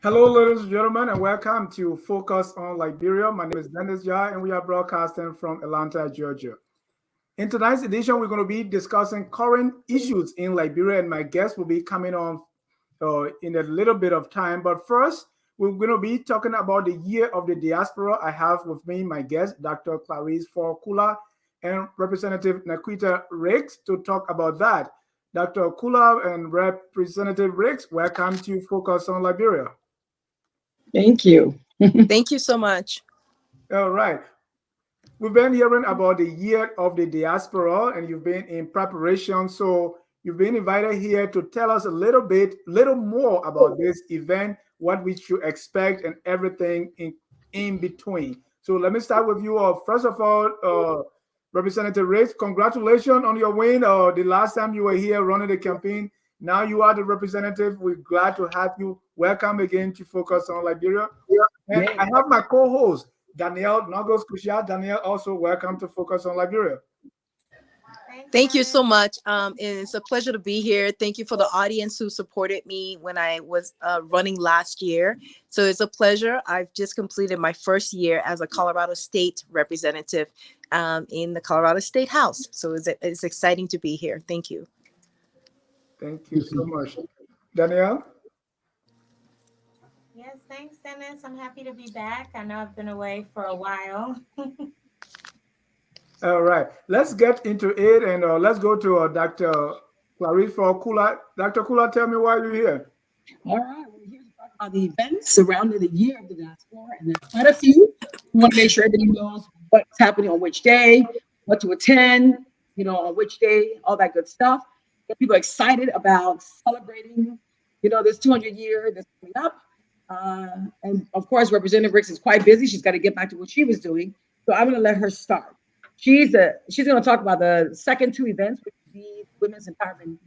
Hello, ladies and gentlemen, and welcome to Focus on Liberia. My name is Dennis Jah, and we are broadcasting from Atlanta, Georgia. In tonight's edition, we're going to be discussing current issues in Liberia, and my guest will be coming on in a little bit of time. But first, we're going to be talking about the year of the diaspora. I have with me my guest, Dr. Clarice Kllr, and Representative Naquita Riggs to talk about that. Dr. Kllr and Representative Riggs, welcome to Focus on Liberia. Thank you. Thank you so much. All right. We've been hearing about the year of the diaspora, and you've been in preparation. So you've been invited here to tell us a little more about this event, what we should expect, and everything in between. So let me start with you. First of all, Representative Riggs, congratulations on your win. The last time you were here running the campaign, now you are the representative. We're glad to have you. Welcome again to Focus on Liberia. And I have my co-host, Danielle Nogos Kushia. Danielle, also welcome to Focus on Liberia. Thank you so much. And it's a pleasure to be here. Thank you for the audience who supported me when I was running last year. So it's a pleasure. I've just completed my first year as a Colorado State representative in the Colorado State House. So it's exciting to be here. Thank you. Thank you so much. Danielle? Yes, thanks, Dennis. I'm happy to be back. I know I've been away for a while. All right, let's get into it, and let's go to Dr. Clarice Kllr. Dr. Kllr, tell me why you're here. All right, we're here to talk about the events surrounding the year of the diaspora, and there's quite a few. We want to make sure everybody knows what's happening on which day, what to attend, on which day, all that good stuff. Get people excited about celebrating, this 200 year that's coming up. And of course, Representative Riggs is quite busy. She's got to get back to what she was doing. So I'm going to let her start. She's going to talk about the second two events, which would be Women's Empowerment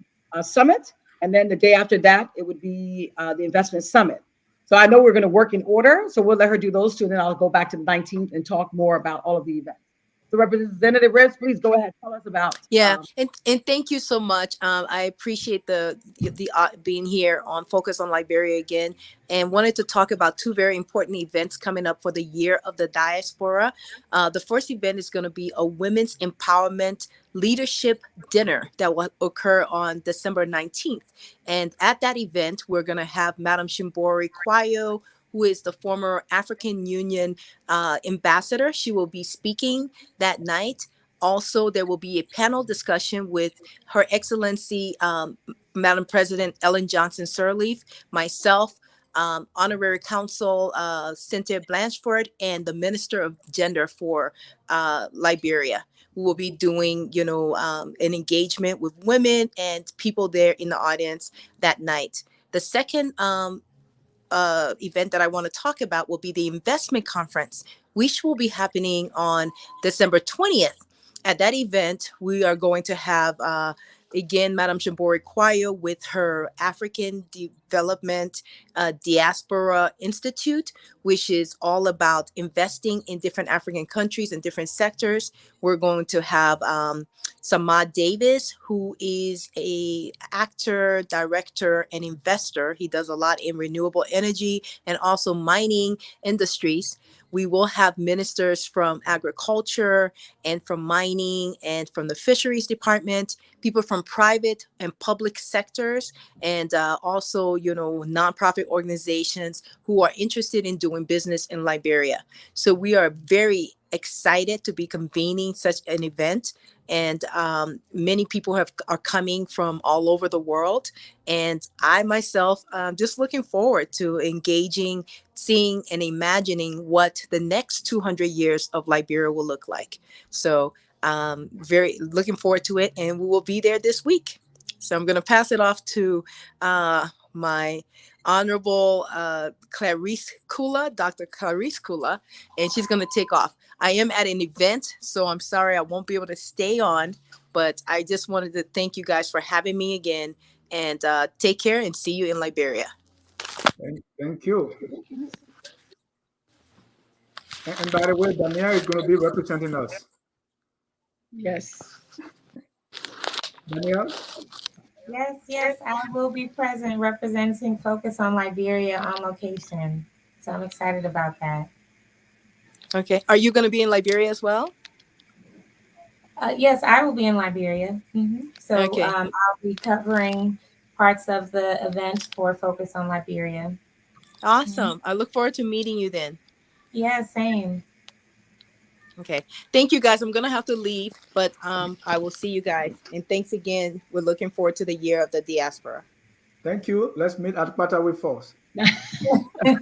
Summit. And then the day after that, it would be the Investment Summit. So I know we're going to work in order. So we'll let her do those two. And then I'll go back to the 19th and talk more about all of the events. So Representative Riggs, please go ahead. Tell us about. And thank you so much. I appreciate the being here on Focus on Liberia again, and wanted to talk about two very important events coming up for the year of the diaspora. The first event is going to be a Women's Empowerment Leadership Dinner that will occur on December 19th. And at that event, we're going to have Madam Shimbori Kwayo, who is the former African Union ambassador. She will be speaking that night. Also, there will be a panel discussion with Her Excellency, Madam President Ellen Johnson Sirleaf, myself, Honorary Consul Cynthia Blanchford, and the Minister of Gender for Liberia. We will be doing, an engagement with women and people there in the audience that night. The second event that I want to talk about will be the investment conference, which will be happening on December 20th. At that event, we are going to have, again, Madam Shimbori Kwayo with her African Development Diaspora Institute, which is all about investing in different African countries and different sectors. We're going to have Samad Davis, who is an actor, director, and investor. He does a lot in renewable energy and also mining industries. We will have ministers from agriculture and from mining and from the fisheries department, people from private and public sectors, and also, nonprofit organizations who are interested in doing business in Liberia. So we are very excited to be convening such an event. And many people are coming from all over the world. And I myself, just looking forward to engaging, seeing and imagining what the next 200 years of Liberia will look like. So very looking forward to it. And we will be there this week. So I'm going to pass it off to my Honorable Clarice Kllr, Dr. Clarice Kllr, and she's going to take off. I am at an event, so I'm sorry I won't be able to stay on, but I just wanted to thank you guys for having me again, and take care and see you in Liberia. Thank you. And by the way, Danielle is going to be representing us. Yes. Danielle? Yes, I will be present representing Focus on Liberia on location. So I'm excited about that. Okay. Are you going to be in Liberia as well? Yes, I will be in Liberia. So Okay. I'll be covering parts of the event for Focus on Liberia. Mhm. Awesome. I look forward to meeting you then. Yeah, same. Okay. Thank you guys. I'm going to have to leave, but I will see you guys. And thanks again. We're looking forward to the year of the diaspora. Thank you. Let's meet at Patawi Falls. Okay.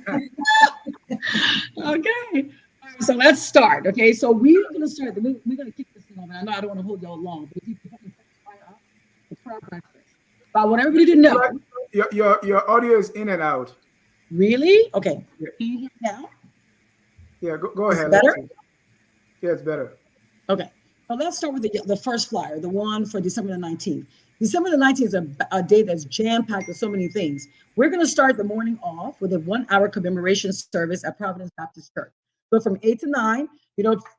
All right, so let's start. Okay, so we're going to start. We're going to kick this thing off. And I know I don't want to hold y'all long, but if you can help me fire up the prayer breakfast. But I want everybody to know. Your audio is in and out. Really? Okay. Yeah, Can you hear me now? yeah, go Is it ahead. Let's better? see. Yeah, it's better. Okay. So let's start with the first flyer, the one for December the 19th. December the 19th is a day that's jam-packed with so many things. We're going to start the morning off with a 1-hour commemoration service at Providence Baptist Church. So from 8 to 9,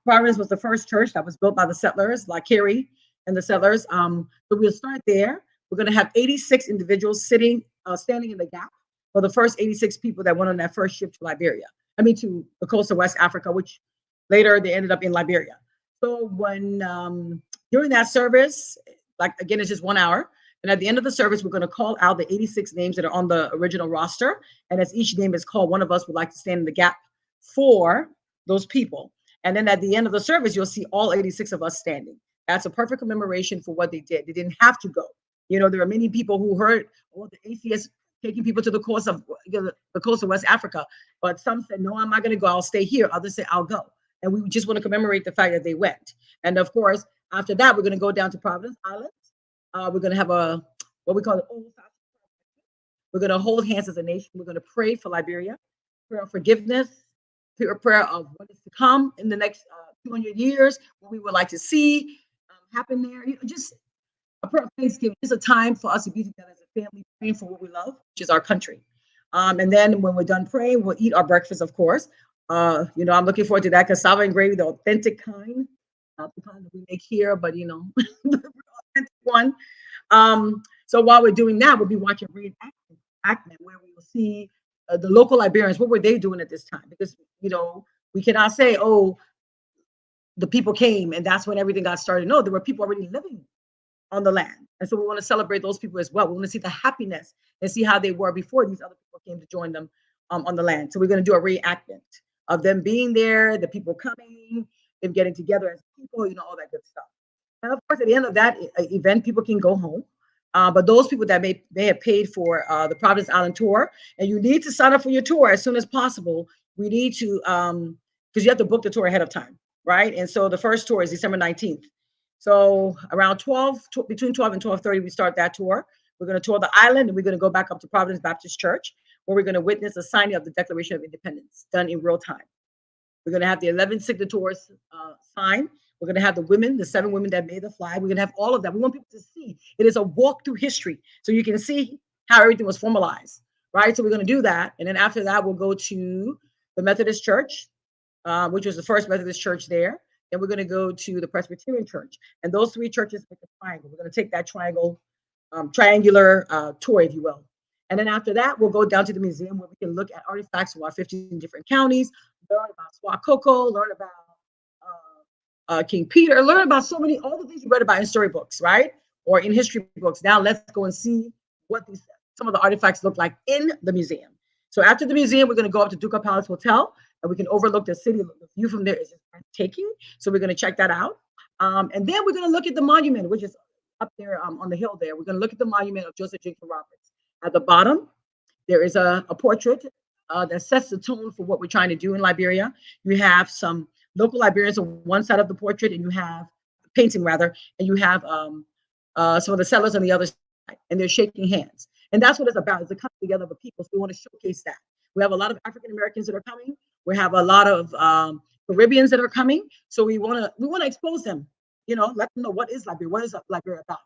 Providence was the first church that was built by the settlers, like Carrie and the settlers. So we'll start there. We're going to have 86 individuals standing in the gap for the first 86 people that went on that first ship to Liberia. To the coast of West Africa, which later they ended up in Liberia. So when during that service, like again, it's just 1 hour. And at the end of the service, we're going to call out the 86 names that are on the original roster. And as each name is called, one of us would like to stand in the gap for those people. And then at the end of the service, you'll see all 86 of us standing. That's a perfect commemoration for what they did. They didn't have to go. There are many people who heard, the atheists taking people to the coast of West Africa. But some said, no, I'm not going to go. I'll stay here. Others said, I'll go. And we just want to commemorate the fact that they went. And of course, after that, we're going to go down to Providence Island. We're going to have what we call the old fashioned. We're going to hold hands as a nation. We're going to pray for Liberia, prayer of forgiveness, prayer of what is to come in the next 200 years, what we would like to see happen there. Just a prayer of thanksgiving. It's a time for us to be together as a family, praying for what we love, which is our country. And then when we're done praying, we'll eat our breakfast, of course. I'm looking forward to that cassava and gravy, the authentic kind, not the kind that we make here, but the authentic one. So while we're doing that, we'll be watching reenactment, where we will see the local Liberians. What were they doing at this time? Because we cannot say, oh, the people came and that's when everything got started. No, there were people already living on the land, and so we want to celebrate those people as well. We want to see the happiness and see how they were before these other people came to join them on the land. So we're going to do a reenactment of them being there, the people coming, them getting together as people, all that good stuff. And of course, at the end of that event, people can go home. But those people that may have paid for the Providence Island tour, and you need to sign up for your tour as soon as possible. We need to, because you have to book the tour ahead of time, right? And so the first tour is December 19th. So around between 12 and 12:30, we start that tour. We're going to tour the island, and we're going to go back up to Providence Baptist Church, where we're going to witness the signing of the Declaration of Independence done in real time. We're going to have the 11 signatories sign. We're going to have the 7 women that made the flag. We're going to have all of that. We want people to see. It is a walk through history, so you can see how everything was formalized, right? So we're going to do that. And then after that, we'll go to the Methodist Church, which was the first Methodist church there. Then we're going to go to the Presbyterian Church. And those 3 churches make a triangle. We're going to take that triangular tour, if you will. And then after that, we'll go down to the museum, where we can look at artifacts from our 15 different counties, learn about Swakoko, learn about King Peter, learn about all the things you read about in storybooks, right? Or in history books. Now let's go and see what some of the artifacts look like in the museum. So after the museum, we're going to go up to Duca Palace Hotel, and we can overlook the city. The view from there is breathtaking. So we're going to check that out. And then we're going to look at the monument, which is up there on the hill there. We're going to look at the monument of Joseph Jenkins Roberts. At the bottom, there is a portrait that sets the tone for what we're trying to do in Liberia. You have some local Liberians on one side of the portrait, and you have painting rather, and you have some of the settlers on the other side, and they're shaking hands. And that's what it's about. It's the coming together of the people. So we want to showcase that. We have a lot of African Americans that are coming. We have a lot of Caribbeans that are coming. So we want to expose them. Let them know what is Liberia. What is Liberia about?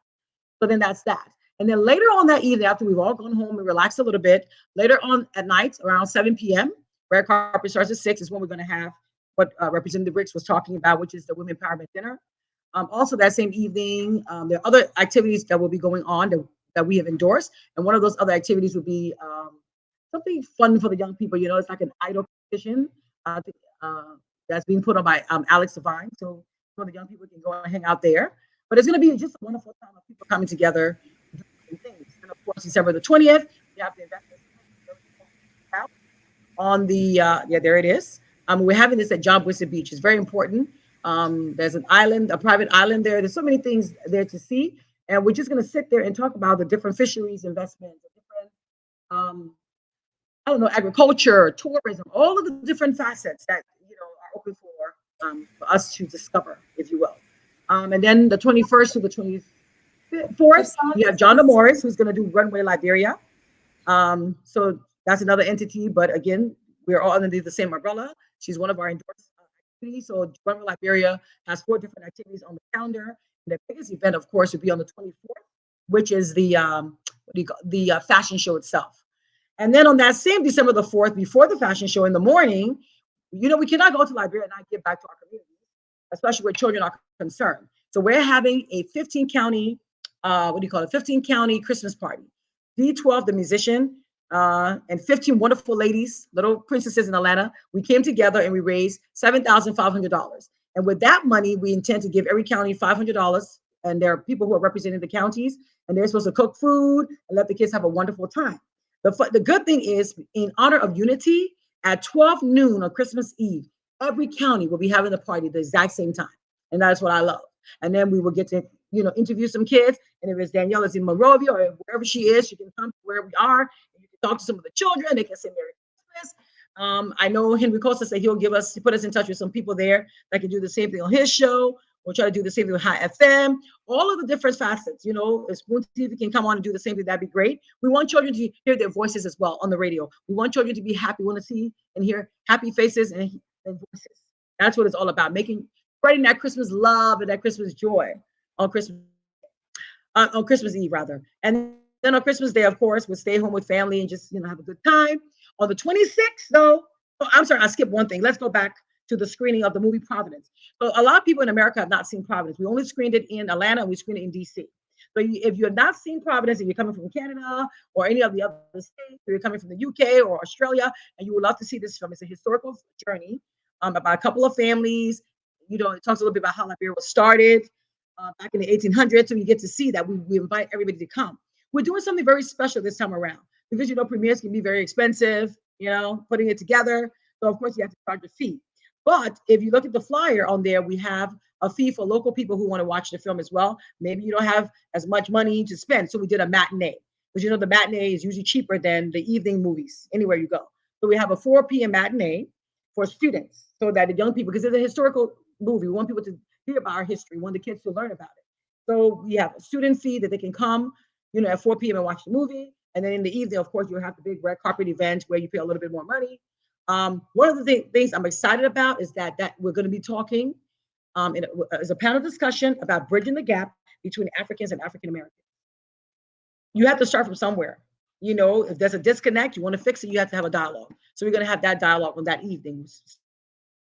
So then that's that. And then later on that evening, after we've all gone home and relaxed a little bit, later on at night, around 7 p.m., red carpet starts at 6, is when we're going to have what Representative Briggs was talking about, which is the Women Empowerment Dinner. Also that same evening, there are other activities that will be going on that that we have endorsed. And one of those other activities would be something fun for the young people. It's like an idol competition that's being put on by Alex Devine. So the young people can go and hang out there. But it's going to be just a wonderful time of people coming together doing things. And of course, December the 20th, we have the investment on the there it is. We're having this at John Boyce Beach. It's very important. There's an island, a private island there. There's so many things there to see, and we're just going to sit there and talk about the different fisheries investments, the different I don't know, agriculture, tourism, all of the different facets that are open for us to discover, if you will. And then the 21st to the 24th, we have John Morris, who's going to do Runway Liberia. So that's another entity, but again, we're all underneath the same umbrella. She's one of our endorsed activities. So Runway Liberia has 4 different activities on the calendar. And the biggest event, of course, would be on the 24th, which is the fashion show itself. And then on that same December the 4th, before the fashion show in the morning, we cannot go to Liberia and not give back to our community, especially where children are concerned. So we're having a 15 county, 15 county Christmas party. D12, the musician, and 15 wonderful ladies, little princesses in Atlanta. We came together and we raised $7,500. And with that money, we intend to give every county $500. And there are people who are representing the counties, and they're supposed to cook food and let the kids have a wonderful time. The good thing is, in honor of unity, at 12 noon on Christmas Eve, every county will be having a party at the exact same time. And that's what I love. And then we will get to, interview some kids. And if it's Danielle is in Monrovia or wherever she is, she can come to where we are. And you can talk to some of the children. They can say Merry Christmas. I know Henry Costa said he'll put us in touch with some people there that can do the same thing on his show. We'll try to do the same thing with High FM, all of the different facets. If Spoon TV can come on and do the same thing, that'd be great. We want children to hear their voices as well on the radio. We want children to be happy. We want to see and hear happy faces and voices. That's what it's all about, spreading that Christmas love and that Christmas joy on Christmas Eve, rather. And then on Christmas Day, of course, we'll stay home with family and just, have a good time. On the 26th, though, I'm sorry, I skipped one thing. Let's go back to the screening of the movie Providence. So a lot of people in America have not seen Providence. We only screened it in Atlanta and we screened it in DC. So if you have not seen Providence and you're coming from Canada or any of the other states, or you're coming from the UK or Australia, and you would love to see this film, it's a historical journey about a couple of families. It talks a little bit about how Liberia was started back in the 1800s. So you get to see that. We invite everybody to come. We're doing something very special this time around because, premieres can be very expensive, putting it together. So of course you have to charge a fee. But if you look at the flyer on there, we have a fee for local people who want to watch the film as well. Maybe you don't have as much money to spend. So we did a matinee, because the matinee is usually cheaper than the evening movies anywhere you go. So we have a 4 p.m. matinee for students so that the young people, because it's a historical movie, we want people to hear about our history, we want the kids to learn about it. So we have a student fee that they can come, at 4 p.m. and watch the movie. And then in the evening, of course, you'll have the big red carpet event where you pay a little bit more money. One of the things I'm excited about is that we're going to be talking as a panel discussion about bridging the gap between Africans and African Americans. You have to start from somewhere. If there's a disconnect, you want to fix it, you have to have a dialogue. So we're going to have that dialogue on that evening.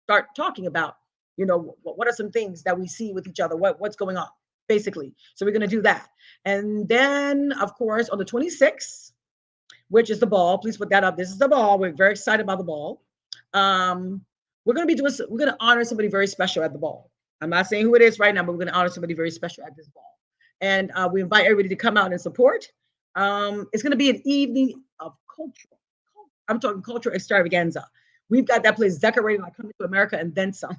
Start talking about, what are some things that we see with each other? What's going on, basically. So we're going to do that. And then, of course, on the 26th, which is the ball. Please put that up. This is the ball. We're very excited about the ball. We're going to honor somebody very special at the ball. I'm not saying who it is right now, but we're going to honor somebody very special at this ball. And we invite everybody to come out and support. It's going to be an evening of cultural. I'm talking cultural extravaganza. We've got that place decorated like Coming to America and then some.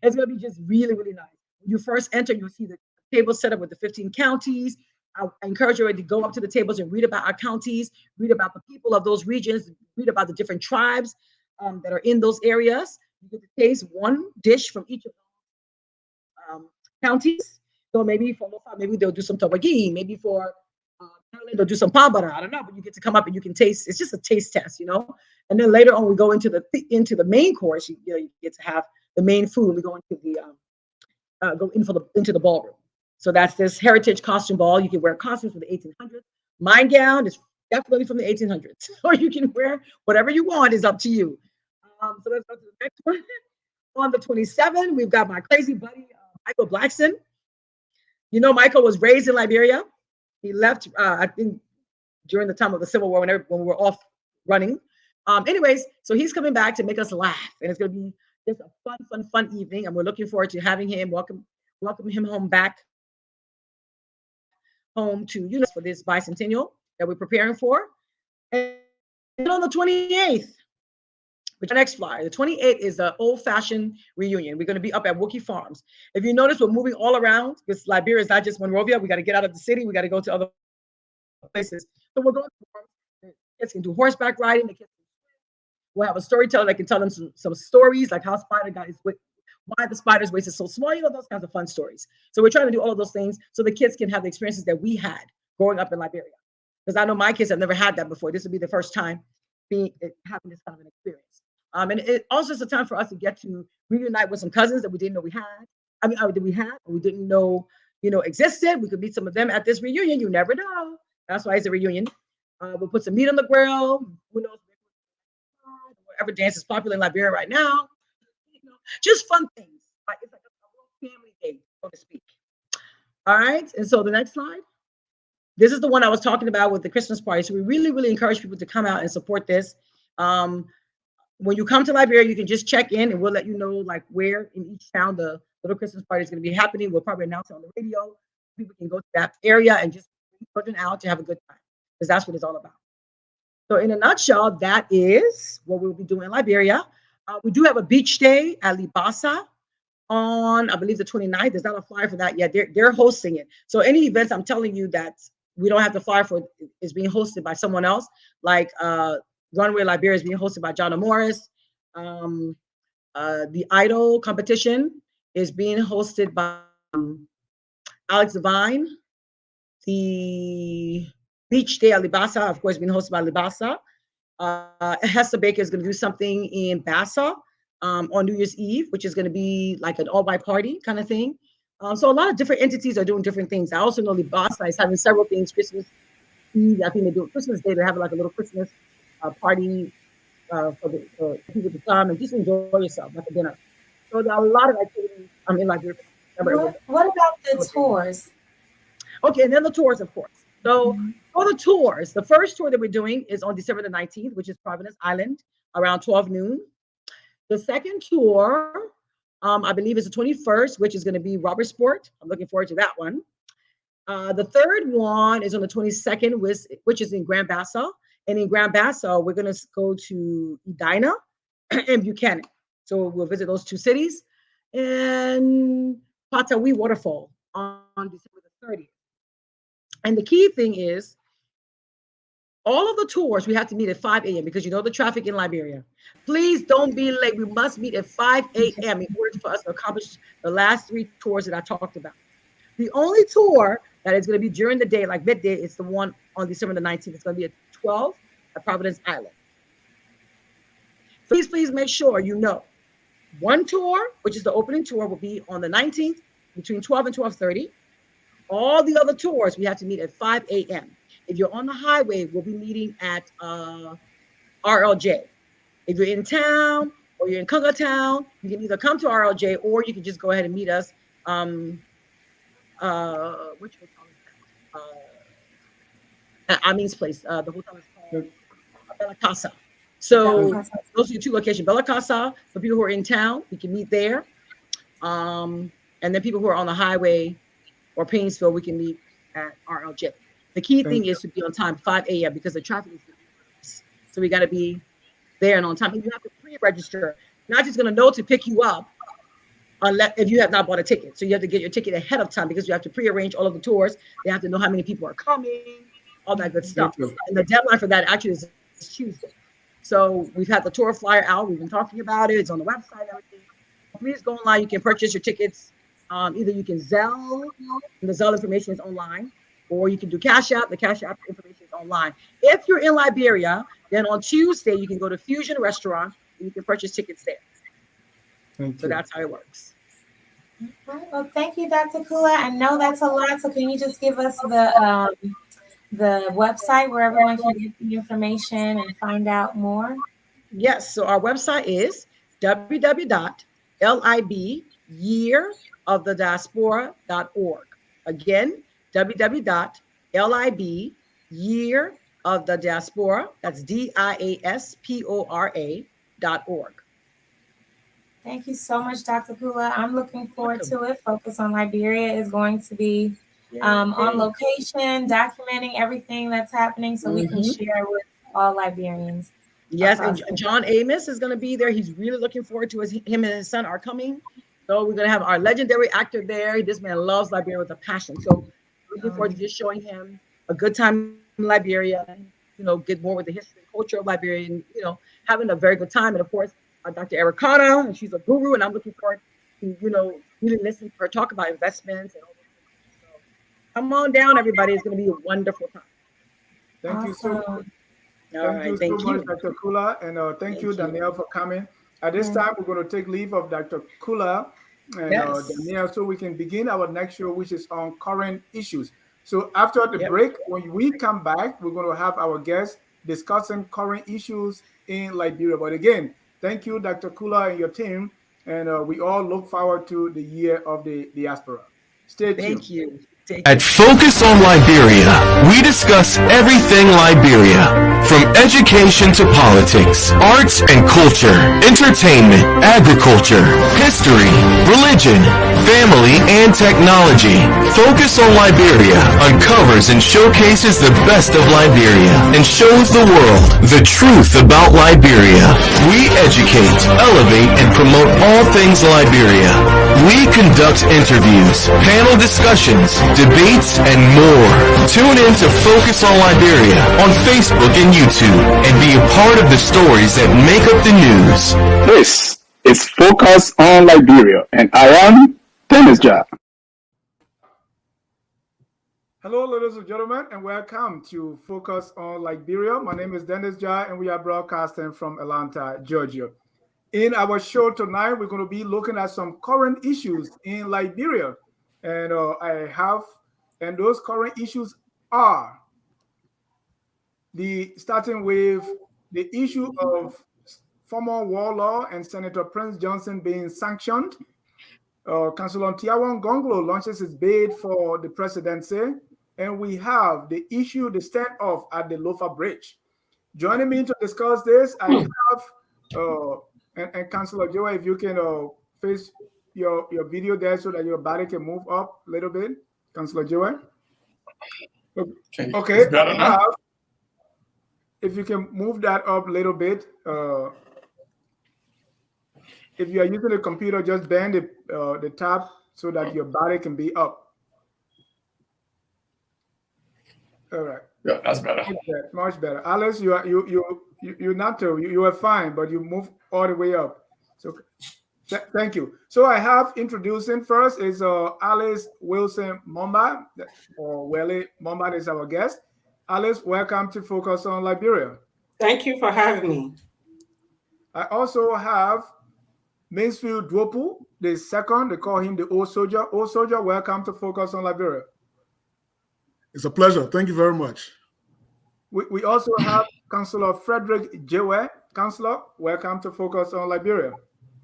It's going to be just really, really nice. When you first enter, you'll see the table set up with the 15 counties. I encourage you to go up to the tables and read about our counties, read about the people of those regions, read about the different tribes that are in those areas. You get to taste one dish from each of those counties. So maybe maybe they'll do some tawagi, maybe for they'll do some pabara. I don't know, but you get to come up and you can taste. It's just a taste test, And then later on, we go into the main course. You get to have the main food. We go into into the ballroom. So that's this heritage costume ball. You can wear costumes from the 1800s. My gown is definitely from the 1800s. Or you can wear whatever you want. Is up to you. So let's go to the next one. On the 27th, we've got my crazy buddy, Michael Blackson. Michael was raised in Liberia. He left, I think, during the time of the Civil War, when we were off running. Anyways, so he's coming back to make us laugh, and it's going to be just a fun evening, and we're looking forward to having him welcome him home back home to for this bicentennial that we're preparing for. And on the 28th, which is our next flyer, the 28th is the old-fashioned reunion. We're going to be up at Wookie Farms. If you notice, we're moving all around because Liberia is not just Monrovia. We got to get out of the city. We got to go to other places. So we're going to farms. The kids can do horseback riding. The kids we'll have a storyteller that can tell them some stories, like how Spider got his why the spider's waist is so small, those kinds of fun stories. So we're trying to do all of those things so the kids can have the experiences that we had growing up in Liberia. Because I know my kids have never had that before. This will be the first time having this kind of an experience. And it also is a time for us to get to reunite with some cousins that we didn't know we had. We didn't know, existed. We could meet some of them at this reunion. You never know. That's why it's a reunion. We'll put some meat on the grill. Who knows? Whatever dance is popular in Liberia right now. Just fun things. It's like a family day, so to speak. All right. And so the next slide. This is the one I was talking about with the Christmas party. So we really, really encourage people to come out and support this. When you come to Liberia, you can just check in and we'll let you know like where in each town the little Christmas party is going to be happening. We'll probably announce it on the radio. People can go to that area and just put it out to have a good time because that's what it's all about. So in a nutshell, that is what we'll be doing in Liberia. We do have a beach day at Libasa on, I believe, the 29th. There's not a flyer for that yet. They're hosting it. So any events I'm telling you that we don't have the flyer for is being hosted by someone else, like Runway Liberia is being hosted by John Morris. The Idol competition is being hosted by Alex Devine. The Beach Day at Libasa, of course, being hosted by Libasa. Hester Baker is going to do something in Bassa on New Year's Eve, which is going to be like an all-white party kind of thing. So a lot of different entities are doing different things. I also know Libasa is having several things. Christmas Eve, I think they do Christmas Day. They have like a little Christmas party for people to come and just enjoy yourself, like a dinner. So there are a lot of activities. What about the tours? Okay, and then the tours, of course. So for the tours, the first tour that we're doing is on December the 19th, which is Providence Island, around 12 noon. The second tour, I believe, is the 21st, which is going to be Robertsport. I'm looking forward to that one. The third one is on the 22nd, which is in Grand Bassa. And in Grand Bassa, we're going to go to Edina and Buchanan. So we'll visit those two cities. And Patawi Waterfall on December the 30th. And the key thing is, all of the tours, we have to meet at 5 a.m. because you know the traffic in Liberia. Please don't be late. We must meet at 5 a.m. in order for us to accomplish the last three tours that I talked about. The only tour that is going to be during the day, like midday, is the one on December the 19th. It's going to be at 12 at Providence Island. So please make sure you know. One tour, which is the opening tour, will be on the 19th between 12 and 12:30. All the other tours, we have to meet at 5 a.m. If you're on the highway, we'll be meeting at RLJ. If you're in town or you're in Cllr town, you can either come to RLJ or you can just go ahead and meet us. At Amin's place. The hotel is called Bella Casa. So those are your two locations. Bella Casa, for people who are in town, you can meet there. And then people who are on the highway or Painesville, we can meet at RLJ. The key thing is to be on time, 5 a.m. because the traffic is so we got to be there and on time. And you have to pre-register. You're not just going to know to pick you up unless if you have not bought a ticket. So you have to get your ticket ahead of time because you have to pre-arrange all of the tours. They have to know how many people are coming, all that good stuff. And the deadline for that actually is Tuesday. So we've had the tour flyer out. We've been talking about it. It's on the website, everything. Please go online. You can purchase your tickets. Either you can Zelle, and the Zelle information is online, or you can do Cash App. The Cash App information is online. If you're in Liberia, then on Tuesday, you can go to Fusion Restaurant and you can purchase tickets there. So that's how it works. All right. Well, thank you, Dr. Cllr. I know that's a lot. So can you just give us the website where everyone can get the information and find out more? Yes. So our website is www.libyearofthediaspora.org. Again, www.libyearofthediaspora.org. LIB, Year of the Diaspora. That's DIASPORA.org. Thank you so much, Dr. Cllr. I'm looking forward to it. Focus on Liberia is going to be on location, documenting everything that's happening so we can share with all Liberians. Yes, and John Amos is going to be there. He's really looking forward to him and his son are coming. So we're going to have our legendary actor there. This man loves Liberia with a passion. So looking forward to just showing him a good time in Liberia, get more with the history and culture of Liberia, and, having a very good time. And of course, Dr. Ericana, and she's a guru, and I'm looking forward to, really listen to her talk about investments and all those things. So come on down, everybody. It's going to be a wonderful time. Thank you so much. Thank you, much, Dr. Cllr, and thank you, Danielle, for coming. At this time, we're going to take leave of Dr. Cllr and Danielle, so we can begin our next show, which is on current issues. So after the break, when we come back, we're going to have our guests discussing current issues in Liberia. But again, thank you, Dr. Cllr and your team, and we all look forward to the year of the diaspora. Stay tuned. Thank you. At Focus on Liberia, we discuss everything Liberia, from education to politics, arts and culture, entertainment, agriculture, history, religion, family, and technology. Focus on Liberia uncovers and showcases the best of Liberia and shows the world the truth about Liberia. We educate, elevate, and promote all things Liberia. We conduct interviews, panel discussions, debates, and more. Tune in to Focus on Liberia on Facebook and YouTube and be a part of the stories that make up the news. This is Focus on Liberia, and I am Dennis Jah. Hello, ladies and gentlemen, and welcome to Focus on Liberia. My name is Dennis Jah, and we are broadcasting from Atlanta, Georgia. In our show tonight, we're going to be looking at some current issues in Liberia. And and those current issues are starting with the issue of former warlord and Senator Prince Johnson being sanctioned. Councillor Tiawon Gongloe launches his bid for the presidency. And we have the standoff at the Lofa Bridge. Joining me to discuss this, I have and Councillor Joe, if you can face your video there so that your body can move up a little bit. Councillor Joe. Okay. If you can move that up a little bit. If you are using a computer, just bend the tab so that your body can be up. All right. Yeah, that's better. Much better. Alice, you're not you are fine, but you move all the way up. So thank you. So I have introducing first is Alice Wilson Momba, or Welly Momba is our guest. Alice, welcome to Focus on Liberia. Thank you for having me. I also have Mansfield Dwopu, the second. They call him the Old Soldier. Old Soldier, welcome to Focus on Liberia. It's a pleasure. Thank you very much. We also have Councillor Frederick Jewe. Councillor, welcome to Focus on Liberia.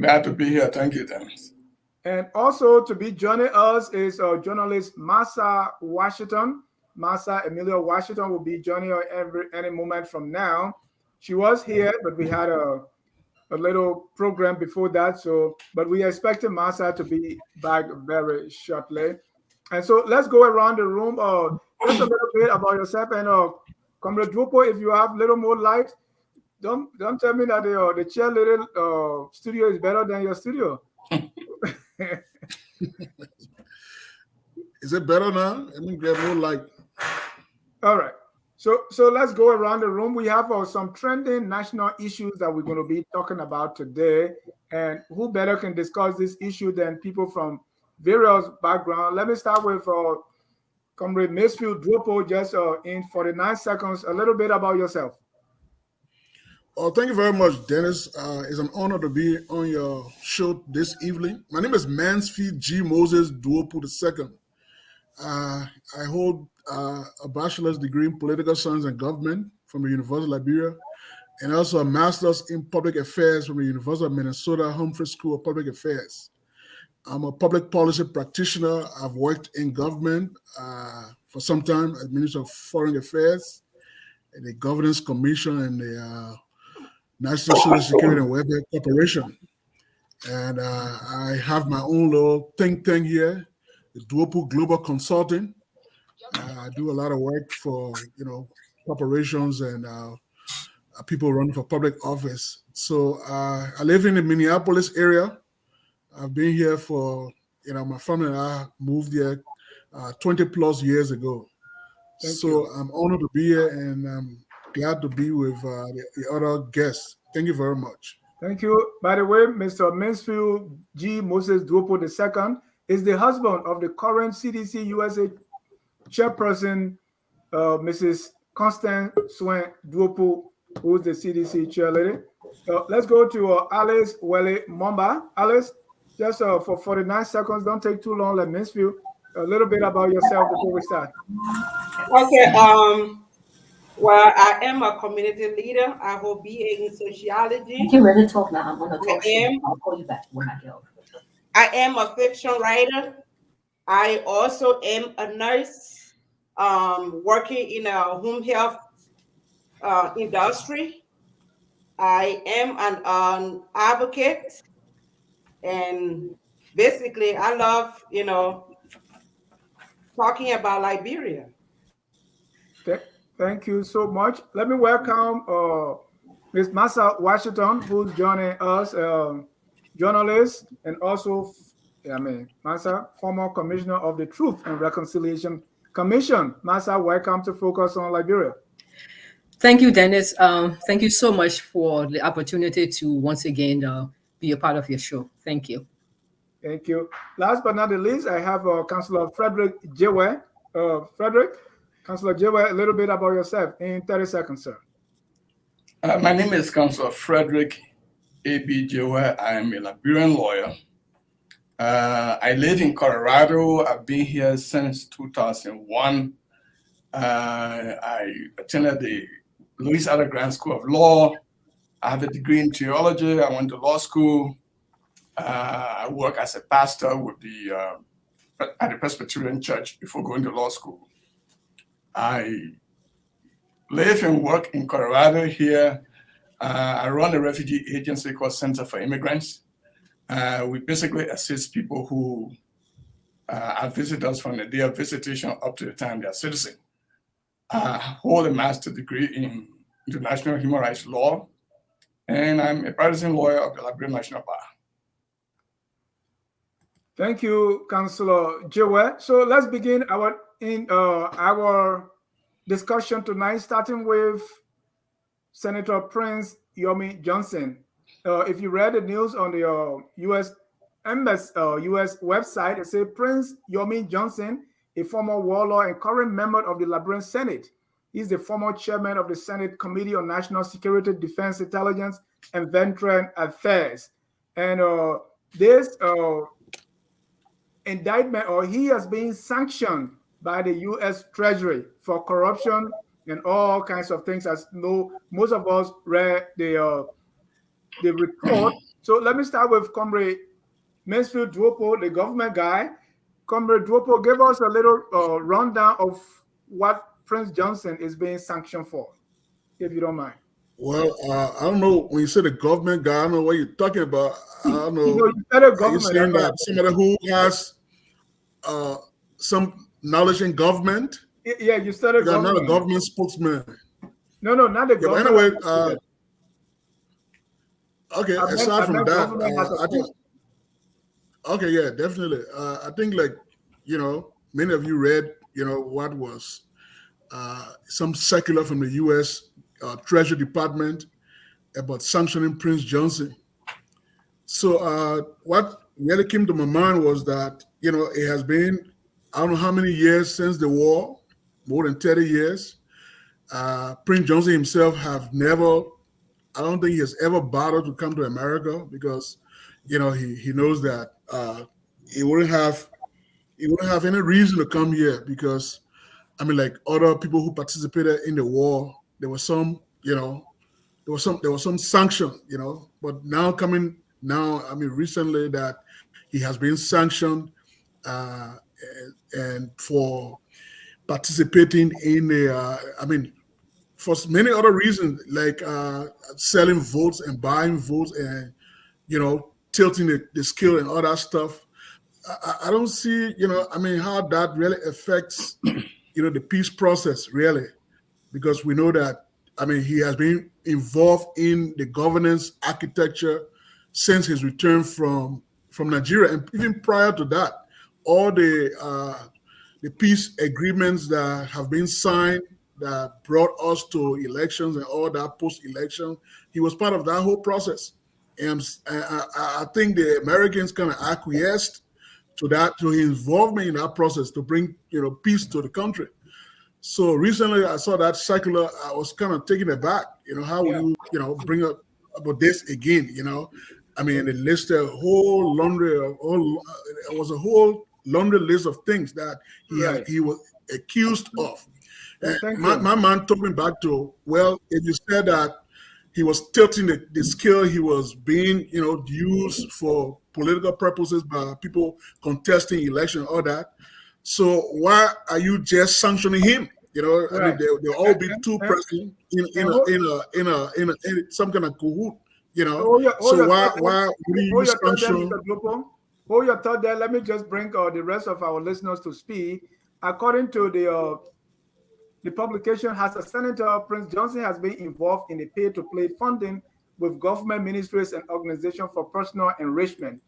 Glad to be here. Thank you, Dennis. And also to be joining us is journalist Massa Washington. Massa Emilia Washington will be joining us any moment from now. She was here, but we had a little program before that. But we expected Massa to be back very shortly. And so let's go around the room. Just a little bit about yourself, and Comrade Dwopo, if you have a little more light, don't tell me that the cheerleading studio is better than your studio. Is it better now? I mean, get more light. All right. So let's go around the room. We have some trending national issues that we're going to be talking about today. And who better can discuss this issue than people from various backgrounds? Let me start with Comrade Mansfield Dwopo, just in 49 seconds, a little bit about yourself. Oh, thank you very much, Dennis. It's an honor to be on your show this evening. My name is Mansfield G. Moses Dwopo II. I hold a bachelor's degree in political science and government from the University of Liberia, and also a master's in public affairs from the University of Minnesota Humphrey School of Public Affairs. I'm a public policy practitioner. I've worked in government for some time as Minister of Foreign Affairs, the Governance Commission, and the National Social Security and Welfare Corporation. And I have my own little think tank here, the Duopu Global Consulting. I do a lot of work for, corporations and people running for public office. So I live in the Minneapolis area. I've been here for, my family and I moved here 20 plus years ago. Thank you. I'm honored to be here, and I'm glad to be with the other guests. Thank you very much. Thank you. By the way, Mr. Mansfield G. Moses Duopo II is the husband of the current CDC USA chairperson, Mrs. Constance Swain Duopo, who is the CDC chairlady. Let's go to Alice Wele Momba. Alice, just for 49 seconds, don't take too long, like Mansfield. A little bit about yourself before we start. Okay. Well, I am a community leader. I hold BA in sociology. Get ready to talk now. I'm going to talk. I'll call you back when I get over. I am a fiction writer. I also am a nurse, working in a home health industry. I am an advocate, and basically, I love, talking about Liberia. Okay. Thank you so much. Let me welcome Ms. Massa Washington, who's joining us, journalist, and also, Massa, former commissioner of the Truth and Reconciliation Commission. Massa, welcome to Focus on Liberia. Thank you, Dennis. Thank you so much for the opportunity to once again be a part of your show. Thank you. Thank you. Last but not the least, I have Councillor Frederick Jewe. Frederick, Councillor Jewe, a little bit about yourself in 30 seconds, sir. My name is Councillor Frederick A.B. Jewe. I am a Liberian lawyer. I live in Colorado. I've been here since 2001. I attended the Louis Ada Grant School of Law. I have a degree in theology. I went to law school. I work as a pastor with at the Presbyterian Church before going to law school. I live and work in Colorado here. I run a refugee agency called Center for Immigrants. We basically assist people who are visitors from the day of visitation up to the time they are citizen. I hold a master's degree in international human rights law, and I'm a practicing lawyer of the Liberian National Bar. Thank you, Councillor Jewe. So let's begin our discussion tonight, starting with Senator Prince Yeomin Johnson. If you read the news on the U.S. website, it says Prince Yeomin Johnson, a former warlord and current member of the Liberian Senate. He's the former chairman of the Senate Committee on National Security, Defense, Intelligence, and Veteran Affairs. And this indictment, or he has been sanctioned by the U.S. Treasury for corruption and all kinds of things. As most of us read the report. So let me start with Comrade Mansfield Duopo, the government guy. Comrade Duopo, give us a little rundown of what Prince Johnson is being sanctioned for, if you don't mind. Well, I don't know. When you say the government guy, I don't know what you're talking about. I don't know. You said a government. Are you saying that somebody who has some knowledge in government? Yeah, you said a government. Not a government spokesman. No, not the government. Anyway, okay, aside from that, I think, okay, yeah, definitely. I think, many of you read, what was some circular from the U.S. Treasury Department about sanctioning Prince Johnson. So what really came to my mind was that, it has been, I don't know how many years since the war, more than 30 years. Prince Johnson himself I don't think he has ever bothered to come to America because, he knows that he wouldn't have any reason to come here because, other people who participated in the war, there was some sanction, but recently that he has been sanctioned and for participating in for many other reasons, like selling votes and buying votes and, tilting the scale and all that stuff. I don't see, how that really affects, the peace process, really, because we know that, he has been involved in the governance architecture since his return from Nigeria. And even prior to that, all the peace agreements that have been signed that brought us to elections and all that post-election, he was part of that whole process. And I think the Americans kind of acquiesced to his involvement in that process to bring, peace to the country. So recently I saw that circular, I was kind of taken aback, how will you, bring up about this again, it listed a whole laundry of it was a whole laundry list of things that he was accused of. My man took me back to, well, if you said that he was tilting the scale, he was being, used for political purposes by people contesting election, all that. So why are you just sanctioning him? They'll all be two persons in some kind of cahoot. So why would you sanction? Hold your thought there. Let me just bring the rest of our listeners to speed. According to the publication, has a Senator Prince Johnson has been involved in the pay-to-play funding with government ministries and organizations for personal enrichment.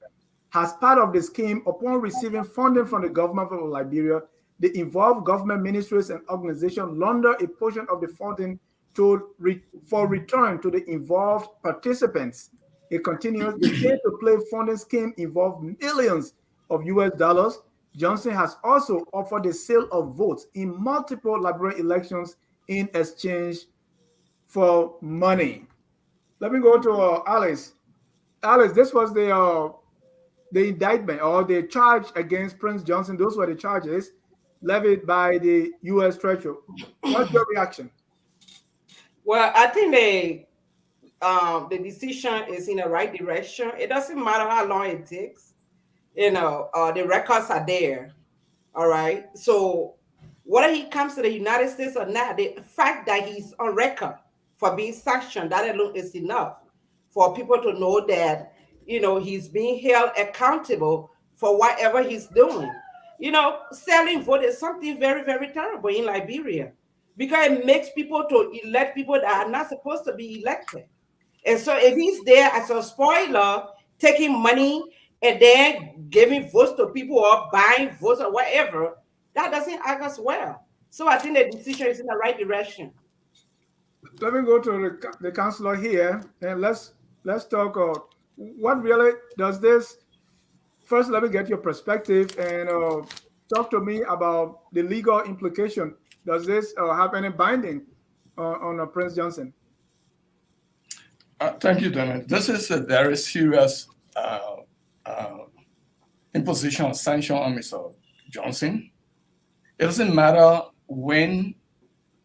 As part of the scheme, upon receiving funding from the government of Liberia, the involved government ministries and organizations launder a portion of the funding for return to the involved participants. It continues, the pay-to-play funding scheme involved millions of US dollars. Johnson has also offered the sale of votes in multiple Liberian elections in exchange for money. Let me go to Alice. Alice, this was the indictment or the charge against Prince Johnson. Those were the charges levied by the U.S. Treasury. What's your reaction? Well, I think the decision is in the right direction. It doesn't matter how long it takes. The records are there. All right. So whether he comes to the United States or not, the fact that he's on record for being sanctioned, that alone is enough for people to know that, he's being held accountable for whatever he's doing. Selling vote is something very, very terrible in Liberia because it makes people to elect people that are not supposed to be elected. And so if he's there as a spoiler, taking money and then giving votes to people or buying votes or whatever, that doesn't act as well. So I think the decision is in the right direction. Let me go to the counselor here and let's talk. What really does this? First, let me get your perspective and talk to me about the legal implication. Does this have any binding on Prince Johnson? Thank you, Dennis. This is a very serious imposition of sanction on Mr. Johnson. It doesn't matter when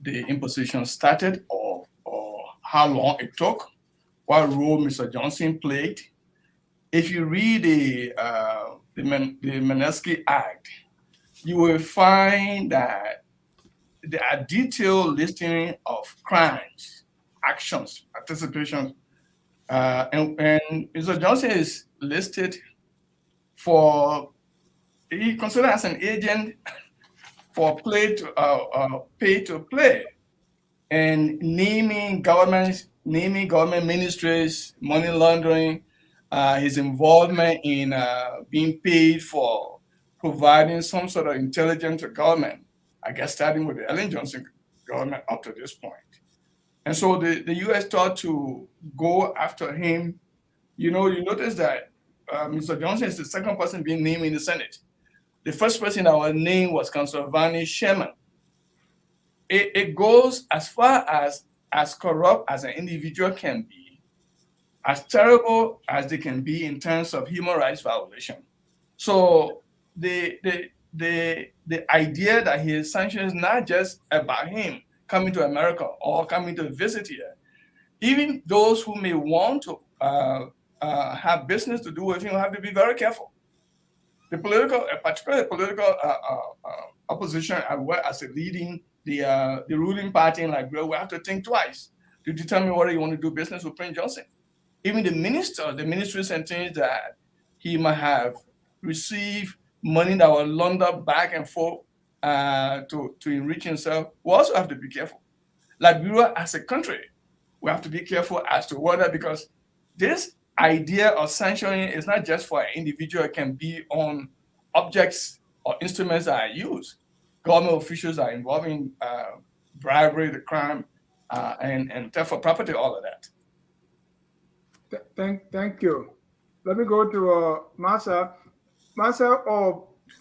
the imposition started or how long it took, what role Mr. Johnson played. If you read the Manesky Act, you will find that there are detailed listing of crimes, actions, participation, and Mr. Johnson is listed he considered as an agent for pay to play, and naming government ministries, money laundering, his involvement in being paid for providing some sort of intelligence to government, I guess starting with the Ellen Johnson government up to this point. And so the U.S. thought to go after him. You notice that Mr. Johnson is the second person being named in the Senate. The first person that was named was Councilor Vani Sherman. It goes as far as corrupt as an individual can be, as terrible as they can be in terms of human rights violation. So the idea that his sanction is not just about him coming to America or coming to visit here. Even those who may want to have business to do with him have to be very careful. Particularly political opposition as well as leading the ruling party in Liberia, we have to think twice to determine whether you want to do business with Prince Johnson. Even the ministries and things that he might have received money that was laundered back and forth to enrich himself, we also have to be careful. Liberia as a country, we have to be careful as to whether, because this idea of sanctioning is not just for an individual, it can be on objects or instruments that are used. Government officials are involved in bribery, the crime, and theft of property, all of that. Thank you. Let me go to Massa. Massa,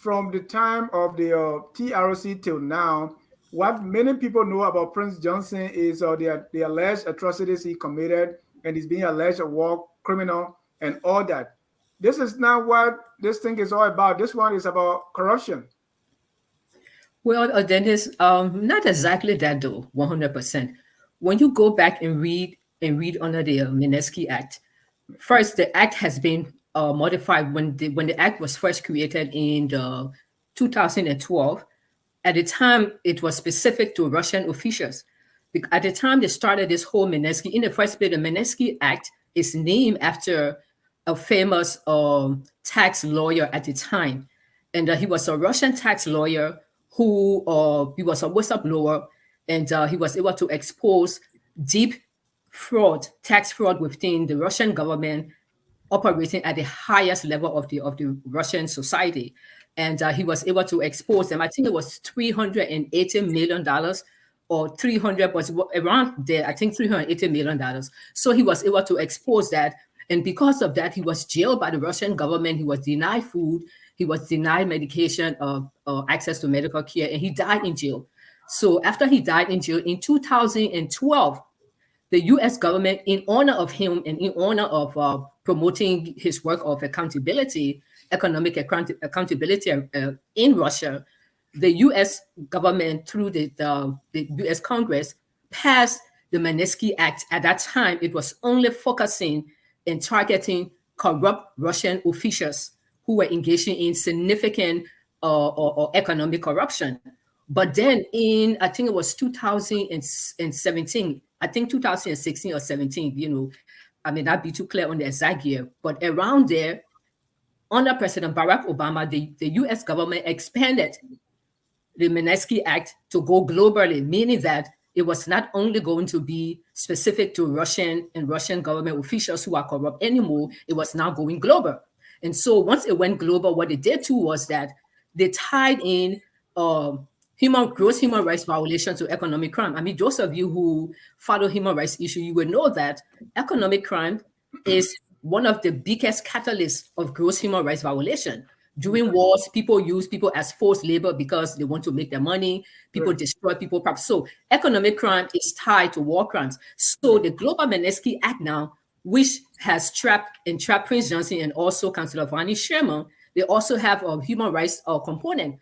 from the time of the TRC till now, what many people know about Prince Johnson is the alleged atrocities he committed, and he's being alleged a war criminal and all that. This is not what this thing is all about. This one is about corruption. Well, Dennis, not exactly that though, 100%. When you go back and read under the Mineski Act, first, the act has been modified when the act was first created in 2012. At the time, it was specific to Russian officials. At the time they started this whole Mineski, in the first place, the Mineski Act is named after a famous tax lawyer at the time. And he was a Russian tax lawyer who he was a whistleblower, and he was able to expose deep fraud, tax fraud within the Russian government, operating at the highest level of the Russian society. And he was able to expose them. I think it was $380 million or 300, was around there, I think $380 million. So he was able to expose that. And because of that, he was jailed by the Russian government. He was denied food. He was denied medication, access to medical care, and he died in jail. So after he died in jail in 2012, the U.S. government, in honor of him and in honor of promoting his work of accountability, economic accountability in Russia, the U.S. government, through the U.S. Congress, passed the Magnitsky Act. At that time, it was only focusing and targeting corrupt Russian officials who were engaging in significant or economic corruption. But then in, I think it was 2017, I think 2016 or 17, I may not be too clear on the exact year, but around there, under President Barack Obama, the U.S. government expanded the Magnitsky Act to go globally, meaning that it was not only going to be specific to Russian and Russian government officials who are corrupt anymore, it was now going global. And so once it went global, what it did too was that they tied in gross human rights violations to economic crime. I mean, those of you who follow human rights issue, you will know that economic crime is one of the biggest catalysts of gross human rights violation. During wars, people use people as forced labor because they want to make their money. People destroy people. So economic crime is tied to war crimes. So the Global Magnitsky Act now, which has trapped Prince Johnson and also Councilor Vani Sherman, they also have a human rights component.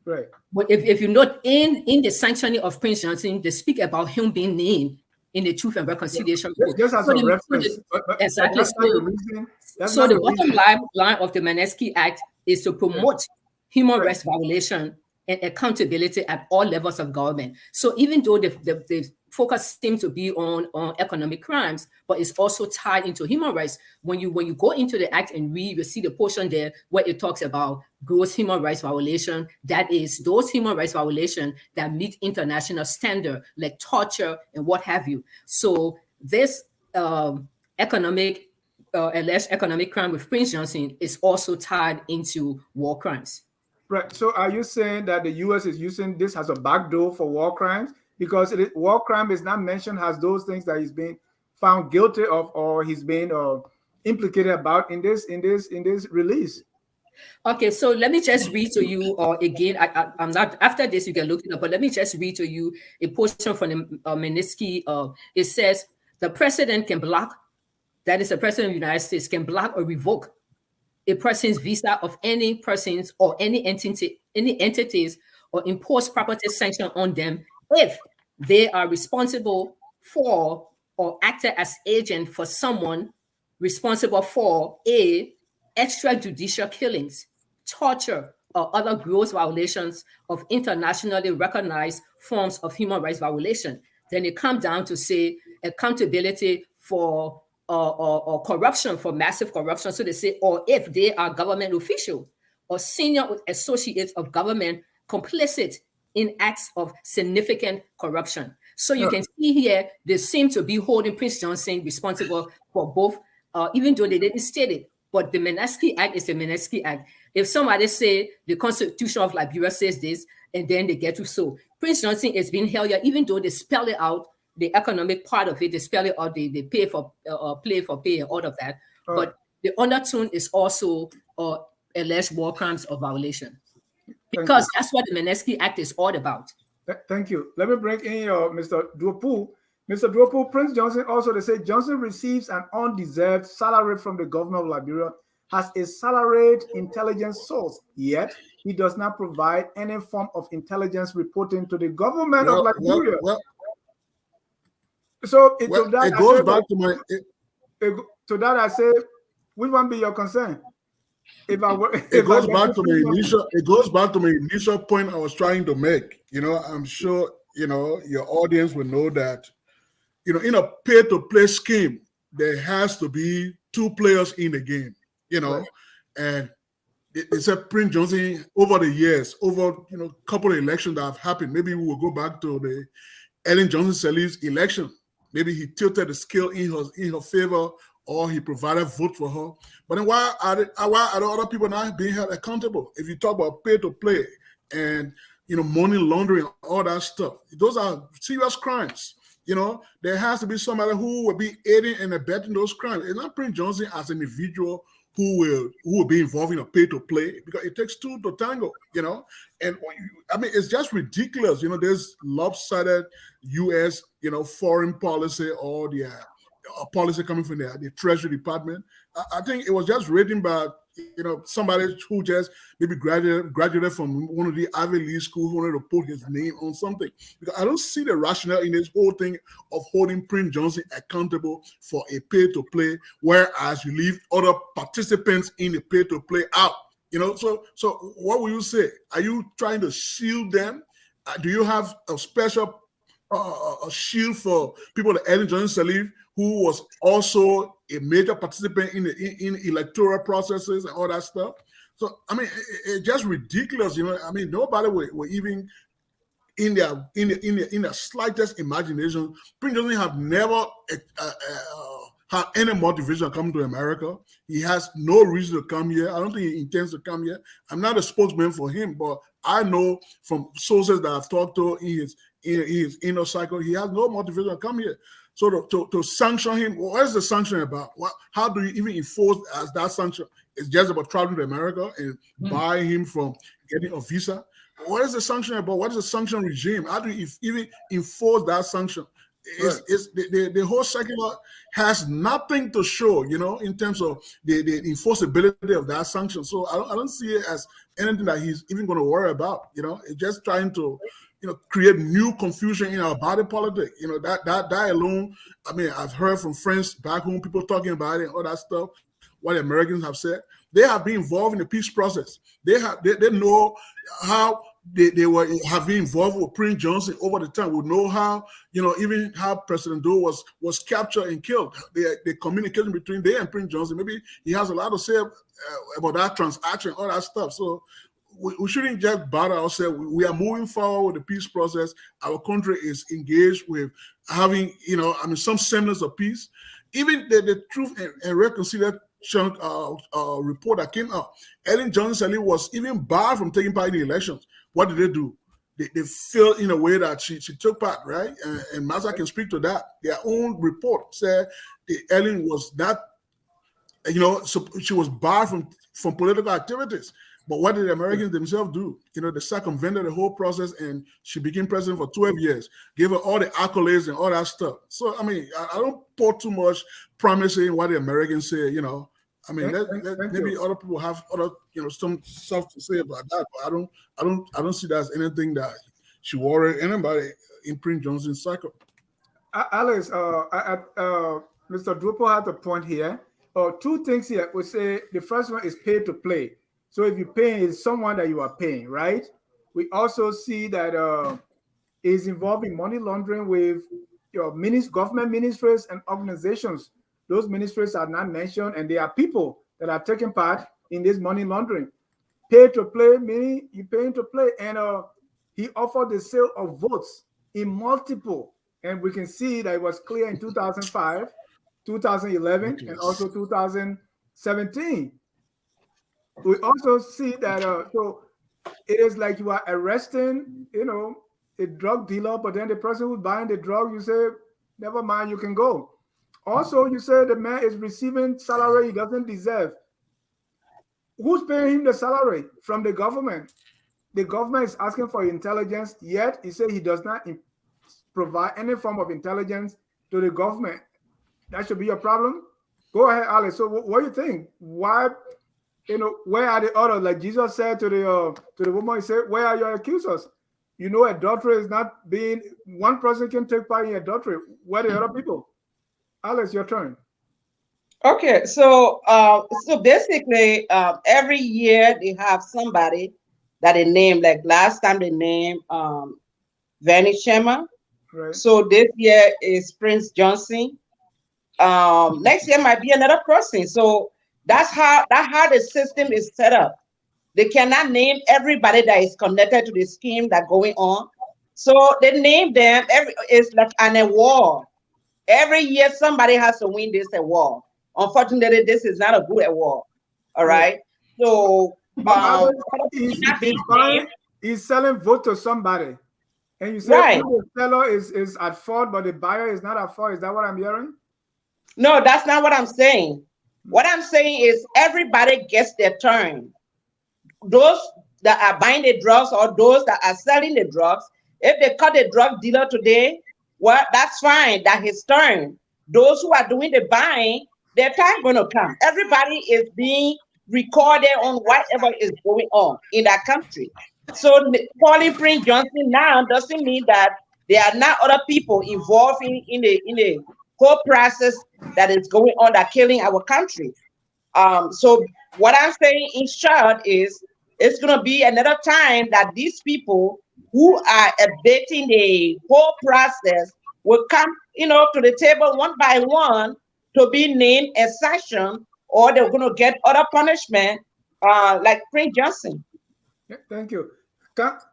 Right. But if you note in the sanctioning of Prince Johnson, they speak about him being named in the Truth and Reconciliation Code. Just as a reference. Exactly. So the bottom line of the Magnitsky Act is to promote human rights violation and accountability at all levels of government. So even though the focus seems to be on economic crimes, but it's also tied into human rights. When you go into the act and read, you see the portion there where it talks about gross human rights violation. That is those human rights violations that meet international standard, like torture and what have you. So this alleged economic crime with Prince Johnson is also tied into war crimes. Right. So are you saying that the U.S. is using this as a backdoor for war crimes? Because war crime is not mentioned as those things that he's been found guilty of or he's been implicated about in this release. Okay, so let me just read to you, or again, I'm not, after this you can look it up, but let me just read to you a portion from the Magnitsky. It says, the president can block, that is the president of the United States, can block or revoke a person's visa of any persons or any entities or impose property sanction on them if they are responsible for or acted as agent for someone responsible for extrajudicial killings, torture, or other gross violations of internationally recognized forms of human rights violation. Then it comes down to say accountability for or corruption, for massive corruption. So they say, or if they are government official or senior associates of government complicit in acts of significant corruption. So you can see here, they seem to be holding Prince Johnson responsible for both, even though they didn't state it. But the Mineski Act is the Mineski Act. If somebody say the Constitution of Liberia says this, and then they get to so, Prince Johnson is being held here, even though they spell it out, the economic part of it, they spell it out, they pay for play for pay and all of that. But the undertone is also alleged war crimes or violation. Because that's what the Mineski Act is all about. Thank you. Let me bring in Mr. Duopu. Mr. Duopu, Prince Johnson also, they say Johnson receives an undeserved salary from the government of Liberia, has a salaried intelligence source, yet he does not provide any form of intelligence reporting to the government of Liberia. So it goes back to my. To that I say, which one be your concern? It goes back to my initial point I was trying to make. I'm sure your audience will know that in a pay-to-play scheme there has to be two players in the game. And they said Prince Johnson over the years, over a couple of elections that have happened. Maybe we will go back to the Ellen Johnson Sirleaf's election. Maybe he tilted the scale in her favor, or he provided vote for her. But then why are the other people not being held accountable? If you talk about pay to play and money laundering, all that stuff, those are serious crimes. There has to be somebody who will be aiding and abetting those crimes. It's not Prince Johnson as an individual who will be involved in a pay to play, because it takes two to tango. And I mean, it's just ridiculous. There's lopsided U.S. foreign policy, or the policy coming from the Treasury Department. I think it was just written by somebody who just maybe graduated from one of the Ivy League schools who wanted to put his name on something. Because I don't see the rationale in this whole thing of holding Prince Johnson accountable for a pay-to-play, whereas you leave other participants in the pay-to-play out. So what will you say? Are you trying to shield them? Do you have a special a shield for people like Ellen Johnson Sirleaf, who was also a major participant in electoral processes and all that stuff? So I mean, it's just ridiculous. I mean, nobody will even in their slightest imagination. Prince Johnson have never had any motivation to come to America. He has no reason to come here. I don't think he intends to come here. I'm not a spokesman for him, but I know from sources that I've talked to in his inner cycle, he has no motivation to come here. So to sanction him, what is the sanction about? How do you even enforce as that sanction? It's just about traveling to America and buying him from getting a visa. What is the sanction about? What is the sanction regime? How do you even enforce that sanction? The whole circular has nothing to show, in terms of the enforceability of that sanction. So I don't see it as anything that he's even going to worry about. It's just trying to, create new confusion in our body politic. That alone. I mean, I've heard from friends back home, people talking about it and all that stuff. What the Americans have said, they have been involved in the peace process. They know how they have been involved with Prince Johnson over the time. We know how, even how President Doe was captured and killed. The communication between they and Prince Johnson, maybe he has a lot to say about that transaction, all that stuff. So we shouldn't just bother ourselves. We are moving forward with the peace process. Our country is engaged with having, some semblance of peace. Even the Truth and Reconciliation report that came out, Ellen Johnson Sirleaf was even barred from taking part in the elections. What did they do? They failed in a way that she took part, right? And Maza can speak to that. Their own report said Ellen was not, so she was barred from political activities. But what did the Americans themselves do? They circumvented the whole process, and she became president for 12 years, gave her all the accolades and all that stuff. So, I mean, I don't put too much promise in what the Americans say, I mean, maybe other people have other, some stuff to say about that, but I don't see that as anything that should worry anybody in Prince Johnson's cycle. Alex, Mr. Drupo had a point here. Two things here. We say the first one is pay to play. So if you're paying, it's someone that you are paying, right? We also see that is involved in money laundering with your government ministries and organizations. Those ministries are not mentioned, and there are people that are taking part in this money laundering. Pay to play, meaning you paying to play, and he offered the sale of votes in multiple, and we can see that it was clear in 2005, 2011, and also 2017. We also see that so it is like you are arresting, a drug dealer, but then the person who's buying the drug, you say, never mind, you can go. Also, you say the man is receiving salary he doesn't deserve. Who's paying him the salary? From the government. The government is asking for intelligence, yet he said he does not provide any form of intelligence to the government. That should be a problem. Go ahead, Alex. So what do you think? Why, where are the others? Like Jesus said to the woman, he said, where are your accusers? Adultery is not being, one person can take part in adultery. Where are the other people? Alex, your turn. Okay, so basically, every year they have somebody that they name. Like last time they named Vanny Shema. Right. So this year is Prince Johnson. Next year might be another person. So that's how the system is set up. They cannot name everybody that is connected to the scheme that's going on. So they name them. It's like an award. Every year somebody has to win this award. Unfortunately, this is not a good award. All right. So he's selling vote to somebody. And you say right. The seller is at fault, but the buyer is not at fault. Is that what I'm hearing? No, that's not what I'm saying. What I'm saying is everybody gets their turn. Those that are buying the drugs or those that are selling the drugs, if they cut a drug dealer today, well, that's fine. That's his turn. Those who are doing the buying, their time going to come. Everybody is being recorded on whatever is going on in that country. So calling Prince Johnson now doesn't mean that there are not other people involved in the whole process that is going on that killing our country. So what I'm saying in short is it's going to be another time that these people who are abetting the whole process will come, to the table one by one to be named and sanctioned, or they're going to get other punishment, like Prince Johnson. Thank you.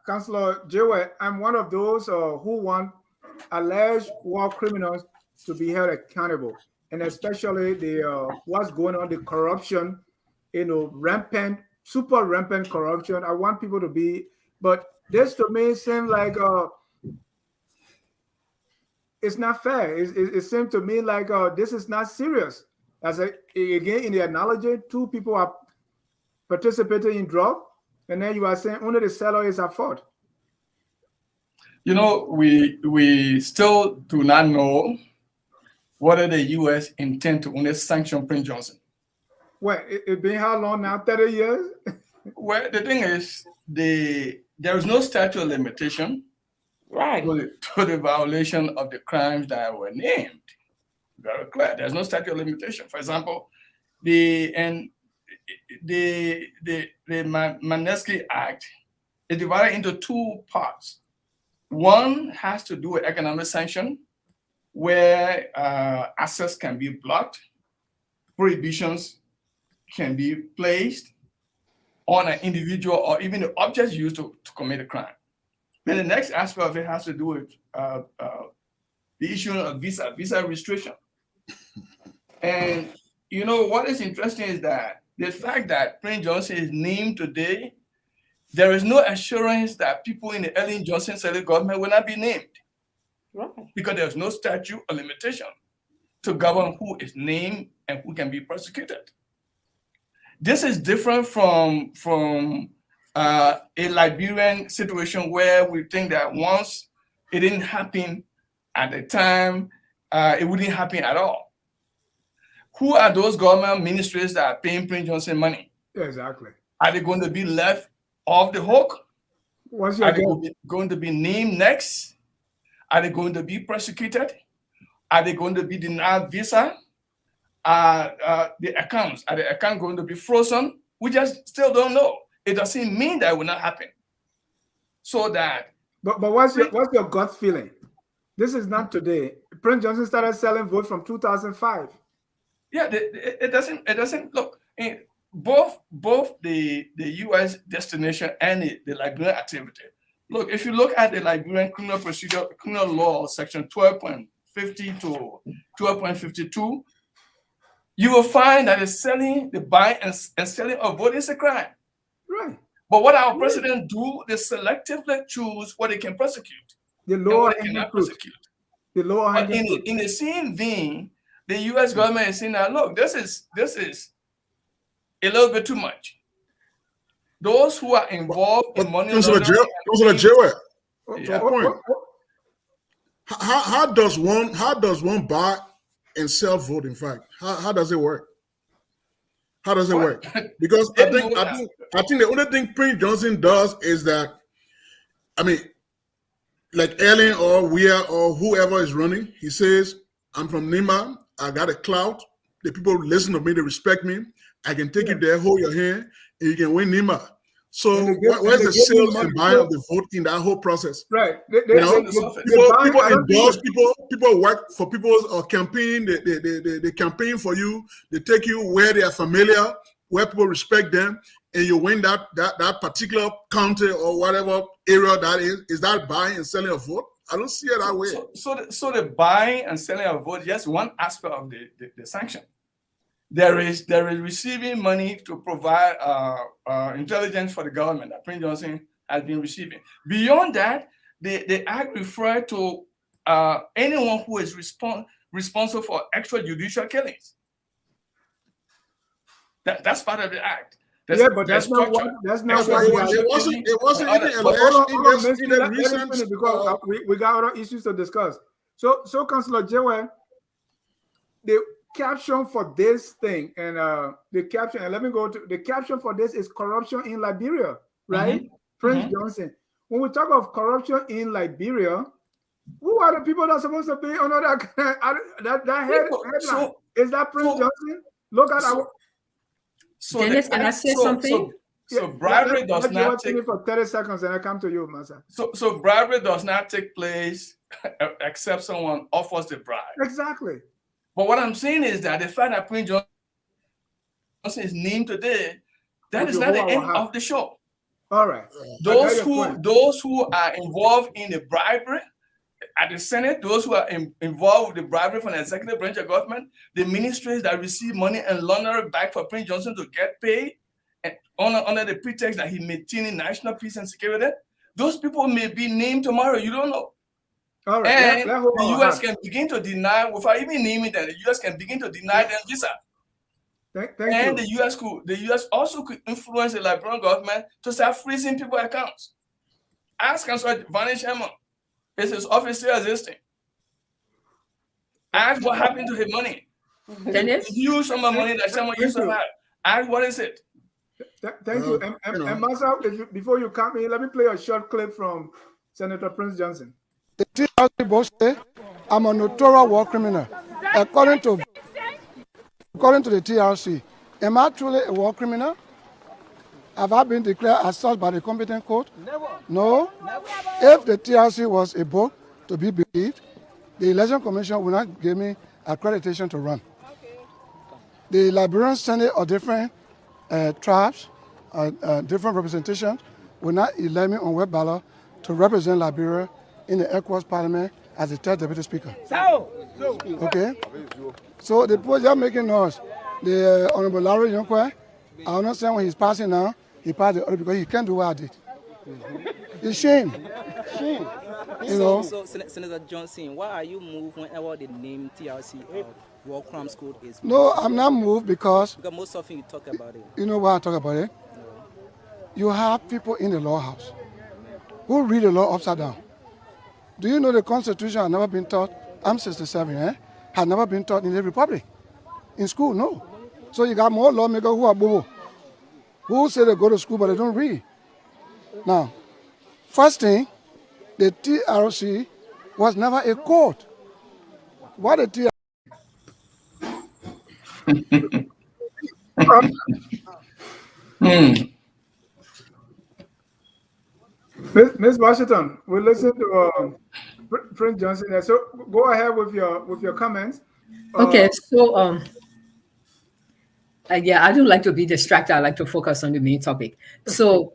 Councillor Jewel, I'm one of those who want alleged war criminals to be held accountable, and especially the what's going on, the corruption, rampant, super rampant corruption. I want people to be, but this to me seems like it's not fair. It seems to me like this is not serious. Again, in the analogy, two people are participating in drug, and then you are saying only the seller is at fault. We still do not know whether the U.S. intend to only sanction Prince Johnson. Well, it been how long now? 30 years? Well, the thing is, there is no statute of limitation right to the violation of the crimes that were named. Very clear. There's no statute of limitation. For example, the Magnitsky Act is divided into two parts. One has to do with economic sanction, where access can be blocked, prohibitions can be placed on an individual or even the objects used to commit a crime. Then the next aspect of it has to do with the issue of visa restriction. And what is interesting is that the fact that Prince Johnson is named today, there is no assurance that people in the Ellen Johnson Sirleaf government will not be named. Right. Because there's no statute or limitation to govern who is named and who can be prosecuted. This is different from a Liberian situation where we think that once it didn't happen at the time, it wouldn't happen at all. Who are those government ministries that are paying Prince Johnson money? Exactly. Are they going to be left off the hook? What's your Are they going to be named next? Are they going to be prosecuted? Are they going to be denied visa? Are the accounts going to be frozen? We just still don't know. It doesn't mean that it will not happen. So that. But what's your gut feeling? This is not today. Prince Johnson started selling votes from 2005. Yeah, it doesn't look. Both the U.S. destination and the Liberian activity. Look, if you look at the Liberian criminal law, section 12.50 to 12.52, you will find that the buying and selling of vote is a crime. Right. But what our president do, they selectively choose what they can prosecute. The law cannot prosecute. The law. But in the same vein, the U.S. government is saying, now look, this is a little bit too much. Those who are involved in money laundering. How does one buy and sell vote? In fact, how does it work? How does it work? Because I think the only thing Prince Johnson does is that, I mean, like Ellen or Weir or whoever is running, he says, I'm from Nima, I got a clout, the people listen to me, they respect me, I can take you there, hold your hand, and you can win Nima. So where's the sales and buying of the vote in that whole process? Right. People endorse people work for people's campaign, they campaign for you, they take you where they are familiar, where people respect them, and you win that particular county or whatever area that is that buying and selling a vote? I don't see it that way. So the buying and selling of vote, just one aspect of the sanction. There is receiving money to provide intelligence for the government that Prince Johnson has been receiving. Beyond that, the act refers to anyone who is responsible for extrajudicial killings. That's part of the act. But that's not why. It wasn't even alleged in the recent, because we got other issues to discuss. So Councillor Jewe, the caption for this thing, and let me go to the caption for this is corruption in Liberia, right? Mm-hmm. Prince Johnson. When we talk of corruption in Liberia, who are the people that are supposed to be under that headline? Is that Prince Johnson? Look at our. Dennis, can I say something? So bribery does not take for 30 seconds, and I come to you, Masa. So bribery does not take place except someone offers the bribe. Exactly. But what I'm saying is that the fact that Prince Johnson is named today, that is not the end of the show. All right. Those who are involved in the bribery at the Senate, those who are involved with the bribery from the executive branch of government, the ministries that receive money and launder it back for Prince Johnson to get paid, and under the pretext that he maintaining national peace and security, those people may be named tomorrow. You don't know. All right. And the U.S. can begin to deny, without even naming them, the U.S. can begin to deny them visa. Thank you. The U.S. also could influence the Liberian government to start freezing people's accounts. Ask Councillor Vanish Hemon. Is his office still existing? Ask what happened to his money. Dennis? He used some of the money that someone used to have. Ask what is it? Thank you. And Masa, before you come in, let me play a short clip from Senator Prince Johnson. The TRC boss say I'm a notorious war criminal. According to the TRC, am I truly a war criminal? Have I been declared as such by the competent court? No. If the TRC was a book to be believed, the Election Commission will not give me accreditation to run. The Liberian Senate or different tribes, different representations will not elect me on web ballot to represent Liberia in the ECOWAS Parliament as the third deputy speaker. Okay? So the point you're making us, the Honorable Larry Yonkwe, I understand when he's passing now, he passed the order because he can't do what I did. It's shame. Shame. You know? So, Senator Johnson, why are you moved whenever the name TRC War Crimes Code is moved? No, I'm not moved because most often you talk about it. You know why I talk about it? No. You have people in the law house who read the law upside down. Do you know the Constitution had never been taught? I'm 67, had never been taught in the Republic. In school, no. So you got more lawmakers who are bobo, who say they go to school but they don't read. Now, first thing, the TRC was never a court. What the TRC? Ms. Washington, we listen to Prince Johnson there. So go ahead with your comments. Okay, so yeah, I don't like to be distracted. I like to focus on the main topic. So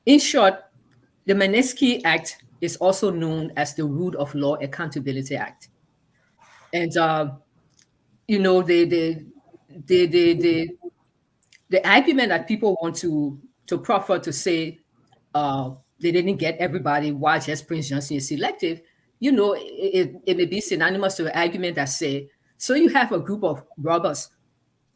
in short, the Magnitsky Act is also known as the Rule of Law Accountability Act. And you know, the argument that people want to proffer to say they didn't get everybody why just Prince Johnson is selective, you know, it may be synonymous to the argument that say, so you have a group of robbers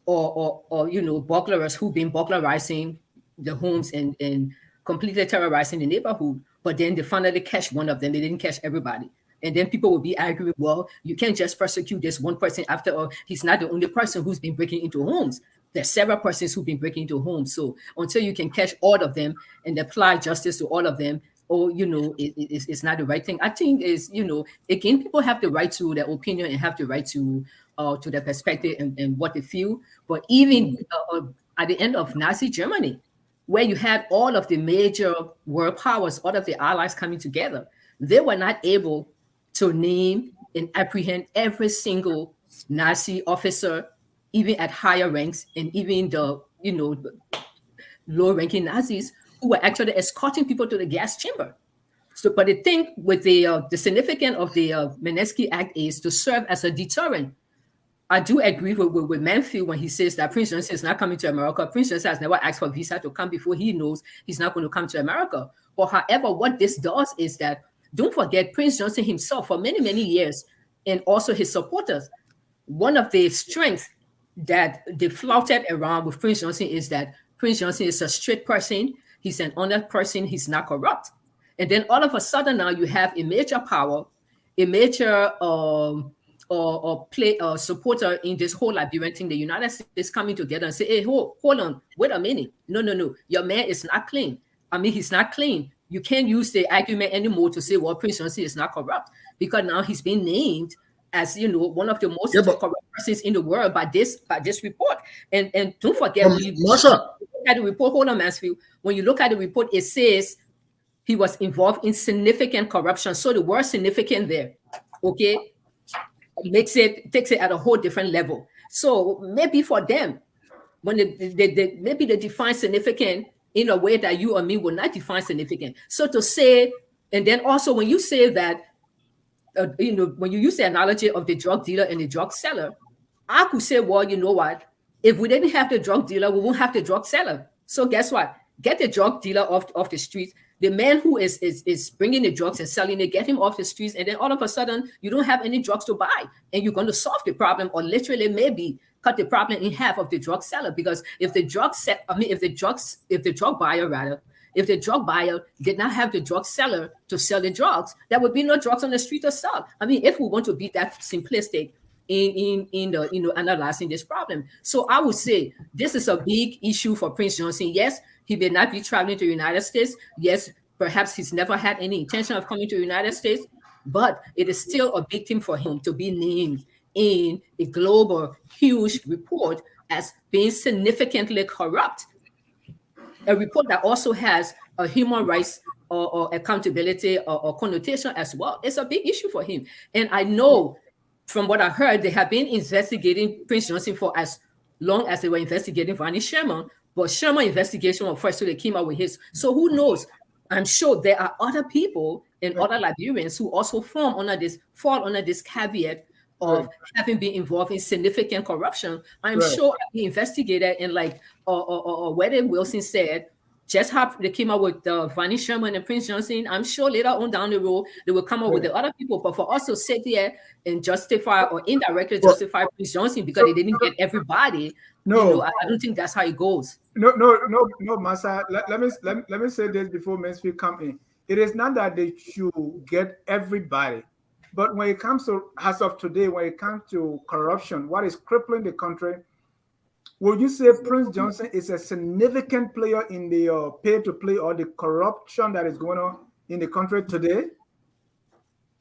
or you know, burglars who've been burglarizing the homes and completely terrorizing the neighborhood, but then they finally catch one of them. They didn't catch everybody. And then people will be arguing, well, you can't just prosecute this one person. After all, he's not the only person who's been breaking into homes. There's several persons who've been breaking into homes. So until you can catch all of them and apply justice to all of them, or, you know, it's not the right thing. I think is, you know, again, people have the right to their opinion and have the right to their perspective and what they feel. But even at the end of Nazi Germany, where you had all of the major world powers, all of the allies coming together, they were not able to name and apprehend every single Nazi officer, even at higher ranks, and even the, you know, low-ranking Nazis who were actually escorting people to the gas chamber. So, but the thing with the significance of the Magnitsky Act is to serve as a deterrent. I do agree with Manfield when he says that Prince Johnson is not coming to America. Prince Johnson has never asked for a visa to come before he knows he's not going to come to America. But however, what this does is that, don't forget, Prince Johnson himself for many, many years, and also his supporters, one of the strengths that they flouted around with Prince Johnson is that Prince Johnson is a straight person, he's an honest person, he's not corrupt. And then all of a sudden now you have a major power, a major supporter in this whole Liberian thing, the United States coming together and say, hey, hold on, wait a minute. No, your man is not clean. I mean, he's not clean. You can't use the argument anymore to say, well, Prince Johnson is not corrupt, because now he's been named as, you know, one of the most corrupt persons in the world by this report. And don't forget, when you look at the report, hold on, Mansfield, when you look at the report, it says he was involved in significant corruption. So the word significant there, okay, takes it at a whole different level. So maybe for them, when maybe they define significant in a way that you or me will not define significant. So to say, and then also when you say that, you know, when you use the analogy of the drug dealer and the drug seller, I could say, well, you know what? If we didn't have the drug dealer, we won't have the drug seller. So guess what? Get the drug dealer off the streets. The man who is bringing the drugs and selling it, get him off the streets, and then all of a sudden you don't have any drugs to buy, and you're going to solve the problem, or literally maybe cut the problem in half of the drug seller. Because if the drug buyer did not have the drug seller to sell the drugs, there would be no drugs on the street to sell. I mean, if we want to be that simplistic in the, you know, analyzing this problem. So I would say this is a big issue for Prince Johnson. Yes, he may not be traveling to the United States. Yes, perhaps he's never had any intention of coming to the United States, but it is still a big thing for him to be named in a global, huge report as being significantly corrupt. A report that also has a human rights or accountability or connotation as well. It's a big issue for him. And I know from what I heard, they have been investigating Prince Johnson for as long as they were investigating Ronnie Sherman. But Sherman investigation was first, so they came out with his. So who knows? I'm sure there are other people and other Liberians who also fall under this caveat of having been involved in significant corruption. I'm sure the investigator, and like Wedden Wilson said, just how they came out with Ronnie Sherman and Prince Johnson, I'm sure later on down the road, they will come up with the other people. But for us to sit here and justify or indirectly justify Prince Johnson because they didn't get everybody, no, you know, I don't think that's how it goes. No, Massa. Let me say this before Mansfield come in. It is not that they should get everybody, but when it comes to, as of today, when it comes to corruption, what is crippling the country, would you say Prince Johnson is a significant player in the pay-to-play or the corruption that is going on in the country today?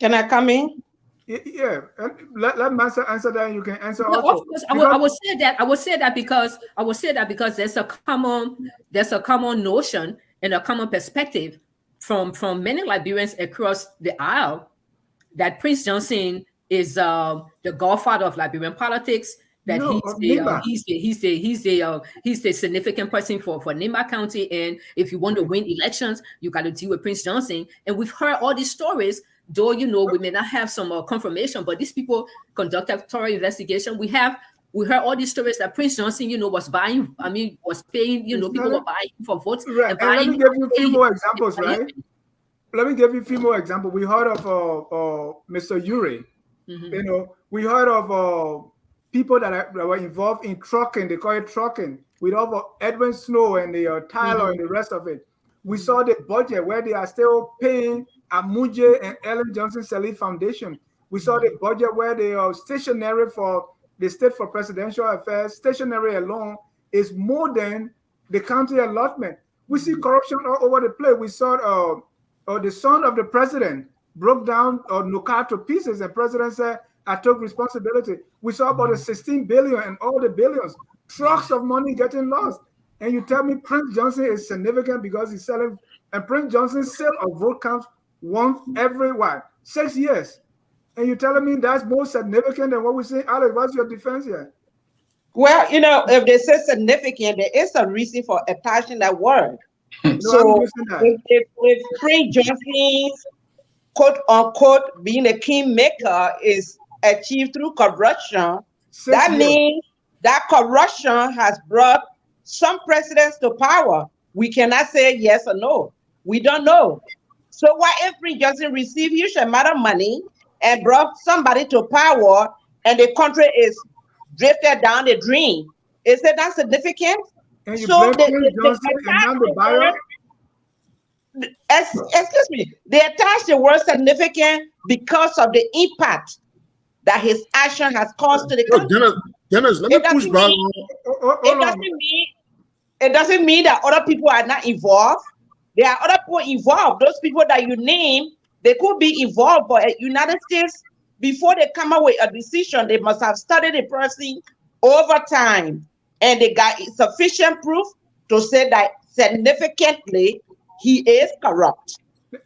Can I come in? Yeah, and let Master answer that, and you can answer No, also. of course, I would say that because there's a common notion and a common perspective from many Liberians across the aisle that Prince Johnson is the godfather of Liberian politics. That No, he's the significant person for Nimba County, and if you want to win elections, you got to deal with Prince Johnson. And we've heard all these stories, though we may not have some confirmation, but these people conducted a thorough investigation. We heard all these stories that Prince Johnson, was paying, people were buying for votes. Right. And let me give you a few more examples, right? Let me give you a few more examples. We heard of Mr. Uri. Mm-hmm. We heard of people that were involved in trucking. They call it trucking. We heard of Edwin Snow and the Tyler and the rest of it. We saw the budget where they are still paying Amuje and Ellen Johnson Sirleaf Foundation. We saw the budget where they are stationary for the State for Presidential Affairs. Stationary alone is more than the county allotment. We see corruption all over the place. We saw the son of the president broke down Nuka to pieces, and the president said, I took responsibility. We saw about the 16 billion and all the billions, trucks of money getting lost. And you tell me Prince Johnson is significant because he's selling, and Prince Johnson's sale of vote counts once every 6 years. And you're telling me that's more significant than what we say? Alex, what's your defense here? Well, if they say significant, there is a reason for attaching that word. So if Prince Johnson's quote unquote being a kingmaker is achieved through corruption, that means that corruption has brought some presidents to power. We cannot say yes or no. We don't know. So why if Prince Johnson received huge amount of money and brought somebody to power and the country is drifted down the drain, is it not significant? And you blame Prince Johnson and not the buyer? Excuse me, they attach the word significant because of the impact that his action has caused to the country. Dennis, let me push back. It doesn't mean that other people are not involved. There are other people involved. Those people that you name, they could be involved, but United States, before they come up with a decision, they must have studied the person over time, and they got sufficient proof to say that significantly he is corrupt.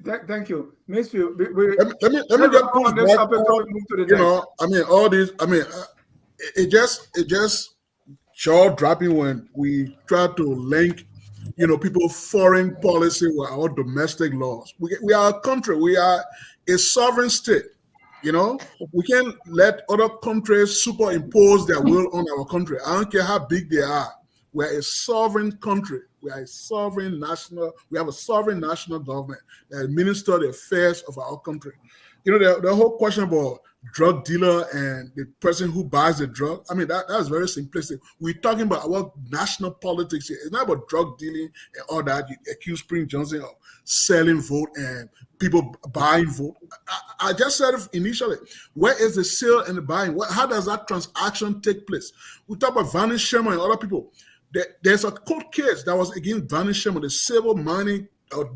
Thank you, Miss. Let me get pushed back. All these. It just jaw dropping when we try to link, people's foreign policy with our domestic laws. We are a country. We are a sovereign state. We can't let other countries superimpose their will on our country. I don't care how big they are. We're a sovereign country. We are a sovereign national. We have a sovereign national government that administers the affairs of our country. The whole question about drug dealer and the person who buys the drug. That's very simplistic. We're talking about our national politics here. It's not about drug dealing and all that. You accuse Prince Johnson of selling vote and people buying vote. I just said it initially. Where is the sale and the buying? How does that transaction take place? We talk about Vanny Sherman and other people. There's a court case that was against Vanny Sherman, the silver mining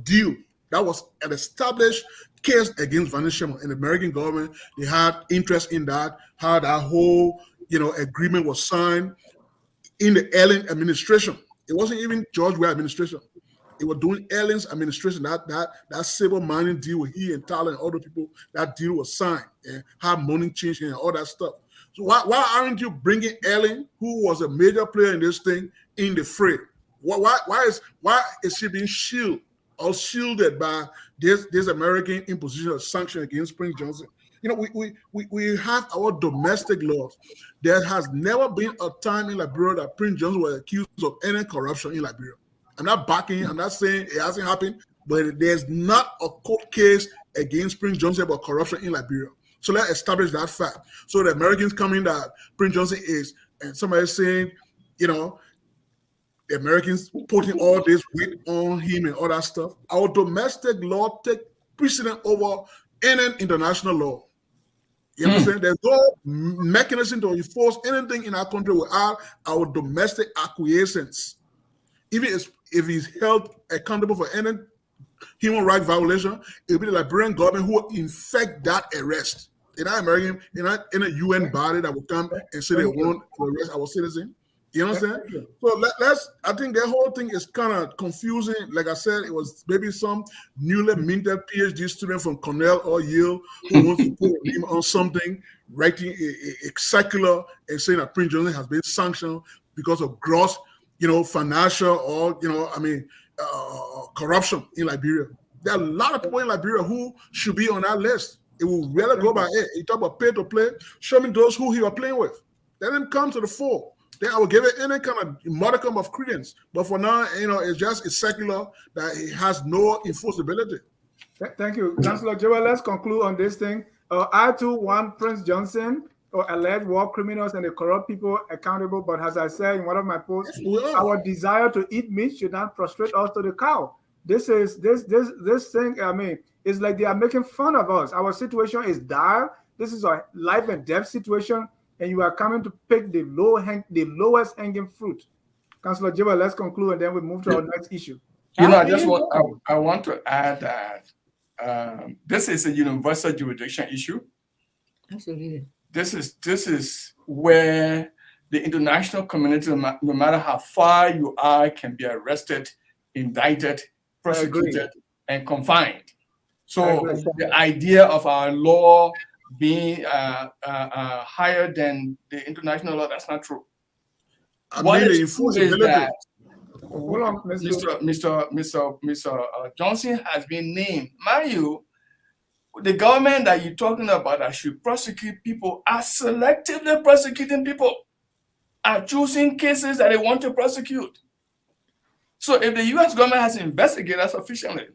deal. That was an established case against Vanny Sherman, and the American government, they had interest in that, how that whole agreement was signed in the Ellen administration. It wasn't even George Weah administration. It was doing Ellen's administration. That silver mining deal with he and Tyler and other people, that deal was signed, and how money changed and all that stuff. So why aren't you bringing Ellen, who was a major player in this thing, in the fray? Why is she being shielded by this American imposition of sanction against Prince Johnson? We have our domestic laws. There has never been a time in Liberia that Prince Johnson was accused of any corruption in Liberia. I'm not saying it hasn't happened, but there's not a court case against Prince Johnson about corruption in Liberia. So let's establish that fact. So the Americans coming that Prince Johnson is, and somebody saying, the Americans putting all this weight on him and all that stuff. Our domestic law take precedent over any international law. You understand? There's no mechanism to enforce anything in our country without our domestic acquiescence. Even if he's held accountable for any human rights violation, it will be the Liberian government who will effect that arrest. They're not American. They're not in a UN body that will come and say they want to arrest our citizens. You know what I'm saying? So I think that whole thing is kind of confusing. Like I said, it was maybe some newly minted PhD student from Cornell or Yale who wants to put a name on something, writing a circular and saying that Prince Johnson has been sanctioned because of gross, financial or, corruption in Liberia. There are a lot of people in Liberia who should be on that list. It will really go by it. You talk about pay to play. Show me those who he was playing with. Let them come to the fore. Then I will give it any kind of modicum of credence. But for now, it's secular that it has no enforceability. Thank you. Councillor Joel, let's conclude on this thing. I too want Prince Johnson or alleged war criminals and the corrupt people accountable. But as I said in one of my posts, our desire to eat meat should not prostrate us to the cow. This thing, it's like they are making fun of us. Our situation is dire. This is a life and death situation. And you are coming to pick the lowest hanging fruit. Councillor Joel, let's conclude and then we move to our next issue. I want to add that this is a universal jurisdiction issue. Absolutely. This is where the international community, no matter how far you are, can be arrested, indicted, prosecuted, and confined. So the idea of our law being higher than the international law, that's not true. What is true is that Mr. Johnson has been named. Mind you, the government that you're talking about that should prosecute people are selectively prosecuting people, are choosing cases that they want to prosecute. So if the U.S. government has investigated sufficiently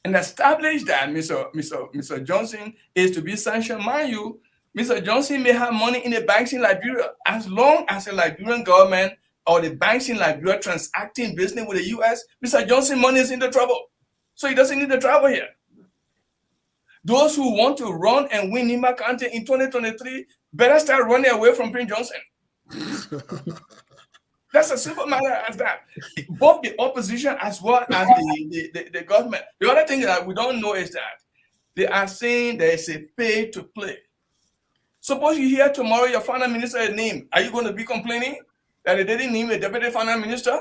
and established that Mr. Johnson is to be sanctioned, mind you, Mr. Johnson may have money in the banks in Liberia. As long as the Liberian government or the banks in Liberia transacting business with the U.S., Mr. Johnson money is in the trouble. So he doesn't need to travel here. Those who want to run and win Nima County in 2023 better start running away from Prince Johnson. That's a simple matter as that. Both the opposition as well as the government. The other thing that we don't know is that they are saying there is a pay to play. Suppose you hear tomorrow your finance minister is named. Are you going to be complaining that they didn't name a deputy finance minister?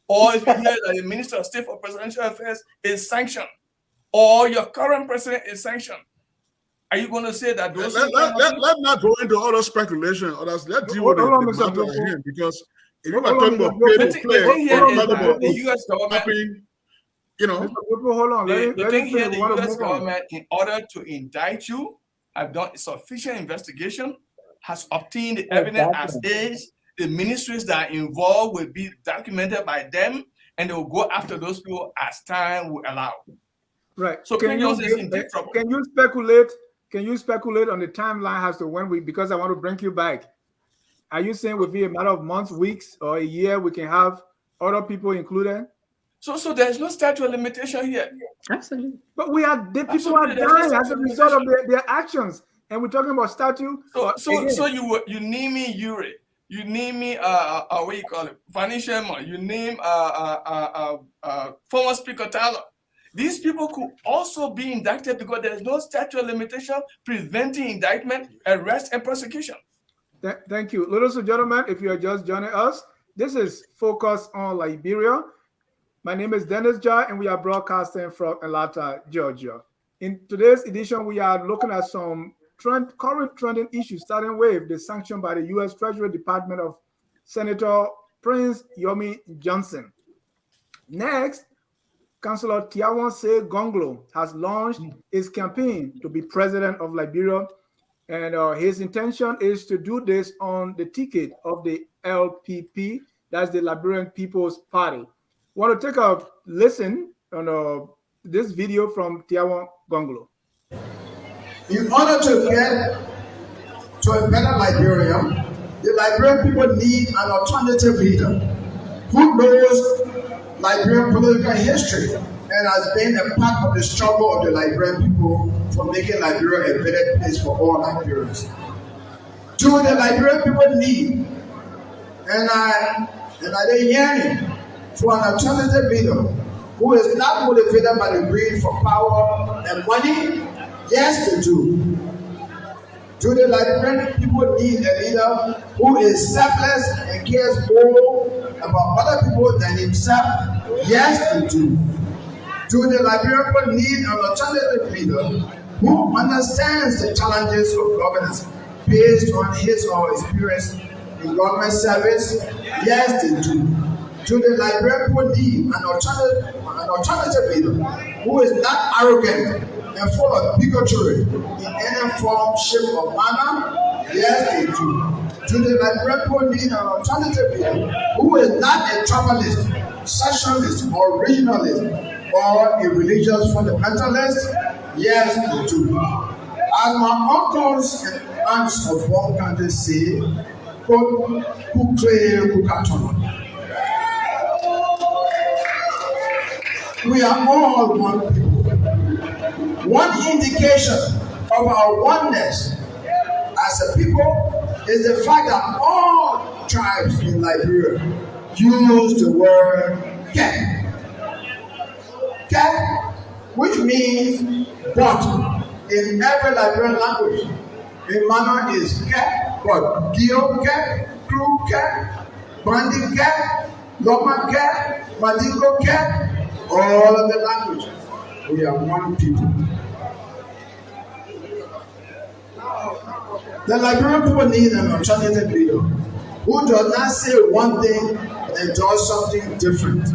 Or if you hear that the minister of state for presidential affairs is sanctioned, or your current president is sanctioned, are you going to say that those? Let's not go into all those speculation. Let's deal with the matter at hand, because if you are talking about pay to play, the U.S. government, hold on. The thing here, the U.S. government, in order to indict you, have done sufficient investigation, has obtained the evidence as is. The ministries that are involved will be documented by them, and they will go after those people as time will allow. Right. So can you speculate on the timeline as to when because I want to bring you back. Are you saying within a matter of months, weeks, or a year we can have other people included? So there's no statute of limitation here. Absolutely. But people are dying as a result of their actions, and we're talking about statute. So you name me Yuri, you name me what you call it, Fanny Sherman, you name former Speaker Tyler. These people could also be indicted because there's no statute of limitation preventing indictment, arrest, and prosecution. Thank you. Ladies and gentlemen, if you are just joining us, this is Focus on Liberia. My name is Dennis Jah, and we are broadcasting from Atlanta, Georgia. In today's edition, we are looking at some current trending issues, starting with the sanction by the U.S. Treasury Department of Senator Prince Yeomin Johnson. Next, Councillor Tiawon Gongloe has launched his campaign to be president of Liberia, and his intention is to do this on the ticket of the LPP, that's the Liberian People's Party. Want to take a listen on this video from Tiawon Gongloe. In order to get to a better Liberia, the Liberian people need an alternative leader who knows Liberian political history and has been a part of the struggle of the Liberian people for making Liberia a better place for all Liberians. To the Liberian people need, and I yearning for an alternative leader who is not motivated by the greed for power and money, yes to do, Do the Liberian people need a leader who is selfless and cares more about other people than himself? Yes, they do. Do the Liberian people need an alternative leader who understands the challenges of governance based on his or her experience in government service? Yes, they do. Do the Liberian people need an alternative leader who is not arrogant and full of bigotry in any form, shape, or manner? Yes, they do. Do the Liberian people need an alternative leader who is not a tribalist, sectionalist, or regionalist, or a religious fundamentalist? Yes, they do. As my uncles and aunts of one country say, Cllr, we are all one people. One indication of our oneness as a people is the fact that all tribes in Liberia use the word Ke. Ke, which means but in every Liberian language. The manner is Ke, but Gio Ke, Crew Ke, Bandi Ke, Loma Ke, Madingo Ke, all of the languages. We are one people. The Liberian people need an alternative leader who does not say one thing and does something different.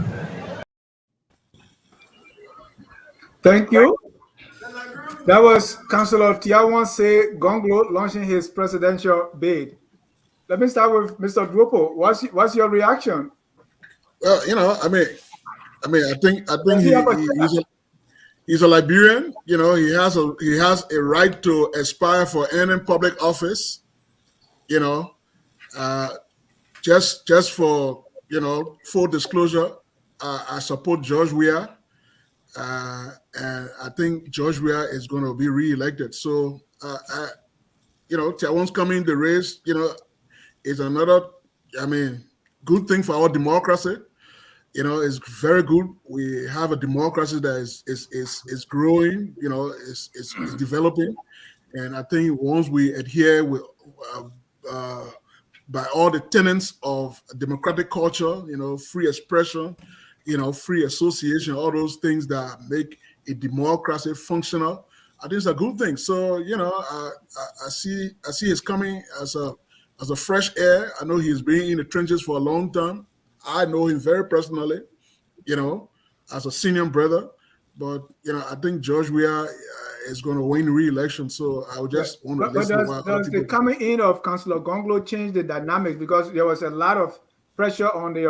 Thank you. That was Councillor Tiawon say Gongloe launching his presidential bid. Let me start with Mr. Duopo. What's your reaction? Well, I think he's a Liberian. He has a right to aspire for any public office. Just for full disclosure, I support George Weah, and I think George Weah is going to be re-elected. So, Tiawon's coming in the race. Is another, good thing for our democracy. It's very good. We have a democracy that is growing. Is developing, and I think once we adhere with by all the tenets of democratic culture, free expression, free association, all those things that make a democracy functional, I think it's a good thing. So I see his coming as a fresh air. I know he's been in the trenches for a long time. I know him very personally, as a senior brother. But, I think George Weah is going to win re-election. So I would just want to listen to does the coming in of Councillor Gongloe change the dynamics? Because there was a lot of pressure on the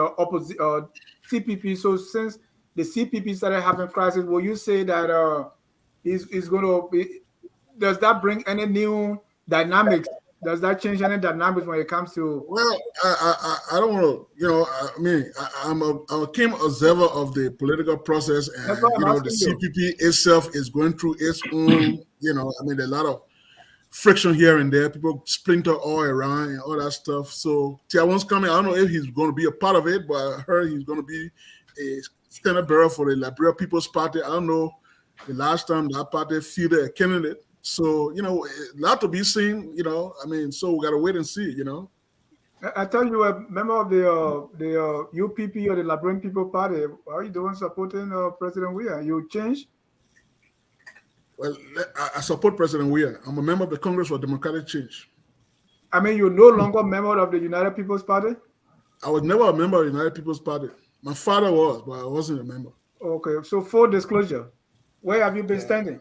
CPP. So since the CPP started having crisis, will you say that he's going to be, does that bring any new dynamics? Does that change any dynamics when it comes to? Well, I don't want to. I'm a keen observer of the political process, and the CPP itself is going through its own. There's a lot of friction here and there. People splinter all around and all that stuff. So Tiawon's coming. I don't know if he's going to be a part of it, but I heard he's going to be a standard bearer for the Liberia People's Party. I don't know the last time that party fielded a candidate. So, a lot to be seen, so we got to wait and see, I tell you, a member of the UPP or the Liberian People Party, how are you doing supporting President Weah? You change? Well, I support President Weah. I'm a member of the Congress for Democratic Change. You're no longer a member of the United People's Party? I was never a member of the United People's Party. My father was, but I wasn't a member. Okay, so full disclosure, where have you been standing?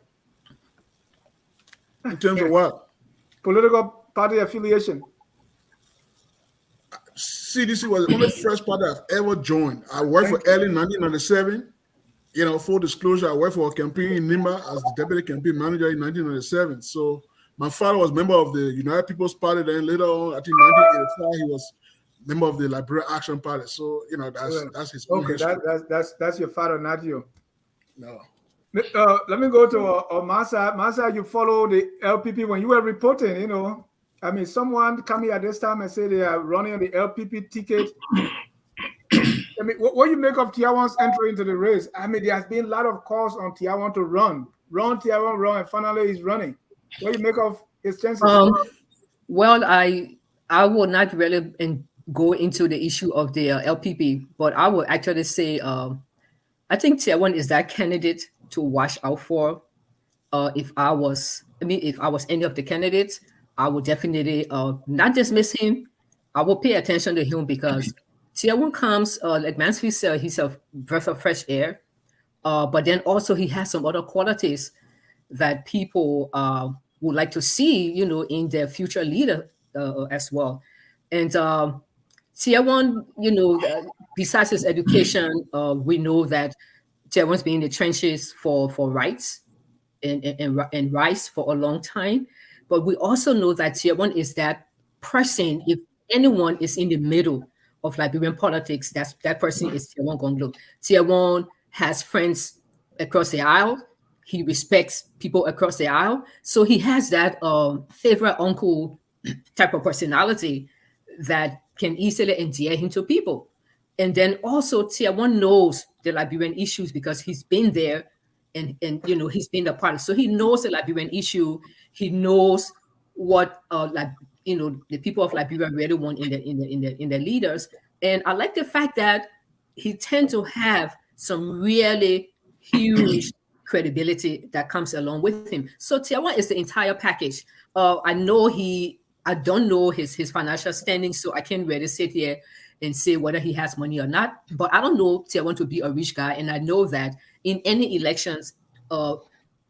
In terms of what? Political party affiliation. CDC was the only first party I've ever joined. I worked for early 1997. Full disclosure, I worked for a campaign in Nimba as the deputy campaign manager in 1997. So my father was member of the United People's Party. Then later on, I think 1985, he was member of the Liberia Action Party. So that's his own history. That's your father, not you. No. Let me go to Massa. Massa, you follow the LPP when you were reporting, someone come here at this time and say they are running on the LPP ticket. What do you make of Tiawon's entry into the race? There has been a lot of calls on Tiawon to run, Tiawon, run, and finally he's running. What do you make of his chances? Well, I will not really go into the issue of the LPP, but I would actually say I think Tiawon is that candidate to watch out for. If I was any of the candidates, I would definitely not dismiss him. I will pay attention to him because Tiawon comes, like Mansfield said, he's a breath of fresh air. But then also he has some other qualities that people would like to see, in their future leader as well. And Tiawon, besides his education, we know that Tiawon's been in the trenches for rights and rights for a long time. But we also know that Tiawon is that person. If anyone is in the middle of Liberian politics, that person is Tiawon Gongloe. Tiawon has friends across the aisle. He respects people across the aisle. So he has that favorite uncle type of personality that can easily endear him to people. And then also Tiawon knows the Liberian issues because he's been there and he's been a part. So he knows the Liberian issue. He knows what the people of Liberia really want in the leaders. And I like the fact that he tends to have some really huge credibility that comes along with him. So Tiawon is the entire package. I don't know his financial standing, so I can't really sit here and say whether he has money or not. But I don't know Tiawon to be a rich guy, and I know that in any elections,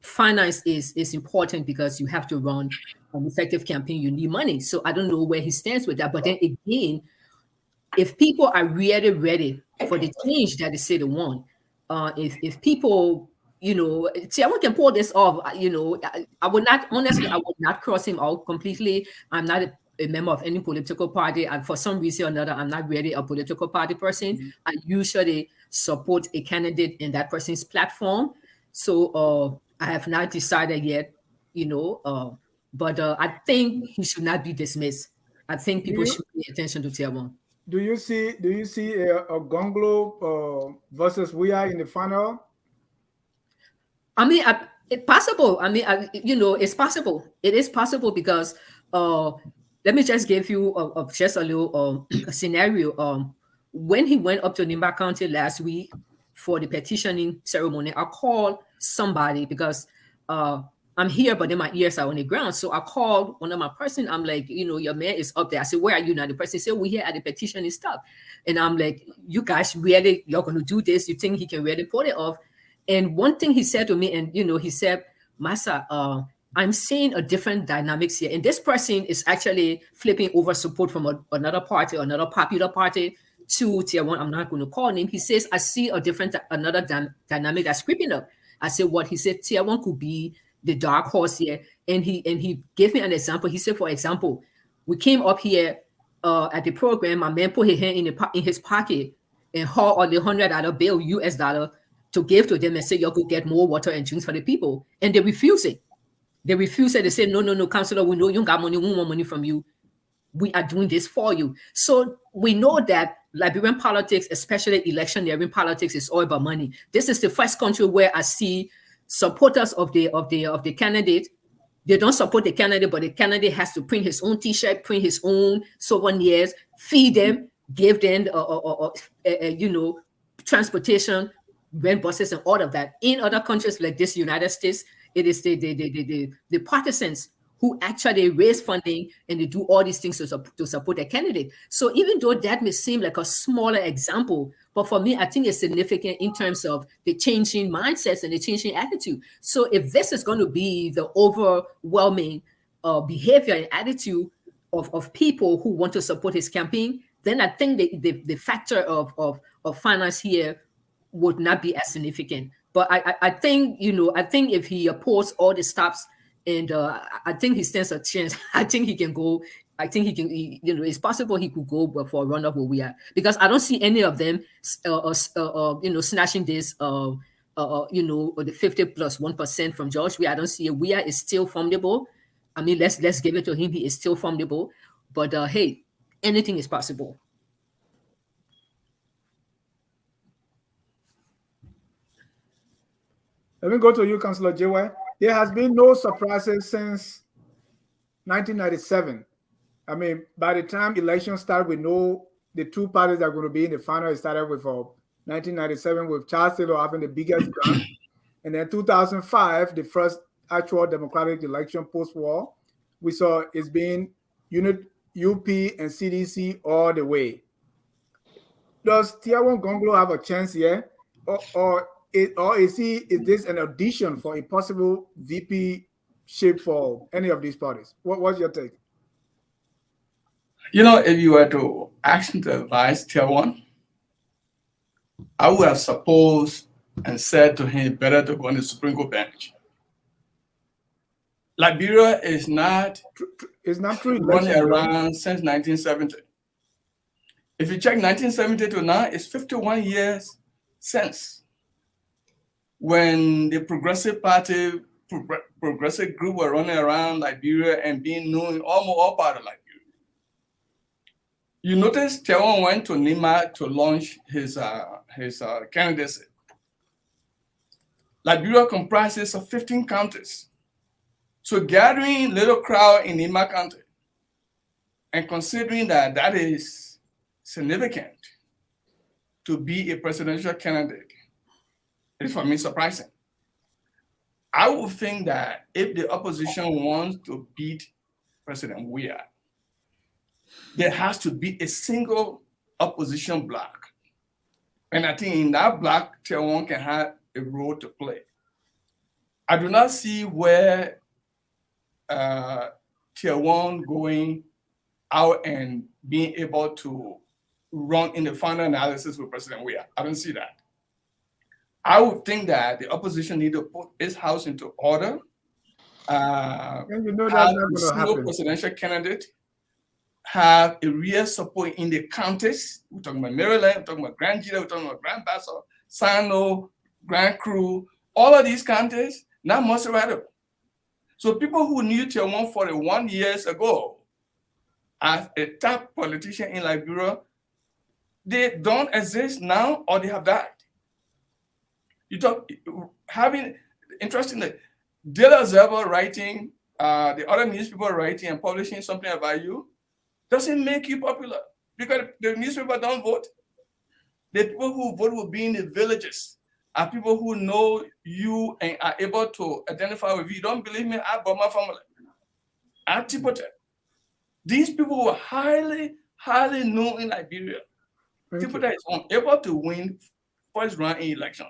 finance is important because you have to run an effective campaign. You need money. So I don't know where he stands with that. But then again, if people are really ready for the change that they say they want, if people, Tiawon can pull this off. I would not cross him out completely. I'm not a member of any political party, and for some reason or another, I'm not really a political party person. I usually support a candidate in that person's platform. So I have not decided yet, but I think he should not be dismissed. I think people should pay attention to Tiawon. Do you see a Gongloe versus We Are in the final? I mean, it's possible. I mean, it's possible. It is possible because let me just give you just a little scenario. When he went up to Nimba County last week for the petitioning ceremony, I called somebody because I'm here, but then my ears are on the ground. So I called one of my person. I'm like, your man is up there. I said, where are you now? The person said, we're here at the petitioning stuff. And I'm like, you guys really, you're going to do this? You think he can really pull it off? And one thing he said to me, and he said, Masa, I'm seeing a different dynamics here. And this person is actually flipping over support from another party, another popular party to Tiawon. I'm not going to call him. He says, I see another dynamic that's creeping up. I said, what? He said, Tiawon could be the dark horse here. And he gave me an example. He said, for example, we came up here at the program. My man put his hand in his pocket and haul on the $100 bill, US dollar, to give to them and say, you could get more water and drinks for the people. And they refuse it. They refuse it. They say, no, councillor, we know you got money. We want money from you. We are doing this for you. So we know that Liberian politics, especially electioneering politics, is all about money. This is the first country where I see supporters of the candidate. They don't support the candidate, but the candidate has to print his own T-shirt, print his own souvenirs, feed them, give them, transportation, rent buses, and all of that. In other countries like this, United States, it is the partisans who actually raise funding and they do all these things to support a candidate. So even though that may seem like a smaller example, but for me, I think it's significant in terms of the changing mindsets and the changing attitude. So if this is going to be the overwhelming behavior and attitude of people who want to support his campaign, then I think the factor of finance here would not be as significant. But I think, I think if he opposes all the stops, and I think he stands a chance. I think he can go. I think he can. It's possible he could go for a run-up where we are, because I don't see any of them, snatching this, the 50+1% from George. I don't see it. We is still formidable. I mean, let's give it to him. He is still formidable. But hey, anything is possible. Let me go to you, Councillor JY. There has been no surprises since 1997. I mean, by the time elections start, we know the two parties that are going to be in the final. It started with 1997 with Charles Taylor having the biggest gun. And then 2005, the first actual democratic election post-war, we saw it's been UP and CDC all the way. Does Tiawon Gongloe have a chance here? Or is this an audition for a possible VP shape for any of these parties? What's your take? You know, if you were to ask me to advise Tiawon, I would have supposed and said to him, better to go on the Supreme Court bench. Liberia is not true running around since 1970. If you check 1970 to now, it's 51 years since when the Progressive Party, Progressive group were running around Liberia and being known almost all part of Liberia. You notice Tiawon went to Nima to launch his candidacy. Liberia comprises of 15 counties. So gathering little crowd in Nima County and considering that is significant to be a presidential candidate is for me surprising. I would think that if the opposition wants to beat President Weah, there has to be a single opposition bloc. And I think in that bloc, Tiawon can have a role to play. I do not see where Tiawon going out and being able to run in the final analysis with President Weah. I don't see that. I would think that the opposition need to put its house into order. And you know have that's not a going to single happen. presidential candidate, have a real support in the counties. We're talking about Maryland, we're talking about Grand Gila, we're talking about Grand Bassa, Sano, Grand Cru, all of these counties, not much radical. So people who knew Tiawon 41 years ago as a top politician in Liberia, they don't exist now or they have died. You talk, interestingly, Daily Observer writing, the other newspaper writing and publishing something about you doesn't make you popular because the newspaper don't vote. The people who vote will be in the villages, are people who know you and are able to identify with you. Don't believe me? I bought my family. I Tipote. These people were highly, highly known in Liberia. Tipote is unable to win first round in election.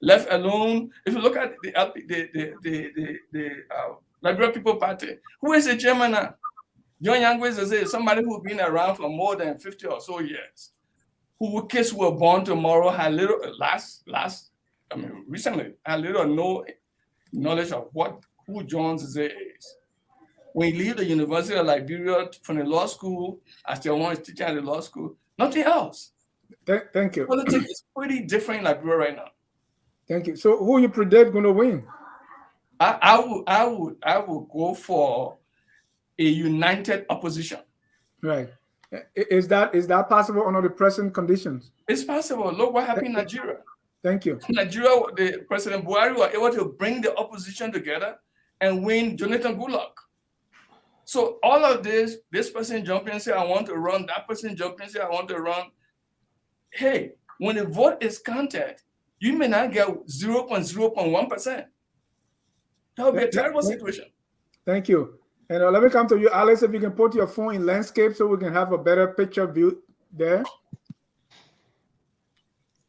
Left alone, if you look at the Liberia People Party, who is the chairman now? John Yangwez is somebody who's been around for more than 50 or so years. Who kids who were born tomorrow had little recently had little no knowledge of who John Zeze is. When you leave the University of Liberia from the law school, as Tiawon is teaching at the law school, nothing else. Thank you. Politics is pretty different in Liberia right now. Thank you. So who you predict going to win? I would go for a united opposition. Right. Is that possible under the present conditions? It's possible. Look what happened in Nigeria. Thank you. Nigeria, the President Buhari were able to bring the opposition together and win Jonathan Goodluck. So all of this person jumping and say, I want to run, that person jumping and say, I want to run. Hey, when the vote is counted, you may not get 0.01%. That would be a terrible situation. Thank you. And let me come to you, Alice, if you can put your phone in landscape so we can have a better picture view there.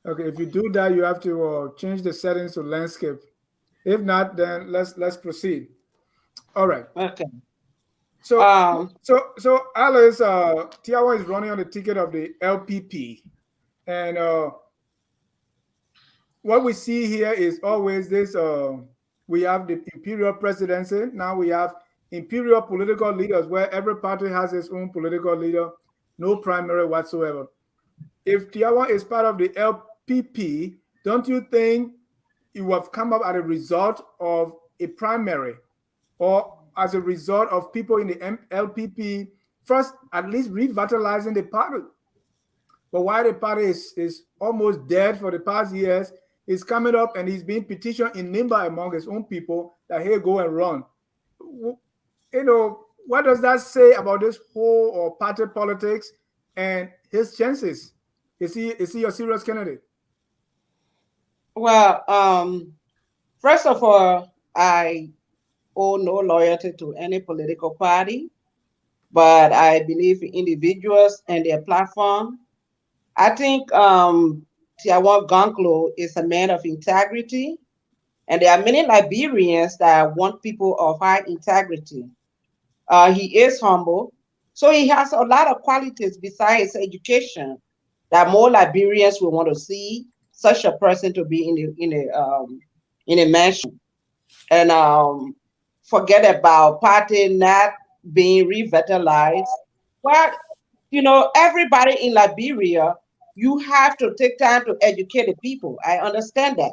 Okay, if you do that, you have to change the settings to landscape. If not, then let's proceed. All right. Okay. So Alice, Tiawon is running on the ticket of the LPP. And what we see here is always this, we have the imperial presidency. Now we have imperial political leaders where every party has its own political leader, no primary whatsoever. If Tiawon is part of the LPP, don't you think it would have come up as a result of a primary or as a result of people in the LPP first at least revitalizing the party? But while the party is almost dead for the past years, he's coming up and he's being petitioned in Nimba among his own people that he'll go and run. You know, what does that say about this whole or party politics and his chances? Is he a serious candidate? Well, first of all, I owe no loyalty to any political party, but I believe in individuals and their platform. I think Tiawon Gongloe is a man of integrity, and there are many Liberians that want people of high integrity. He is humble, so he has a lot of qualities besides education that more Liberians will want to see such a person to be in a mansion. And forget about party not being revitalized. Well, everybody in Liberia, you have to take time to educate the people. I understand that.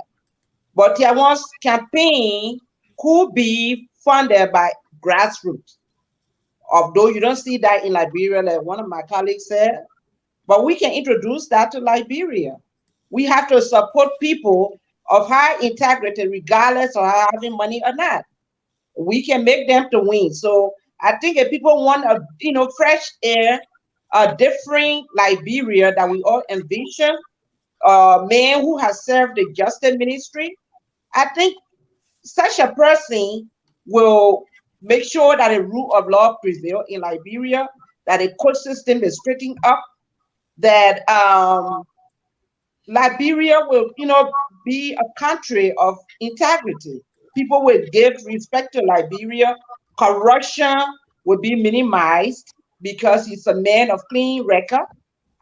But Tiawon's campaign could be funded by grassroots. Although you don't see that in Liberia, like one of my colleagues said, but we can introduce that to Liberia. We have to support people of high integrity, regardless of having money or not. We can make them to win. So I think if people want a fresh air, a different Liberia that we all envision, a man who has served the justice ministry, I think such a person will make sure that the rule of law prevails in Liberia, that the court system is straightened up, that Liberia will, be a country of integrity. People will give respect to Liberia. Corruption will be minimized because he's a man of clean record.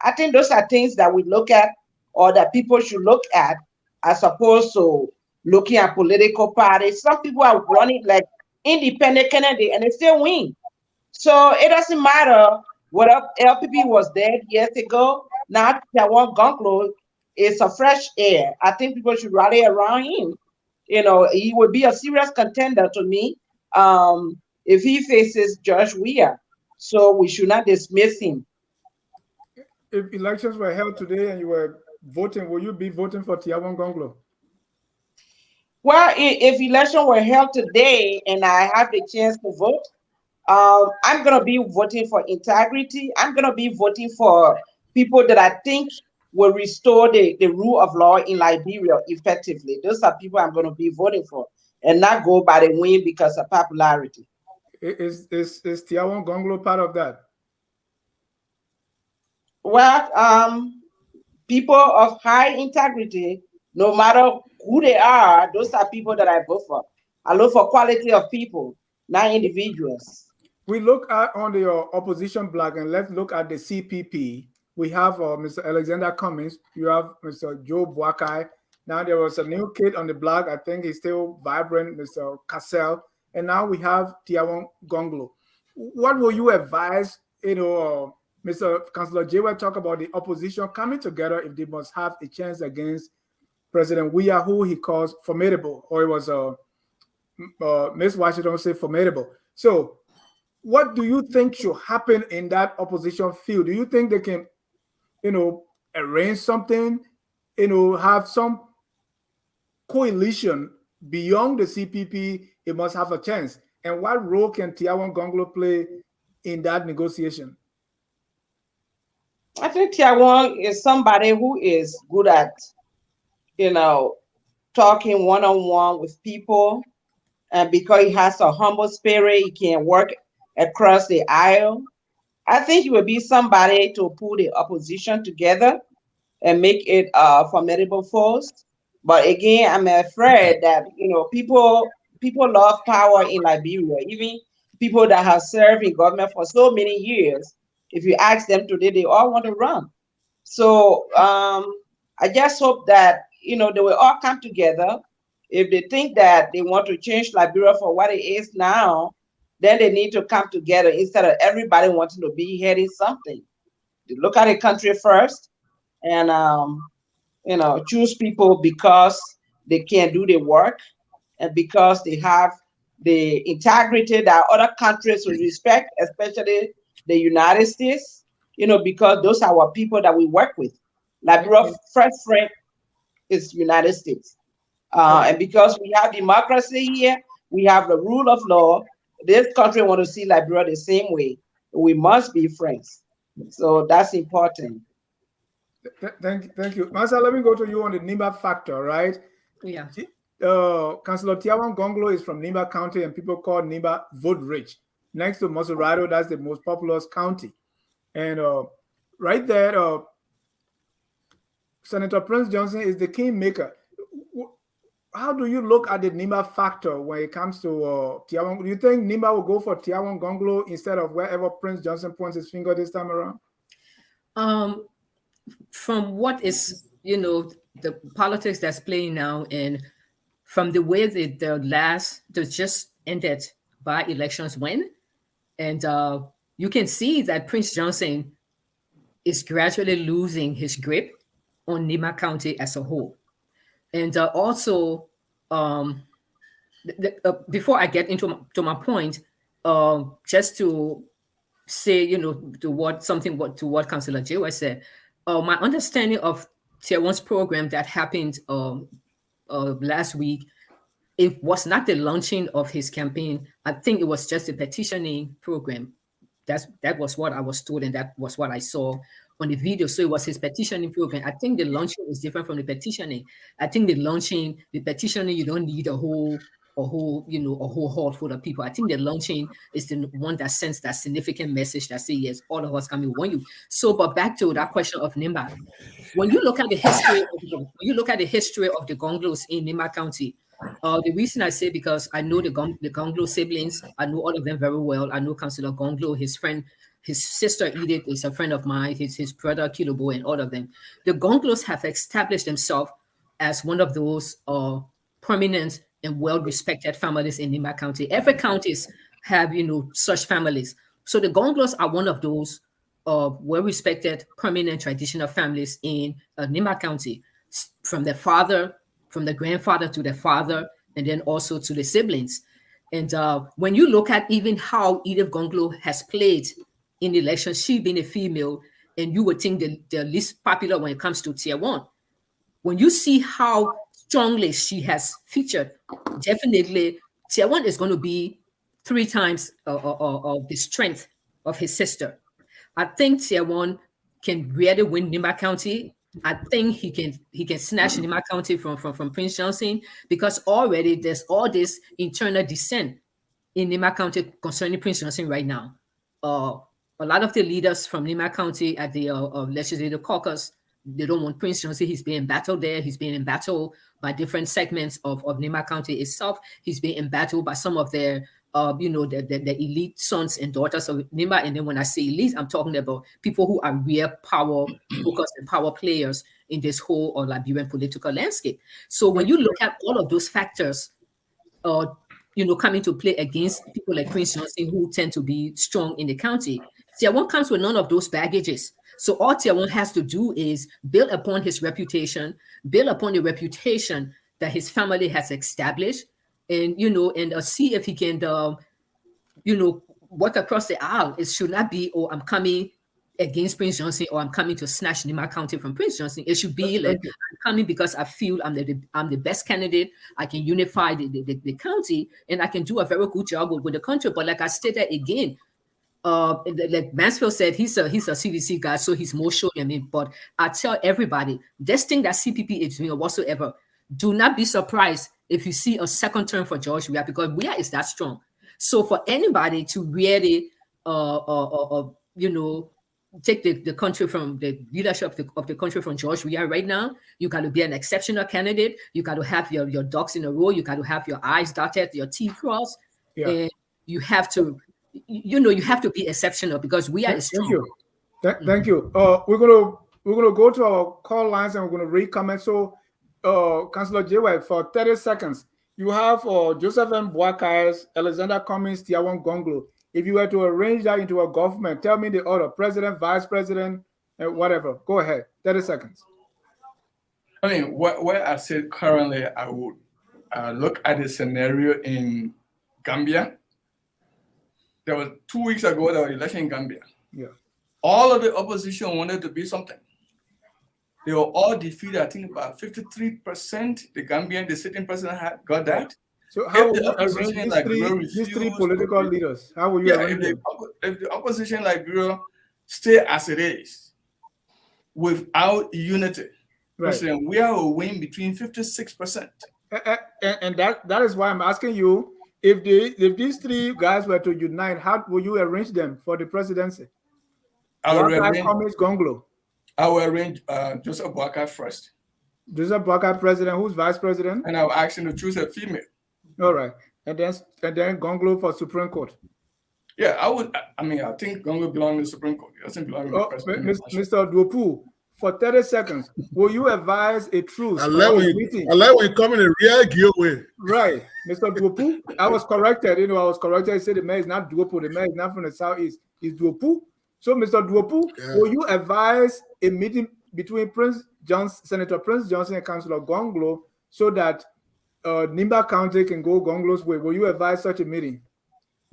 I think those are things that we look at, or that people should look at, as opposed to looking at political parties. Some people are running like independent candidate and they still win. So it doesn't matter whether LPP was dead years ago. Now Tiawon Gongloe is a fresh air. I think people should rally around him. He would be a serious contender to me if he faces Judge Weah. So we should not dismiss him. If elections were held today and you were voting, will you be voting for Tiawon Gongloe? Well, if election were held today and I have the chance to vote, I'm going to be voting for integrity. I'm going to be voting for people that I think will restore the rule of law in Liberia effectively. Those are people I'm going to be voting for, and not go by the wind because of popularity. Is Tiawon Gongloe part of that? Well, people of high integrity, no matter who they are, those are people that I vote for. I look for quality of people, not individuals. We look at on the opposition block, and let's look at the CPP. We have Mr. Alexander Cummings. You have Mr. Joe Boakai. Now there was a new kid on the block. I think he's still vibrant, Mr. Cassell. And now we have Tiawon Gongloe. What will you advise, Mr. Councillor Jewel talk about the opposition coming together if they must have a chance against President Weah, who he calls formidable, or it was Ms. Washington say formidable. So what do you think should happen in that opposition field? Do you think they can, arrange something, have some coalition beyond the CPP? It must have a chance. And what role can Tiawon Gongloe play in that negotiation? I think Tiawon is somebody who is good at, talking one-on-one with people. And because he has a humble spirit, he can work across the aisle. I think he will be somebody to pull the opposition together and make it a formidable force. But again, I'm afraid that, people love power in Liberia. Even people that have served in government for so many years, if you ask them today, they all want to run. So I just hope that, they will all come together. If they think that they want to change Liberia for what it is now, then they need to come together instead of everybody wanting to be heading something. They look at the country first and, choose people because they can do the work and because they have the integrity that other countries will respect, especially the United States, because those are our people that we work with. Liberia's first friend is United States. And because we have democracy here, we have the rule of law, this country want to see Liberia the same way. We must be friends. So that's important. Thank you. Master, let me go to you on the Nimba factor, right? Yeah. Councillor Tiawon Gongloe is from Nimba County, and people call Nimba vote rich. Next to Masurado, that's the most populous county. And right there, Senator Prince Johnson is the kingmaker. How do you look at the Nimba factor when it comes to Tiawon? Do you think Nimba will go for Tiawon Gongloe instead of wherever Prince Johnson points his finger this time around? From what is, the politics that's playing now, and from the way that the just ended by elections went, and you can see that Prince Johnson is gradually losing his grip on Nimba County as a whole. And also, before I get into my point, just to say, to what Councillor Jewa said, my understanding of Tiawon's program that happened last week, it was not the launching of his campaign. I think it was just a petitioning program. That was what I was told, and that was what I saw on the video. So it was his petitioning program. I think the launching is different from the petitioning. I think the petitioning, you don't need a whole hall full of people. I think the launching is the one that sends that significant message that says, yes, all of us can want you. So, but back to that question of Nimba, when you look at the history of the Gongloes in Nimba County, the reason I say, because I know the Gongloe siblings, I know all of them very well. I know Councillor Gongloe, his friend, his sister Edith is a friend of mine, his brother Kilobo, and all of them. The Gongloes have established themselves as one of those prominent and well-respected families in Nimba County. Every counties have, such families. So the Gongloes are one of those well-respected, prominent, traditional families in Nimba County, from the grandfather to the father, and then also to the siblings. And when you look at even how Edith Gongloe has played in the election, she being a female, and you would think the least popular when it comes to Tiawon. When you see how strongly she has featured, definitely Tiawon is going to be 3 times of the strength of his sister. I think Tiawon can really win Nimba County. I think he can snatch Nimba County from Prince Johnson, because already there's all this internal dissent in Nimba County concerning Prince Johnson right now. A lot of the leaders from Nimba County at the legislative caucus, they don't want Prince Johnson. He's being battled there. He's being embattled by different segments of Nimba County itself. He's being embattled by some of their, the elite sons and daughters of Nimba. And then when I say elite, I'm talking about people who are real power focused and power players in this whole Liberian political landscape. So when you look at all of those factors, coming to play against people like Prince Johnson, who tend to be strong in the county, Tiawon comes with none of those baggages. So all Tiawon has to do is build upon his reputation, build upon the reputation that his family has established, and see if he can, work across the aisle. It should not be, oh, I'm coming against Prince Johnson, or I'm coming to snatch Nimba County from Prince Johnson. It should be like, I'm coming because I feel I'm the best candidate. I can unify the county, and I can do a very good job with the country. But like I stated again, like Mansfield said, he's a CDC guy, so he's more sure than me. But I tell everybody, this thing that CPP is doing or whatsoever, do not be surprised if you see a second term for George Weah, because Weah is that strong. So for anybody to really, take the country from the leadership of the country from George Weah right now, you got to be an exceptional candidate. You got to have your ducks in a row. You got to have your I's dotted, your T crossed, and you have to. You have to be exceptional, because we are strong. Thank you. We're gonna go to our call lines, and we're gonna read comments. So, Councillor Jewa, for 30 seconds, you have Joseph M. Boakais, Alexander Cummings, Tiawon Gongloe. If you were to arrange that into a government, tell me the order: president, vice president, and whatever. Go ahead. 30 seconds. I mean, where I sit currently, I would look at the scenario in Gambia. There was 2 weeks ago, there was an election in Gambia. Yeah. All of the opposition wanted to be something. They were all defeated. I think about 53%. The sitting president got that. So how If will the you opposition arrange like these three political leaders? How will you yeah, arrange them? if the opposition Liberia stay as it is without unity, Right. President, we will win between 56%. And that is why I'm asking you, if these three guys were to unite, how will you arrange them for the presidency? I will arrange Joseph Boakai first. Joseph Boakai president, who's vice president? And I will ask him to choose a female. All right. And then Gongloe for Supreme Court. Yeah, I think Gongloe belongs in the Supreme Court. It doesn't belong in the president. Mr. Duopu, for 30 seconds, will you advise a truce? I like when you come in a real gear way. Right. Mr. Duopu, I was corrected. I was corrected. I said the mayor is not Duopu. The mayor is not from the southeast. It's Duopu. So, Mr. Duopu, will you advise a meeting between Senator Prince Johnson and Councilor Gongloe so that Nimba County can go Gongloe's way? Will you advise such a meeting?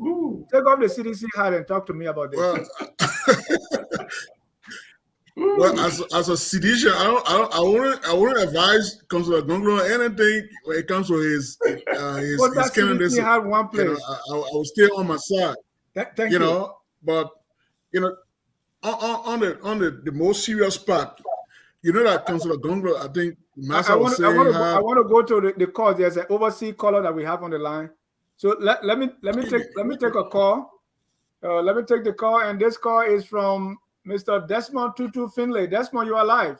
Ooh. Take off the CDC hat and talk to me about this. Well, as a sedition, I wouldn't advise Councilor Gongloe anything when it comes to his candidacy. Have one place. I will stay on my side. Thank you. But on the most serious part, that Councilor Gongloe, I think I want to go to the call. There's an overseas caller that we have on the line. So let me take a call. Let me take the call, and this call is from Mr. Desmond Tutu Finlay. Desmond, you are live.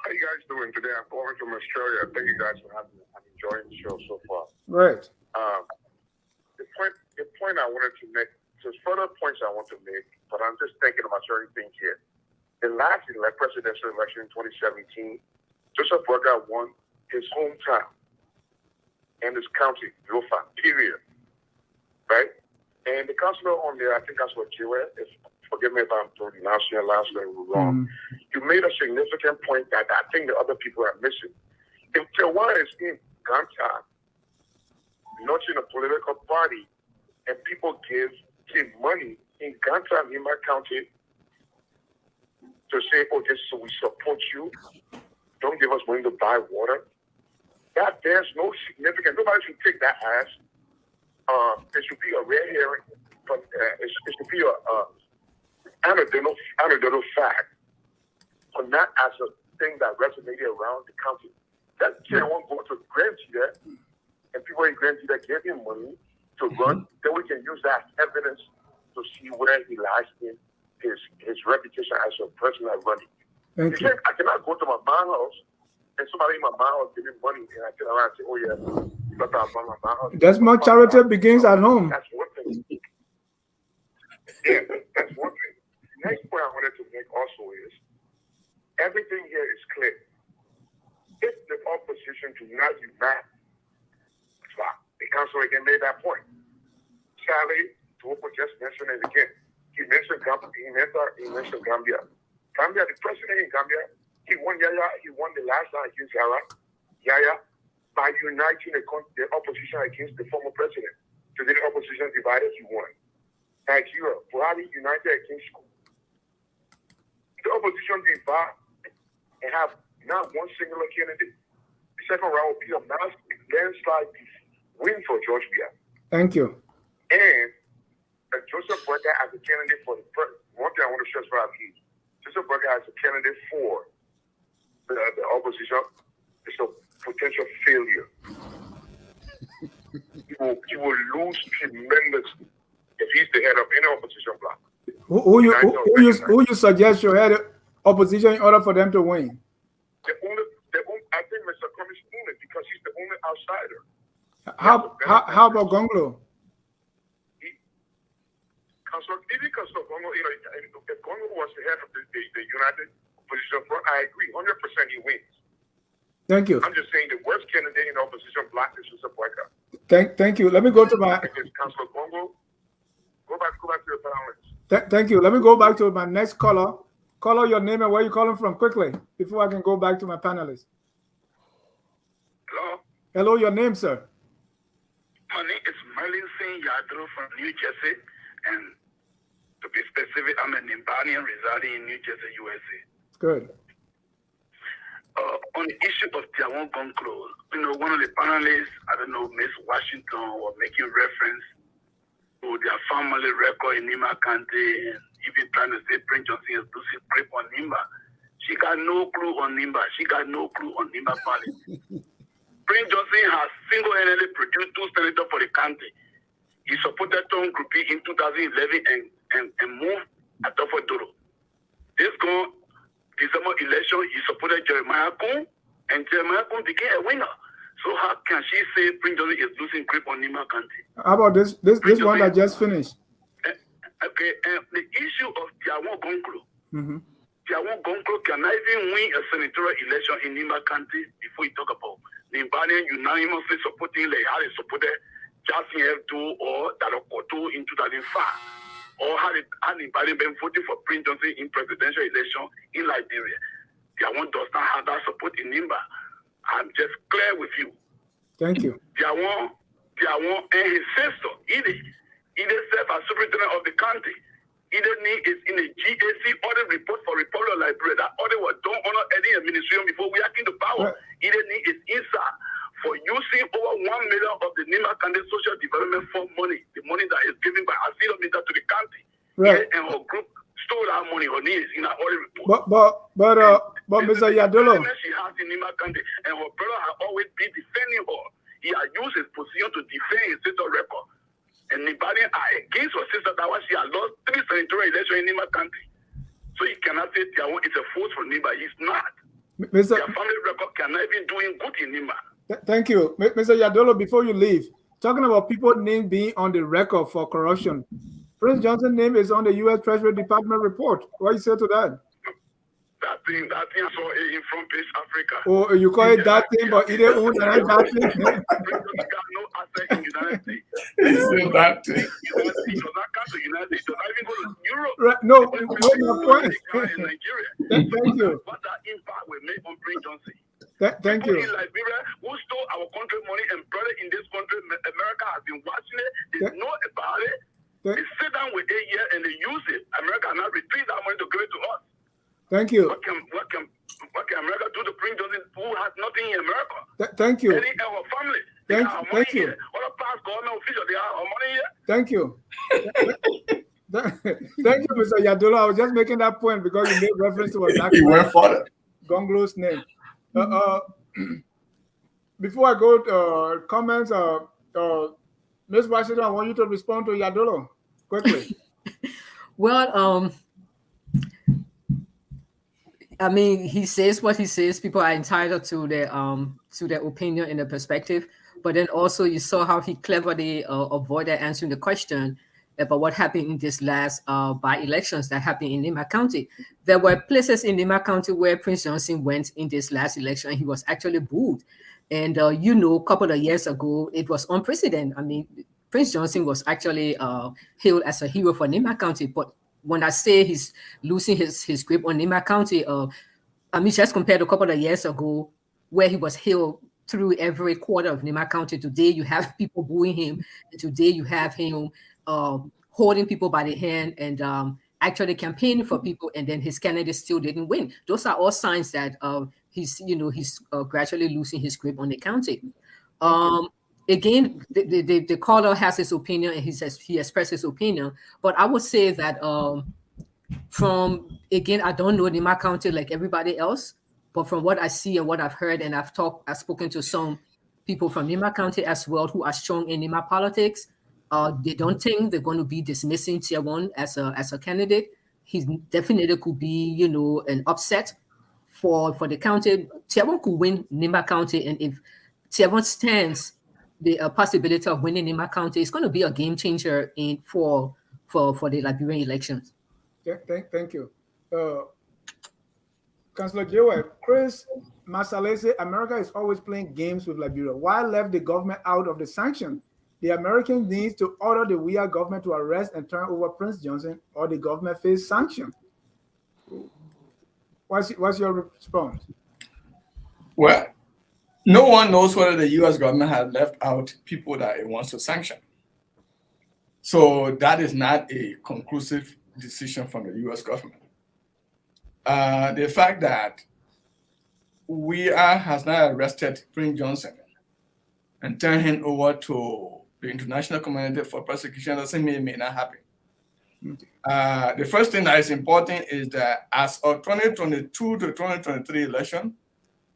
How you guys doing today? I'm calling from Australia. Thank you guys for having me. I'm enjoying the show so far. Right. The point I wanted to make, there's further points I want to make, but I'm just thinking about certain things here. The last presidential election in 2017, Joseph Boakai won his hometown and his county, Yofa, period. Right? And the councilor on there, I think that's what Jiwe, forgive me if I'm pronouncing your last name wrong. You made a significant point that I think the other people are missing. If Tiawon is in Ganta, launching a political party, and people give money in Ganta, Nimba County, to say, we support you, don't give us money to buy water, that there's no significance. Nobody should take that as it should be a red herring, but it should be a anecdotal fact, but not as a thing that resonated around the county. That Tiawon go to Grand there, and people in Grand that gave him money to run, then we can use that as evidence to see where he lies in his reputation as a person that's running. I cannot go to my mom's house and somebody in my mom's house give me money and I turn around and say, oh yeah, you got that from my mom's house. That's more charity begins at home. That's one thing. Yeah, that's one thing. The next point I wanted to make also is everything here is clear. If the opposition do not unite, the council again made that point. Sally, Tuopo just mentioned it again. He mentioned Gambia. Gambia, the president in Gambia, he won Yaya. He won the last time against Yaya by uniting the opposition against the former president. Today the opposition divided, he won. Nigeria, Buhari united against school. The opposition divide and have not one singular candidate. The second round will be a massive landslide win for George Weah. Thank you. And Joseph Boakai as a candidate for the one thing I want to stress about is Joseph Boakai as a candidate for the opposition is a potential failure. He will lose tremendously if he's the head of any opposition bloc. Who you suggest your head opposition in order for them to win? I think Mr. Cummings only because he's the only outsider. How about Gongloe? Even Councilor Gongloe, if Gongloe was the head of the United Opposition Front, I agree, 100% he wins. Thank you. I'm just saying the worst candidate in the opposition bloc is Joseph Boakai. Thank you. Let me go to my. Councilor Gongloe. Go back to your panelists. Thank you. Let me go back to my next caller. Caller, your name and where you calling from quickly before I can go back to my panelists. Hello. Hello, your name, sir. My name is Marlin Singh Yadro from New Jersey, and to be specific, I'm an Nimbanian residing in New Jersey, USA. Good. on the issue of Tiawon Gongloe, one of the panelists, I don't know, Miss Washington, were making reference to their family record in Nima County and even trying to say Prince Johnson is losing grip on Nimba. She got no clue on Nimba. She got no clue on Nimba politics. Prince Johnson has single-handedly produced 2 senators for the county. He supported Tom Grupi in 2011 and moved Atofo Doro. This gone December election, he supported Jeremiah Kun, and Jeremiah Kun became a winner. So how can she say Prince Johnson is losing grip on Nima County? How about this one that just finished? Okay, and the issue of Tiawon Gongloe. Tiawon Gongloe cannot even win a senatorial election in Nima County before you talk about Nimbanian unanimously supporting like how they supported Jackson F2 or Dalokoto in 2005. Or had Nimbanian been voting for Prince Johnson in presidential election in Liberia. Tiawon does not have that support in Nimba. I'm just clear with you. Thank you. Tiawon and his sister, either serve as superintendent of the county, either is in a GAC audit report for Republic of Liberia. That audit was done under any administration before we are in the power. Either is inside for using over 1 million of the Nima County Social Development Fund money, the money that is given by Asilo Minister to the county. Right. And her group stole that money or needs in our audit report. But Mr. Yadolo. She has in Nima County, and her brother has always been defending her. He has used his position to defend his sister record. And Nibani are against her sister. That was she has lost 3 senatorial elections in Nima County. So he cannot say Tiawon is a force for Nima. He's not. Their family record cannot even do him good in Nima. Thank you. Mr. Yadolo, before you leave, talking about people name being on the record for corruption. Prince Johnson's name is on the U.S. Treasury Department report. What do you say to that? That thing I saw in front page Africa. Oh, you call it that thing, but he didn't own that thing? Prince Johnson got no asset in the United States. He said that thing. He does not come to the United States. He does not even go to Europe. Right. No, my point. In Nigeria. Thank you. What that impact will make on Prince Johnson? Thank People you. in Liberia who stole our country money and brought it in this country, America has been watching it. They know about it. They sit down with 8 years and they use it. America now retrieve that money to give it to us. Thank you. What can America do to Prince Johnson who has nothing in America? Thank you. Any our family. Thank you. Other past government officials, they have our money here. Thank you. Thank you, Mr. Yadolo. I was just making that point because you made reference to He went further. Gongloe's name. Before I go to comments, Ms. Washington, I want you to respond to Yadolo quickly. Well, I mean, he says what he says. People are entitled to their opinion and their perspective. But then also you saw how he cleverly avoided answering the question about what happened in this last by-elections that happened in Nima County. There were places in Nima County where Prince Johnson went in this last election. He was actually booed. And, a couple of years ago, it was unprecedented. I mean, Prince Johnson was actually hailed as a hero for Nima County. But when I say he's losing his grip on Nima County, just compared to a couple of years ago, where he was hailed through every quarter of Nima County, today you have people booing him. And today you have him holding people by the hand and actually campaigning for people, and then his candidate still didn't win. Those are all signs that he's gradually losing his grip on the county. Again, the caller has his opinion, and he expressed his opinion. But I would say that I don't know Nima County like everybody else, but from what I see and what I've heard, and I've spoken to some people from Nima County as well who are strong in Nima politics. They don't think they're going to be dismissing Tiawon as a candidate. He definitely could be, an upset for the county. Tiawon could win Nima County, and if Tiawon stands the possibility of winning Nima County, it's going to be a game changer for the Liberian elections. Thank you. Councillor Jewel, Chris Masalese, America is always playing games with Liberia. Why left the government out of the sanction? The Americans need to order the WIA government to arrest and turn over Prince Johnson, or the government face sanction. What's your response? Well, no one knows whether the U.S. government has left out people that it wants to sanction. So that is not a conclusive decision from the U.S. government. The fact that has now arrested Prince Johnson and turned him over to the international community for prosecution. Doesn't mean it may not happen. The first thing that is important is that as of 2022 to 2023 election,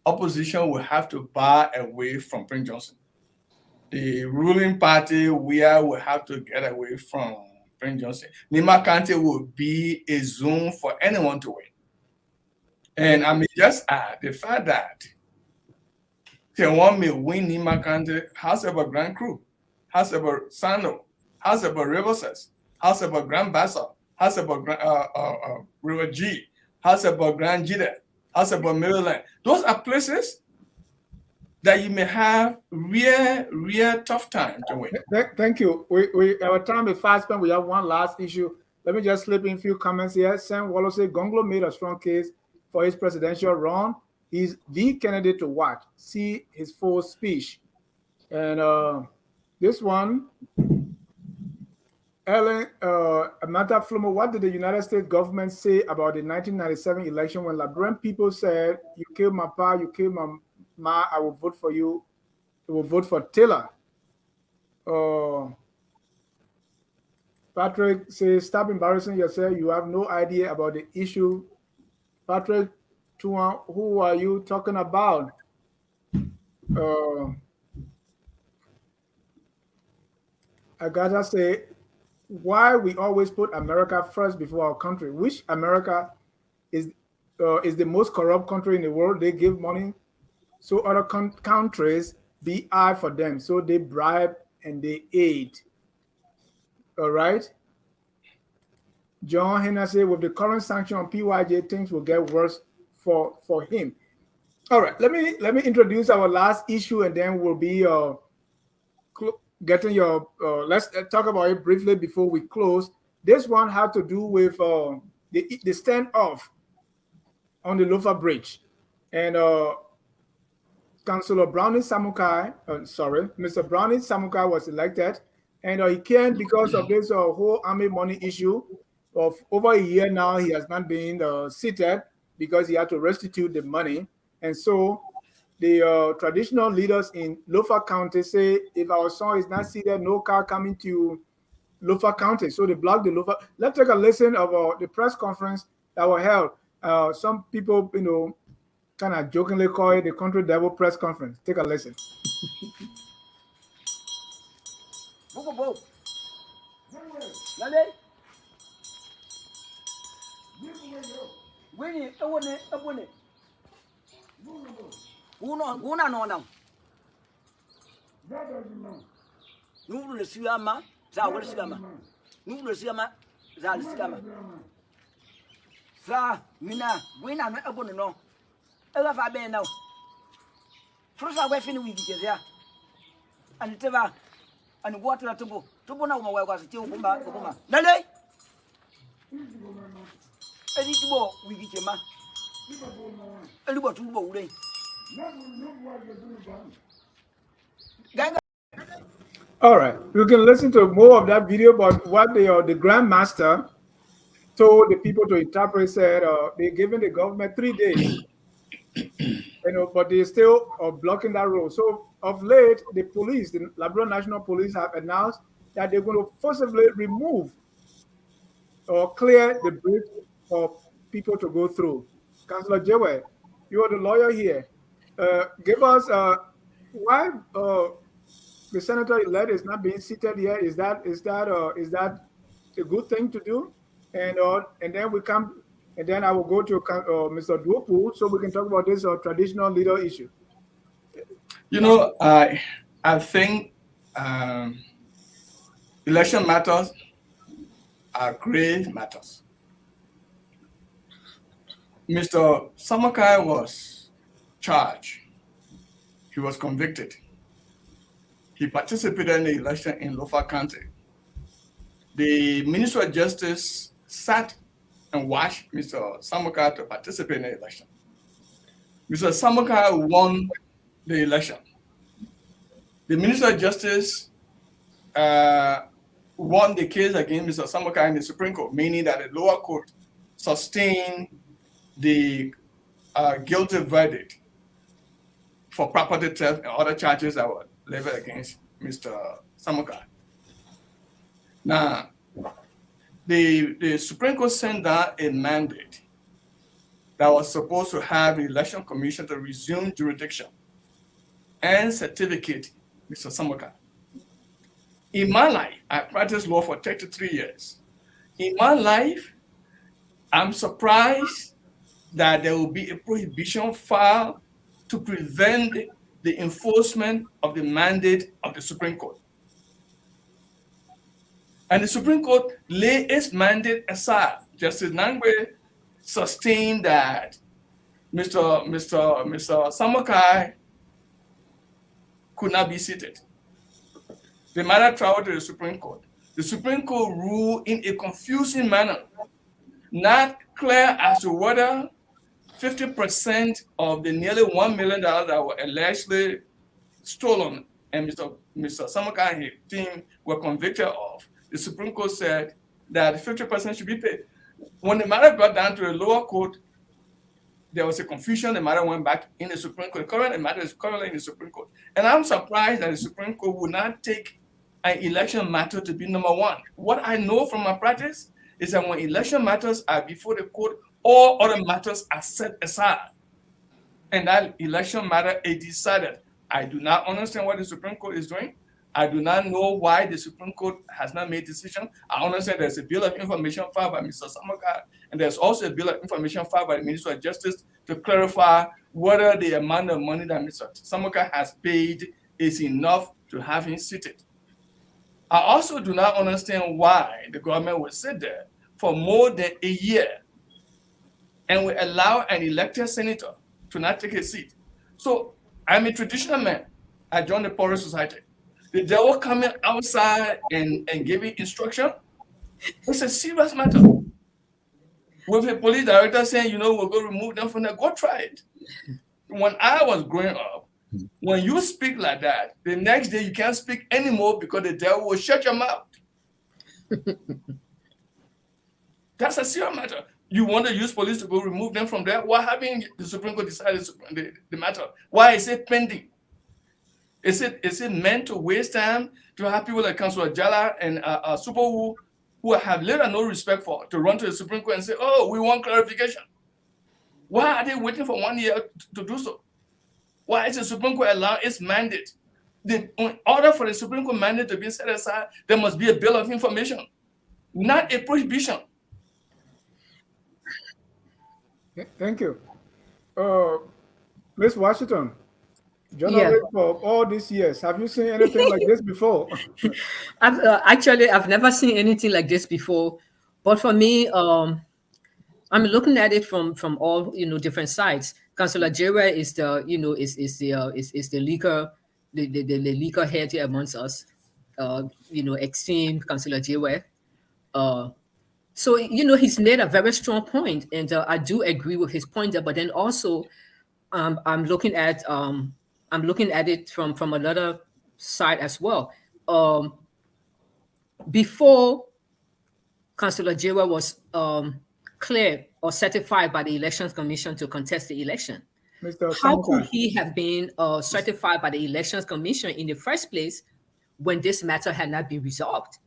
opposition will have to bar away from Prince Johnson. The ruling party will have to get away from Prince Johnson. Nima County will be a zone for anyone to win. And I may just add the fact that Tiawon may win Nima County, House about Grand Crew, House about Sando, House about Riverside, House about Grand Bassa, House about River G, House about Grand Jida, House about Maryland. Those are places that you may have real tough time to win. Thank you. Our time is fast spent. We have one last issue. Let me just slip in a few comments here. Sam Wallow said Gongloe made a strong case for his presidential run. He's the candidate to watch. See his full speech. And this one, Ellen Amata Flumo, what did the United States government say about the 1997 election when Liberian people said, "You killed my pa, you killed my ma, I will vote for you. I will vote for Taylor"? Patrick says, "Stop embarrassing yourself. You have no idea about the issue." Patrick, who are you talking about? I gotta say, why we always put America first before our country? Which America is the most corrupt country in the world? They give money so other countries be eye for them. So they bribe and they aid. All right. John Henna said, with the current sanction on PYJ, things will get worse for him. All right. Let me introduce our last issue, and then we'll be getting your. Let's talk about it briefly before we close. This one had to do with the standoff on the Lofa Bridge, and Councillor Brownie Samukai, Mr. Brownie Samukai was elected, and he came because of this whole army money issue. Of over a year now, he has not been seated because he had to restitute the money. And so the traditional leaders in Lofa County say, if our son is not seated, no car coming to Lofa County. So they blocked the Lofa. Let's take a listen of the press conference that was held. Some people, kind of jokingly call it the Country Devil press conference. Take a listen. Una no. Nuru le sigama, za wale sigama. Nuru le sigama, za le sigama. Za mina, wina no abone no. Ela fa be now. Frosa we fini wigi jezia. Ani teva, ani water na tubo. Tubo na umwa kwa siti ubumba. Nale? Edi tubo wigi jema. Edi bo tubo ure. All right, you can listen to more of that video, but what the Grandmaster told the people to interpret said they're giving the government 3 days, but they still are blocking that road. So of late, the police, the Liberia National Police, have announced that they're going to forcibly remove or clear the bridge for people to go through. Councillor Jewe, you are the lawyer here. Give us why the senator-elect is not being seated here. Is that a good thing to do? And then we come, and then I will go to Mr. Duopu so we can talk about this traditional leader issue. I think election matters are great matters. Mr. Samakai was charged. He was convicted. He participated in the election in Lofa County. The Minister of Justice sat and watched Mr. Samakai to participate in the election. Mr. Samakai won the election. The Minister of Justice won the case against Mr. Samakai in the Supreme Court, meaning that the lower court sustained the guilty verdict for property theft and other charges that were leveled against Mr. Samukai. Now, the Supreme Court sent down a mandate that was supposed to have the Election Commission to resume jurisdiction and certificate Mr. Samukai. In my life, I practiced law for 33 years. In my life, I'm surprised that there will be a prohibition filed to prevent the enforcement of the mandate of the Supreme Court. And the Supreme Court laid its mandate aside. Justice Nangbe sustained that Mr. Samukai could not be seated. The matter traveled to the Supreme Court. The Supreme Court ruled in a confusing manner, not clear as to whether 50% of the nearly $1 million that were allegedly stolen and Mr. Samukai and his team were convicted of. The Supreme Court said that 50% should be paid. When the matter got down to the lower court, there was a confusion. The matter went back in the Supreme Court. The matter is currently in the Supreme Court. And I'm surprised that the Supreme Court would not take an election matter to be number one. What I know from my practice is that when election matters are before the court, all other matters are set aside. And that election matter is decided. I do not understand what the Supreme Court is doing. I do not know why the Supreme Court has not made a decision. I understand there's a bill of information filed by Mr. Samukai, and there's also a bill of information filed by the Minister of Justice to clarify whether the amount of money that Mr. Samukai has paid is enough to have him seated. I also do not understand why the government will sit there for more than a year and will allow an elected senator to not take a seat. So I'm a traditional man. I joined the Porter Society. The devil coming outside and giving instruction, it's a serious matter. With a police director saying, we're going to remove them from there, go try it. When I was growing up, when you speak like that, the next day you can't speak anymore because the devil will shut your mouth. That's a serious matter. You want to use police to go remove them from there? Why haven't the Supreme Court decided the matter? Why is it pending? Is it meant to waste time to have people like Councilor Jala and Super who have little or no respect for to run to the Supreme Court and say, oh, we want clarification? Why are they waiting for 1 year to do so? Why is the Supreme Court allowing its mandate? In order for the Supreme Court mandate to be set aside, there must be a bill of information, not a prohibition. Thank you. Ms. Washington, journalist for all these years, have you seen anything like this before? I've never seen anything like this before. But for me, I'm looking at it from all different sides. Councilor Jera is the is the leaker head here amongst us. Esteemed Councilor Jera. So he's made a very strong point, and I do agree with his point there. But then also, I'm looking at it from another side as well. Before Councilor Jera was cleared or certified by the Elections Commission to contest the election, how could he have been certified by the Elections Commission in the first place when this matter had not been resolved?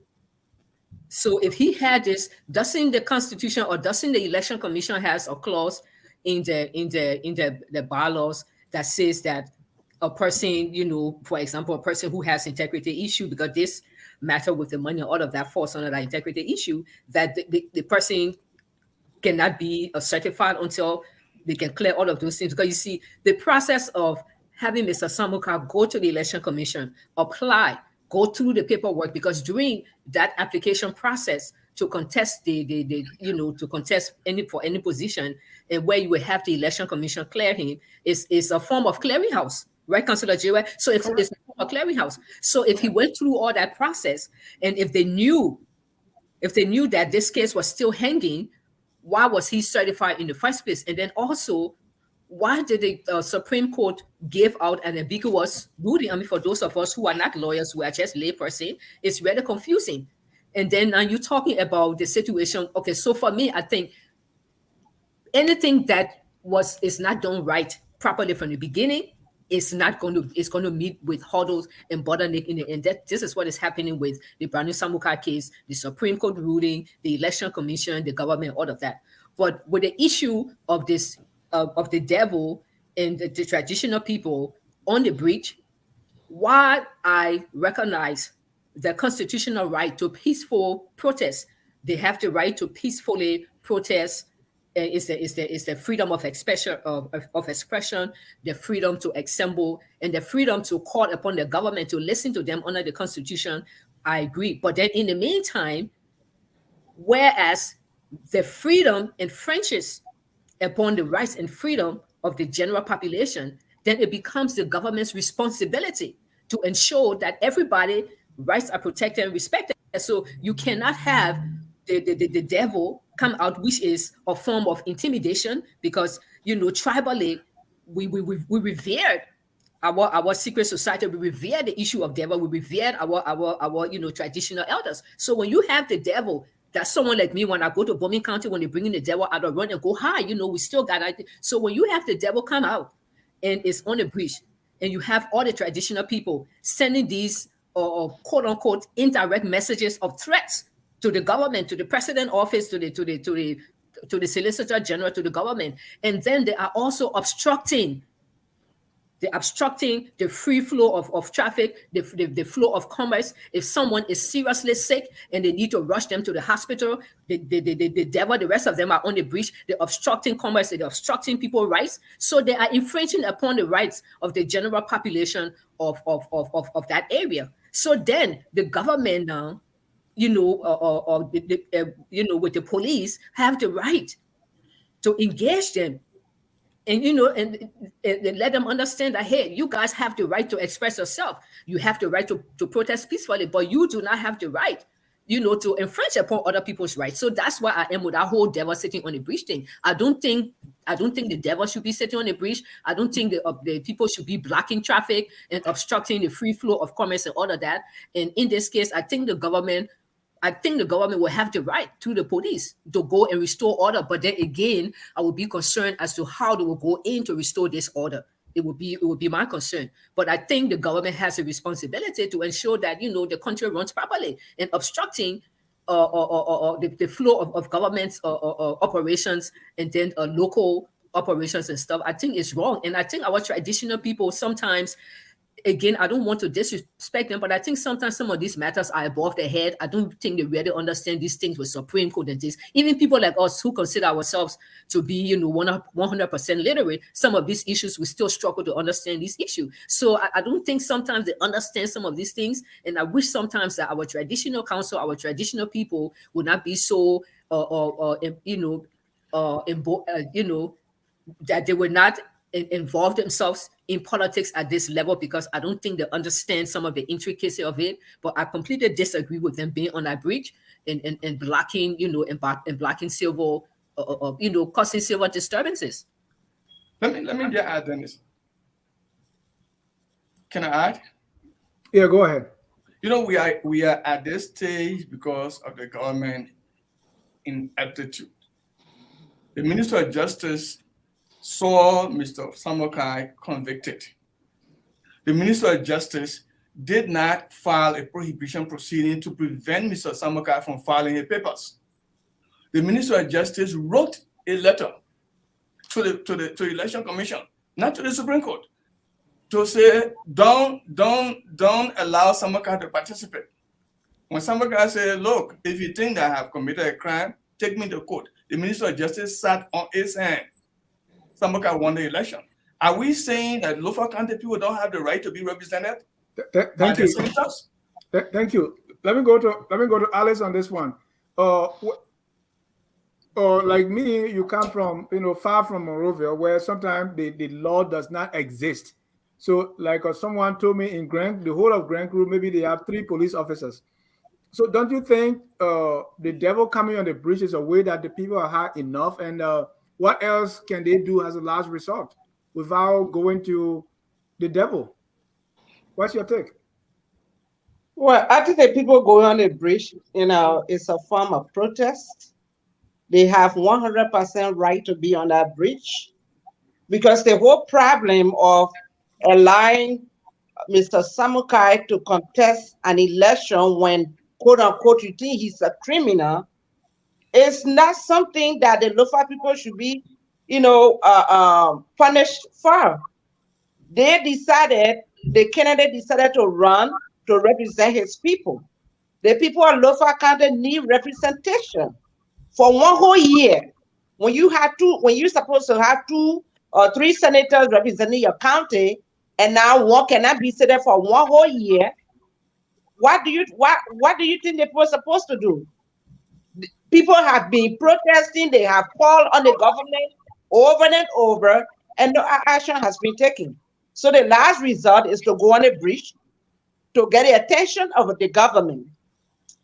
So if he had this, doesn't the Constitution or doesn't the Election Commission has a clause in the bylaws that says that a person, for example, a person who has integrity issue, because this matter with the money, all of that falls under that integrity issue, that the person cannot be certified until they can clear all of those things. Because you see, the process of having Mr. Samukai go to the Election Commission, apply, go through the paperwork, because during that application process to contest to contest any position, and where you will have the Election Commission clear him is a form of clearinghouse, right, Councilor Jera? So if it's a clearinghouse, so if he went through all that process, and if they knew that this case was still hanging, why was he certified in the first place? And then also, why did the Supreme Court give out an ambiguous ruling? I mean, for those of us who are not lawyers, who are just layperson, it's really confusing. And then now you're talking about the situation. Okay, so for me, I think anything that is not done right properly from the beginning it's going to meet with hurdles and bottleneck in the end. This is what is happening with the Brand New Samukai case, the Supreme Court ruling, the Election Commission, the government, all of that. But with the issue of this of the devil and the traditional people on the bridge, while I recognize the constitutional right to peaceful protest, they have the right to peacefully protest. Is the freedom of expression, the freedom to assemble, and the freedom to call upon the government to listen to them under the Constitution. I agree. But then in the meantime, whereas the freedom infringes upon the rights and freedom of the general population, then it becomes the government's responsibility to ensure that everybody's rights are protected and respected. So you cannot have the devil come out, which is a form of intimidation, because tribally we revered our secret society, we revere the issue of devil, we revered our traditional elders. So when you have the devil, that's someone like me, when I go to Bombing County, when they bring in the devil, I don't run and go high, we still got it. So when you have the devil come out and it's on the bridge, and you have all the traditional people sending these quote unquote indirect messages of threats to the government, to the president office, to the solicitor general, to the government, and then they are also obstructing the free flow of traffic, the flow of commerce. If someone is seriously sick and they need to rush them to the hospital, the devil, the rest of them are on the bridge. They're obstructing commerce, they're obstructing people's rights. So they are infringing upon the rights of the general population of that area. So then the government now, with the police, have the right to engage them. And and let them understand that, hey, you guys have the right to express yourself. You have the right to protest peacefully, but you do not have the right, to infringe upon other people's rights. So that's why I am with that whole devil sitting on the bridge thing. I don't think the devil should be sitting on the bridge. I don't think the people should be blocking traffic and obstructing the free flow of commerce and all of that. And in this case, I think the government will have the right to the police to go and restore order. But then again, I would be concerned as to how they will go in to restore this order. It would be my concern. But I think the government has a responsibility to ensure that, the country runs properly, and obstructing the flow of government's operations and then local operations and stuff, I think is wrong. And I think our traditional people sometimes, again, I don't want to disrespect them, but I think sometimes some of these matters are above their head. I don't think they really understand these things with Supreme Court and things. Even people like us who consider ourselves to be, 100% literate, some of these issues, we still struggle to understand these issues. So I don't think sometimes they understand some of these things. And I wish sometimes that our traditional council, our traditional people would not be so, that they would not involve themselves in politics at this level, because I don't think they understand some of the intricacy of it. But I completely disagree with them being on that bridge and blocking, and blocking civil, causing civil disturbances. Let me just add, Dennis. Can I add? Yeah, go ahead. We are at this stage because of the government ineptitude. The Minister of Justice saw Mr. Samukai convicted. The Minister of Justice did not file a prohibition proceeding to prevent Mr. Samukai from filing his papers. The Minister of Justice wrote a letter to the Election Commission, not to the Supreme Court, to say don't allow Samukai to participate. When Samukai said, look, if you think that I have committed a crime, take me to court, the Minister of Justice sat on his hand. Samukai won the election. Are we saying that Lofa County people don't have the right to be represented? Thank you. Thank you. Let me go to Alice on this one. Like me, you come from far from Monrovia, where sometimes the law does not exist. So like someone told me in the whole of Grand Crew, maybe they have 3 police officers. So don't you think the devil coming on the bridge is a way that the people are high enough? And what else can they do as a last resort without going to the devil? What's your take? Well, I think the people going on the bridge, it's a form of protest. They have 100% right to be on that bridge, because the whole problem of allowing Mr. Samukai to contest an election when, quote unquote, you think he's a criminal, is not something that the local people should be, punished for. The candidate decided to run to represent his people. The people of Lofa County need representation for one whole year. When you're supposed to have 2 or 3 senators representing your county, and now one cannot be seated for one whole year, what do you think they were supposed to do? People have been protesting, they have called on the government over and over, and no action has been taken. So the last result is to go on a bridge to get the attention of the government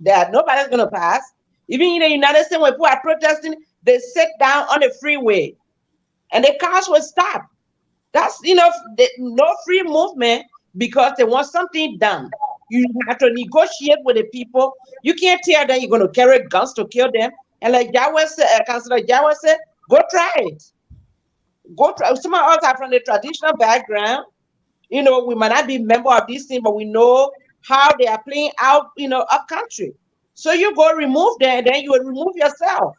that nobody's going to pass. Even in the United States, when people are protesting, they sit down on the freeway and the cars will stop. That's, no free movement because they want something done. You have to negotiate with the people. You can't tell them you're going to carry guns to kill them. And like Councillor Jawa said, go try it. Go try. Some of us are from the traditional background. We might not be member of this thing, but we know how they are playing out, up country. So you go remove them, and then you will remove yourself.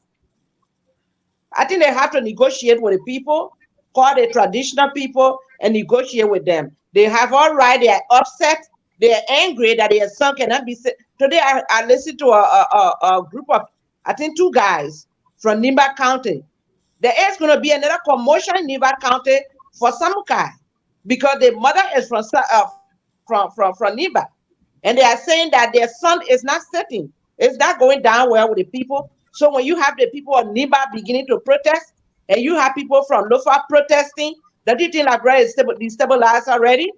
I think they have to negotiate with the people, call the traditional people, and negotiate with them. They have all right. They are upset. They are angry that their son cannot be set. Today, I listened to a group of, I think, 2 guys from Nimba County. There is going to be another commotion in Nimba County for Samukai because the mother is from Nimba. And they are saying that their son is not sitting. It's not going down well with the people. So when you have the people of Nimba beginning to protest, and you have people from Lofa protesting, don't you think Liberia is destabilized already?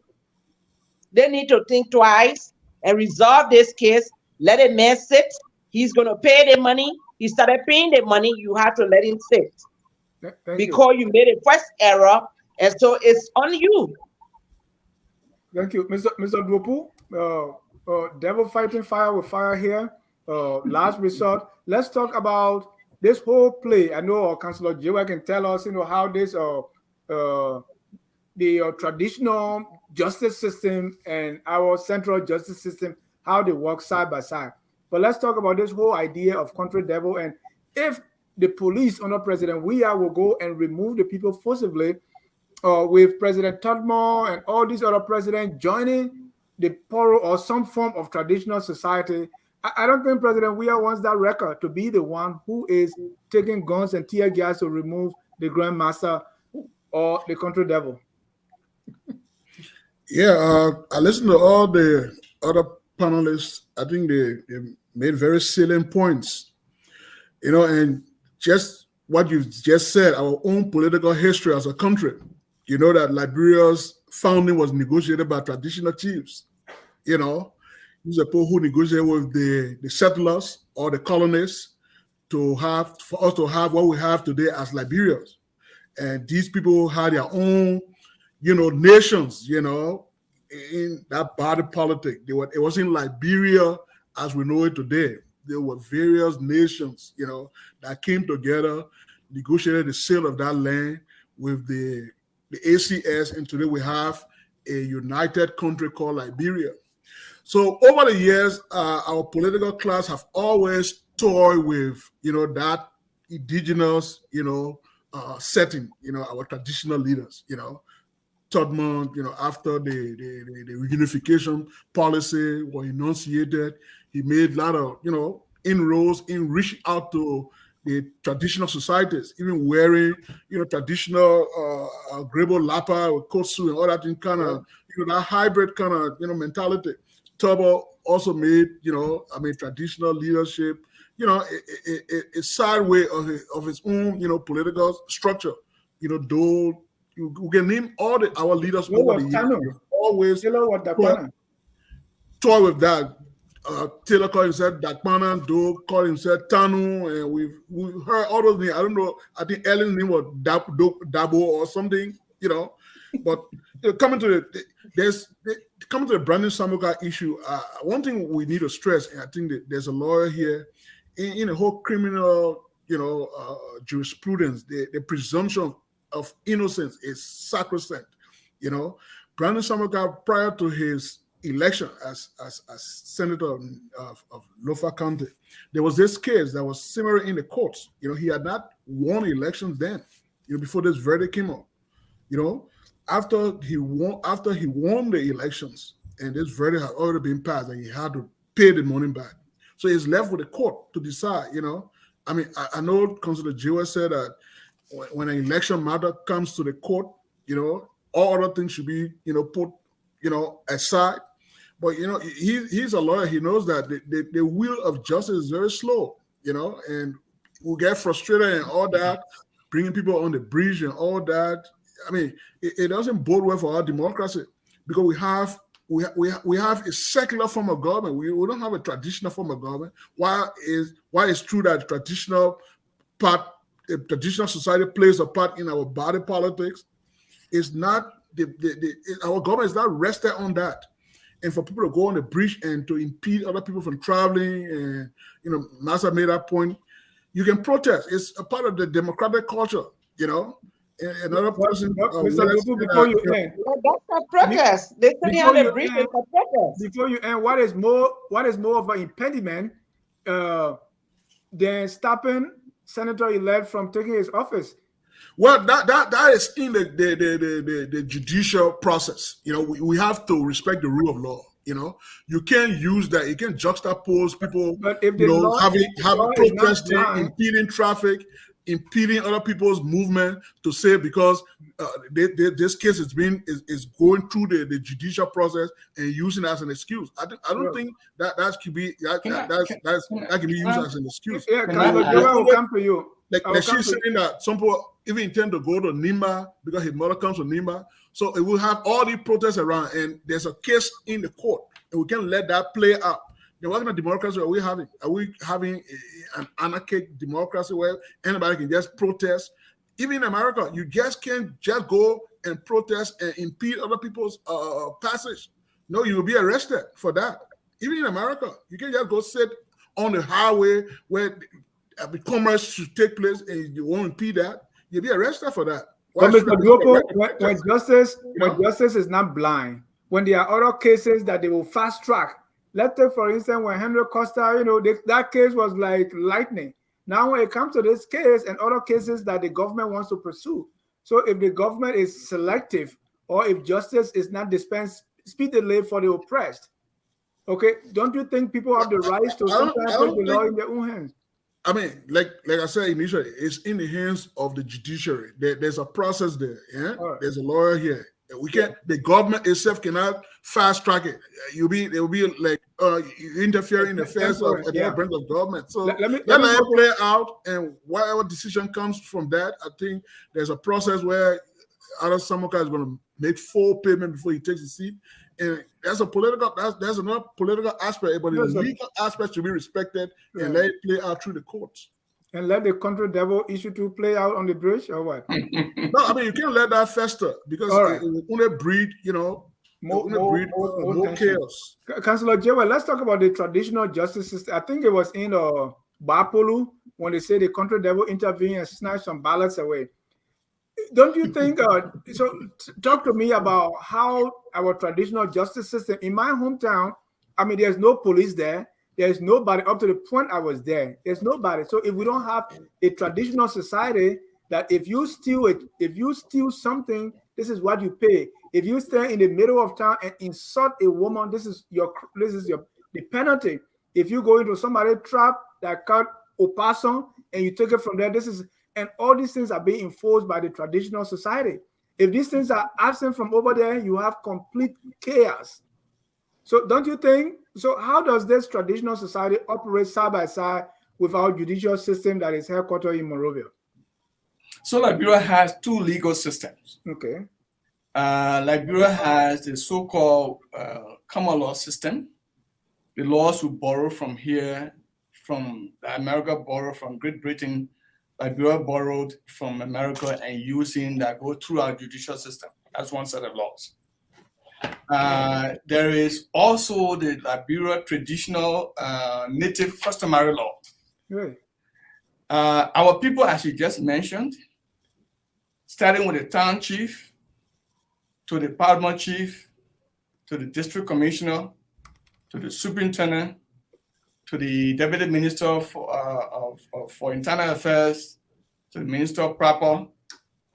They need to think twice and resolve this case. Let a man sit. He's going to pay the money. He started paying the money. You have to let him sit. Because you made a first error, and so it's on you. Thank you. Mr. Duopu, devil fighting fire with fire here. Last resort. Let's talk about this whole play. I know Councillor Jewa can tell us, how this the traditional justice system and our central justice system, how they work side by side. But let's talk about this whole idea of country devil, and if the police under President Weah will go and remove the people forcibly, with President Todmore and all these other presidents joining the Poro or some form of traditional society, I don't think President Weah wants that record to be the one who is taking guns and tear gas to remove the Grandmaster or the country devil. Yeah, I listened to all the other panelists. I think they made very salient points, and just what you've just said, our own political history as a country. You know that Liberia's founding was negotiated by traditional chiefs. These are people who negotiated with the settlers or the colonists for us to have what we have today as Liberians. And these people had their own, nations, in that body politic. It wasn't Liberia as we know it today. There were various nations, that came together, negotiated the sale of that land with the ACS, and today we have a united country called Liberia. So over the years, our political class have always toyed with, that indigenous, setting, our traditional leaders, Todmont, after the reunification policy was enunciated, he made a lot of, inroads in reaching out to the traditional societies, even wearing, traditional grebo lapa with kotsu and all that kind of, that hybrid kind of, mentality. Turbo also made, traditional leadership, a side way of his own, political structure. Though you can name all our leaders over the years, always toy with that. Taylor called himself Dakpana, Doe called himself Tanu, and we've heard all those names. I don't know. I think Ellen's name was Dabo or something, But coming to the Brandon Samuka issue, one thing we need to stress, and I think that there's a lawyer here in the whole criminal, jurisprudence. The presumption of innocence is sacrosanct, Brandon Samuel, prior to his election as senator of Lofa County, there was this case that was simmering in the courts. He had not won elections then, before this verdict came out. After he won the elections and this verdict had already been passed and he had to pay the money back. So it's left with the court to decide, I mean, I know Councilor Jewa said that when an election matter comes to the court, all other things should be, put, aside. But, he's a lawyer. He knows that the wheel of justice is very slow, and we'll get frustrated and all that, bringing people on the bridge and all that. I mean, it doesn't bode well for our democracy because we have a secular form of government. We don't have a traditional form of government. Why it's true that traditional society plays a part in our body politics. It's not our government is not rested on that. And for people to go on the bridge and to impede other people from traveling, and NASA made that point. You can protest. It's a part of the democratic culture, Another person. Before you end, that's a protest. They say on the bridge is a protest. Before you end, what is more of an impediment than stopping Senator-elect from taking his office? Well, that is in the judicial process. We have to respect the rule of law. You can't use that. You can't juxtapose people. But if having protesting, impeding traffic, impeding other people's movement to say because this case is going through the judicial process and using it as an excuse. I don't think that can be that can be used as an excuse. Yeah, I will come to you. Like she's saying that some people even intend to go to Nimba because his mother comes from Nimba. So it will have all these protests around, and there's a case in the court, and we can't let that play out. What kind of democracy are we having? Are we having an anarchic democracy where anybody can just protest? Even in America, you just can't just go and protest and impede other people's passage. No, you will be arrested for that. Even in America, you can't just go sit on the highway where the commerce should take place and you won't impede that. You'll be arrested for that. But Mr. Glopo, when justice is not blind, when there are other cases that they will fast track. Let's take, for instance, when Henry Costa, that case was like lightning. Now, when it comes to this case and other cases that the government wants to pursue, so if the government is selective or if justice is not dispensed speedily for the oppressed, okay, don't you think people have the right to sometimes take the law in their own hands? I mean, like I said initially, it's in the hands of the judiciary. There's a process there. Yeah, right. There's a lawyer here. We can't. The government itself cannot fast track it. It will be like you interfere in the affairs of the branch of government. So let me play out, and whatever decision comes from that, I think there's a process where Ada Samuka is going to make full payment before he takes the seat, and that's another political aspect, but the legal aspect should be respected and let it play out through the courts. And let the country devil issue to play out on the bridge, or what? No, I mean, you can't let that fester because it will only breed, more chaos. Councilor Jewa, let's talk about the traditional justice system. I think it was in Bapolu when they say the country devil intervened and snatched some ballots away. Don't you think, talk to me about how our traditional justice system, in my hometown, I mean, there's no police there. There's nobody up to the point I was there. There's nobody. So if we don't have a traditional society that if you steal something, this is what you pay. If you stand in the middle of town and insult a woman, this is the penalty. If you go into somebody's trap that cut opason and you take it from there, and all these things are being enforced by the traditional society. If these things are absent from over there, you have complete chaos. So don't you think? So how does this traditional society operate side by side with our judicial system that is headquartered in Monrovia? So Liberia has two legal systems. Okay. Liberia has the so-called common law system. The laws we borrow from here, from America borrowed from Great Britain, Liberia borrowed from America and using that go through our judicial system. That's one set of laws. There is also the Liberia traditional native customary law. Right. Our people, as you just mentioned, starting with the town chief, to the department chief, to the district commissioner, to the superintendent, to the deputy minister for internal affairs, to the minister proper,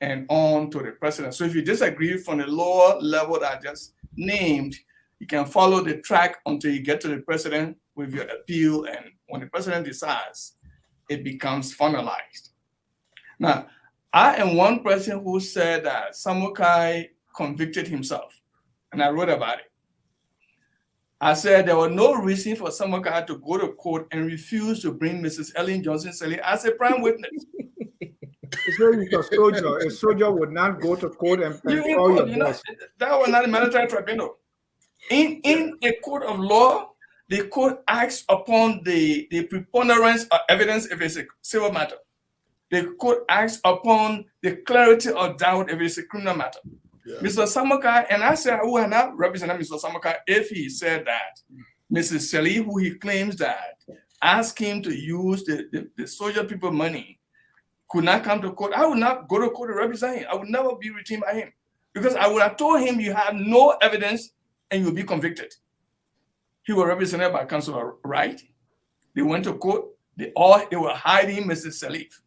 and on to the president. So if you disagree from the lower level that I just named, you can follow the track until you get to the president with your appeal, and when the president decides, it becomes finalized. Now, I am one person who said that Samukai convicted himself, and I wrote about it. I said there was no reason for Samukai to go to court and refuse to bring Mrs. Ellen Johnson-Sirleaf as a prime witness. It's really a soldier. A soldier would not go to court and call your boss. That was not a military tribunal. In a court of law, the court acts upon the preponderance of evidence if it's a civil matter. The court acts upon the clarity of doubt if it's a criminal matter. Yeah. Mr. Samukai, and I said I would not represent Mr. Samukai if he said that Mrs. Sirleaf, who he claims that asked him to use the soldier people money, could not come to court. I would not go to court to represent him. I would never be retained by him because I would have told him you have no evidence and you'll be convicted. He was represented by Councilor Wright. They went to court. They were hiding Mrs. Sirleaf.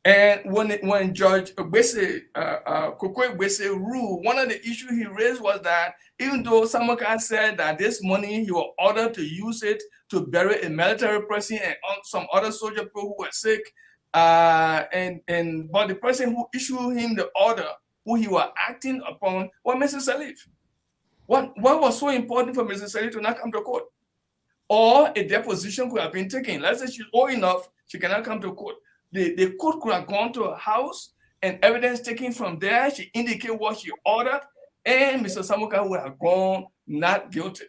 And when Judge Kokwe Gbese ruled, one of the issues he raised was that even though Samukai said that this money he was ordered to use it to bury a military person and some other soldier people who were sick, but the person who issued him the order, who he was acting upon, was Mrs. Sirleaf. What was so important for Mrs. Sirleaf to not come to court? Or a deposition could have been taken. Let's say she's old enough, she cannot come to court. The court could have gone to her house and evidence taken from there. She indicated what she ordered, and Mr. Samukai would have gone not guilty.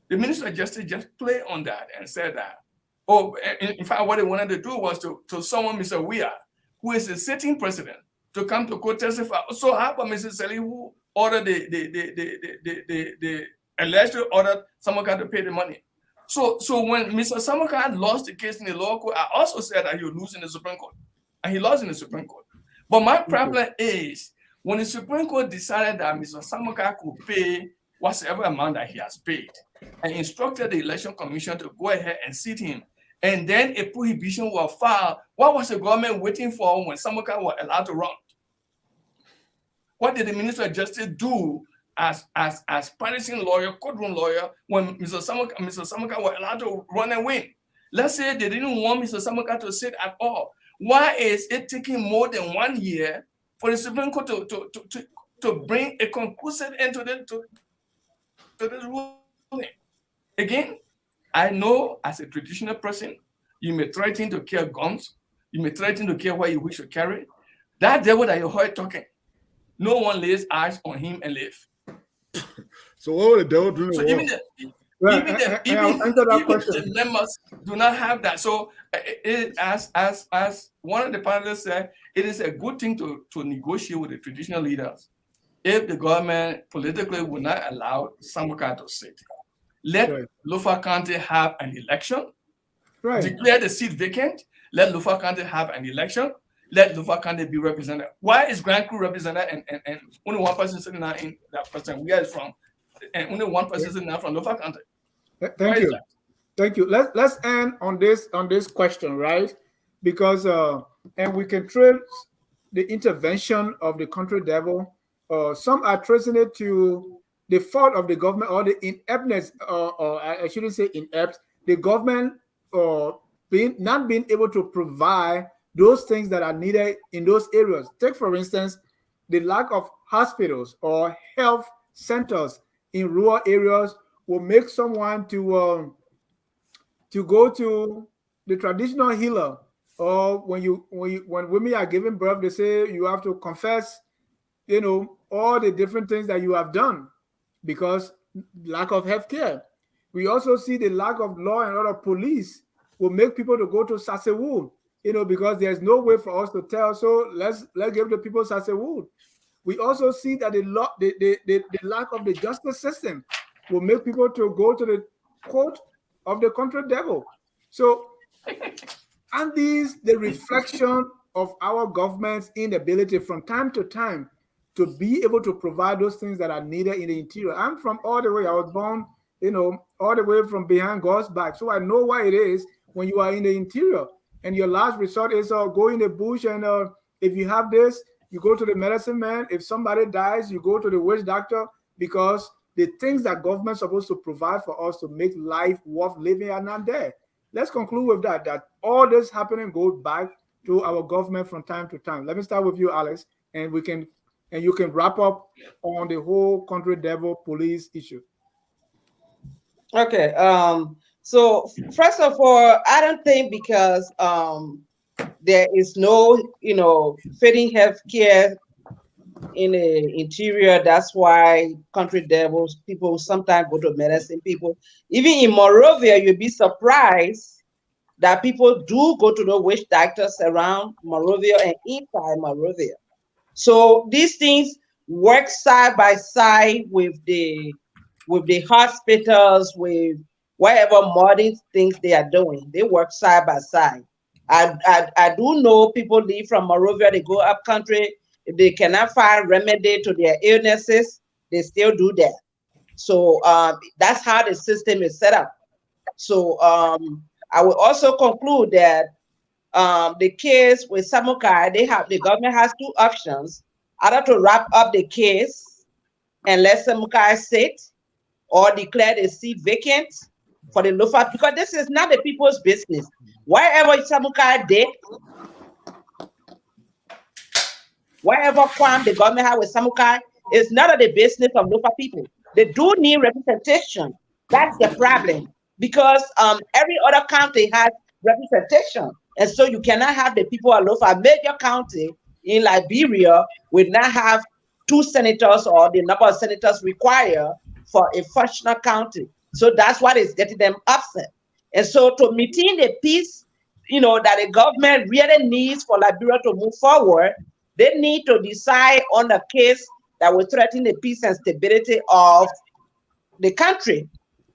The Minister of Justice just played on that and said that. Oh, in fact, what they wanted to do was to summon Mr. Weah, who is the sitting president, to come to court testify. So how about Mrs. Sirleaf, who ordered the allegedly ordered Samukai to pay the money? So when Mr. Samukai lost the case in the lower court, I also said that he would lose in the Supreme Court. And he lost in the Supreme Court. But my problem is, when the Supreme Court decided that Mr. Samukai could pay whatever amount that he has paid, and instructed the Election Commission to go ahead and seat him, and then a prohibition was filed, what was the government waiting for when Samukai was allowed to run? What did the Minister of Justice do as partisan lawyer, courtroom lawyer, when Mr. Samukai was allowed to run and win? Let's say they didn't want Mr. Samukai to sit at all. Why is it taking more than 1 year for the Supreme Court to bring a conclusive end to this ruling? Again, I know as a traditional person, you may threaten to carry guns, you may threaten to carry what you wish to carry. That devil that you heard talking, no one lays eyes on him and live. So what would the devil do? So even the dilemmas do not have that. So as one of the panelists said, it is a good thing to negotiate with the traditional leaders if the government politically will not allow Samukai to sit. Let Lofa County have an election, declare the seat vacant, let Lofa County have an election, let Lofa County be represented. Why is Grand Crew represented and only one person sitting now in that person where is from, and only one person sitting now from Lofa County? Thank you. Thank you. Let's end on this question, right? Because and we can trace the intervention of the country devil. Some are tracing it to the fault of the government or the ineptness, or I shouldn't say inept, the government not being able to provide those things that are needed in those areas. Take, for instance, the lack of hospitals or health centers in rural areas will make someone to go to the traditional healer, or when women are giving birth, they say you have to confess, all the different things that you have done because lack of health care. We also see the lack of law and order. Police will make people to go to Sassewood, because there's no way for us to tell. So let's give the people Sassewood. We also see that the lack of the justice system will make people to go to the court of the country devil. So, and the reflection of our government's inability from time to time to be able to provide those things that are needed in the interior. I'm from all the way, I was born, all the way from behind God's back. So I know why it is when you are in the interior and your last resort is go in the bush, and if you have this, you go to the medicine man. If somebody dies, you go to the witch doctor, because the things that government's supposed to provide for us to make life worth living are not there. Let's conclude with that all this happening goes back to our government from time to time. Let me start with you, Alex, and you can wrap up on the whole country devil police issue. Okay. So first of all, I don't think because there is no, fitting health care in the interior, that's why country devils, people sometimes go to medicine people. Even in Monrovia, you'll be surprised that people do go to the witch doctors around Monrovia and inside Monrovia. So these things work side by side with the hospitals, with whatever modern things they are doing. They work side by side. I do know people leave from Monrovia, they go up country. If they cannot find remedy to their illnesses, they still do that. So that's how the system is set up. So I will also conclude that the case with Samukai, the government has two options: either to wrap up the case and let Samukai sit, or declare the seat vacant for the Lofa, because this is not the people's business. Whatever Samukai did, whatever crime the government had with Samukai, is none of the business of Lofa people. They do need representation. That's the problem, because every other county has representation, and so you cannot have the people of Lofa. A major county in Liberia will not have 2 senators or the number of senators required for a functional county. So that's what is getting them upset. And so to maintain the peace, that the government really needs for Liberia to move forward, they need to decide on a case that will threaten the peace and stability of the country.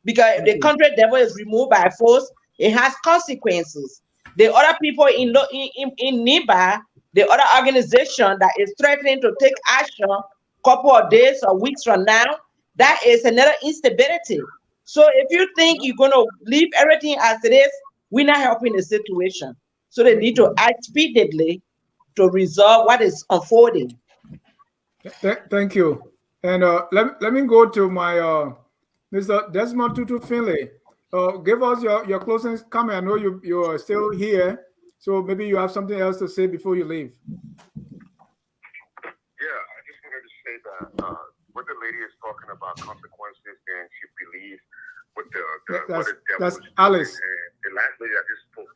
Because if the country devil is removed by force, it has consequences. The other people in NIBA, the other organization that is threatening to take action a couple of days or weeks from now, that is another instability. So if you think you're going to leave everything as it is, we're not helping the situation. So they need to act speedily to resolve what is unfolding. Thank you. And let me go to my Mr. Desmond Tutu Finley. Give us your closing comment. I know you are still here, so maybe you have something else to say before you leave. Yeah, I just wanted to say that what the lady is talking about consequences, and she believes what the that's Alice. And the last lady I just spoke,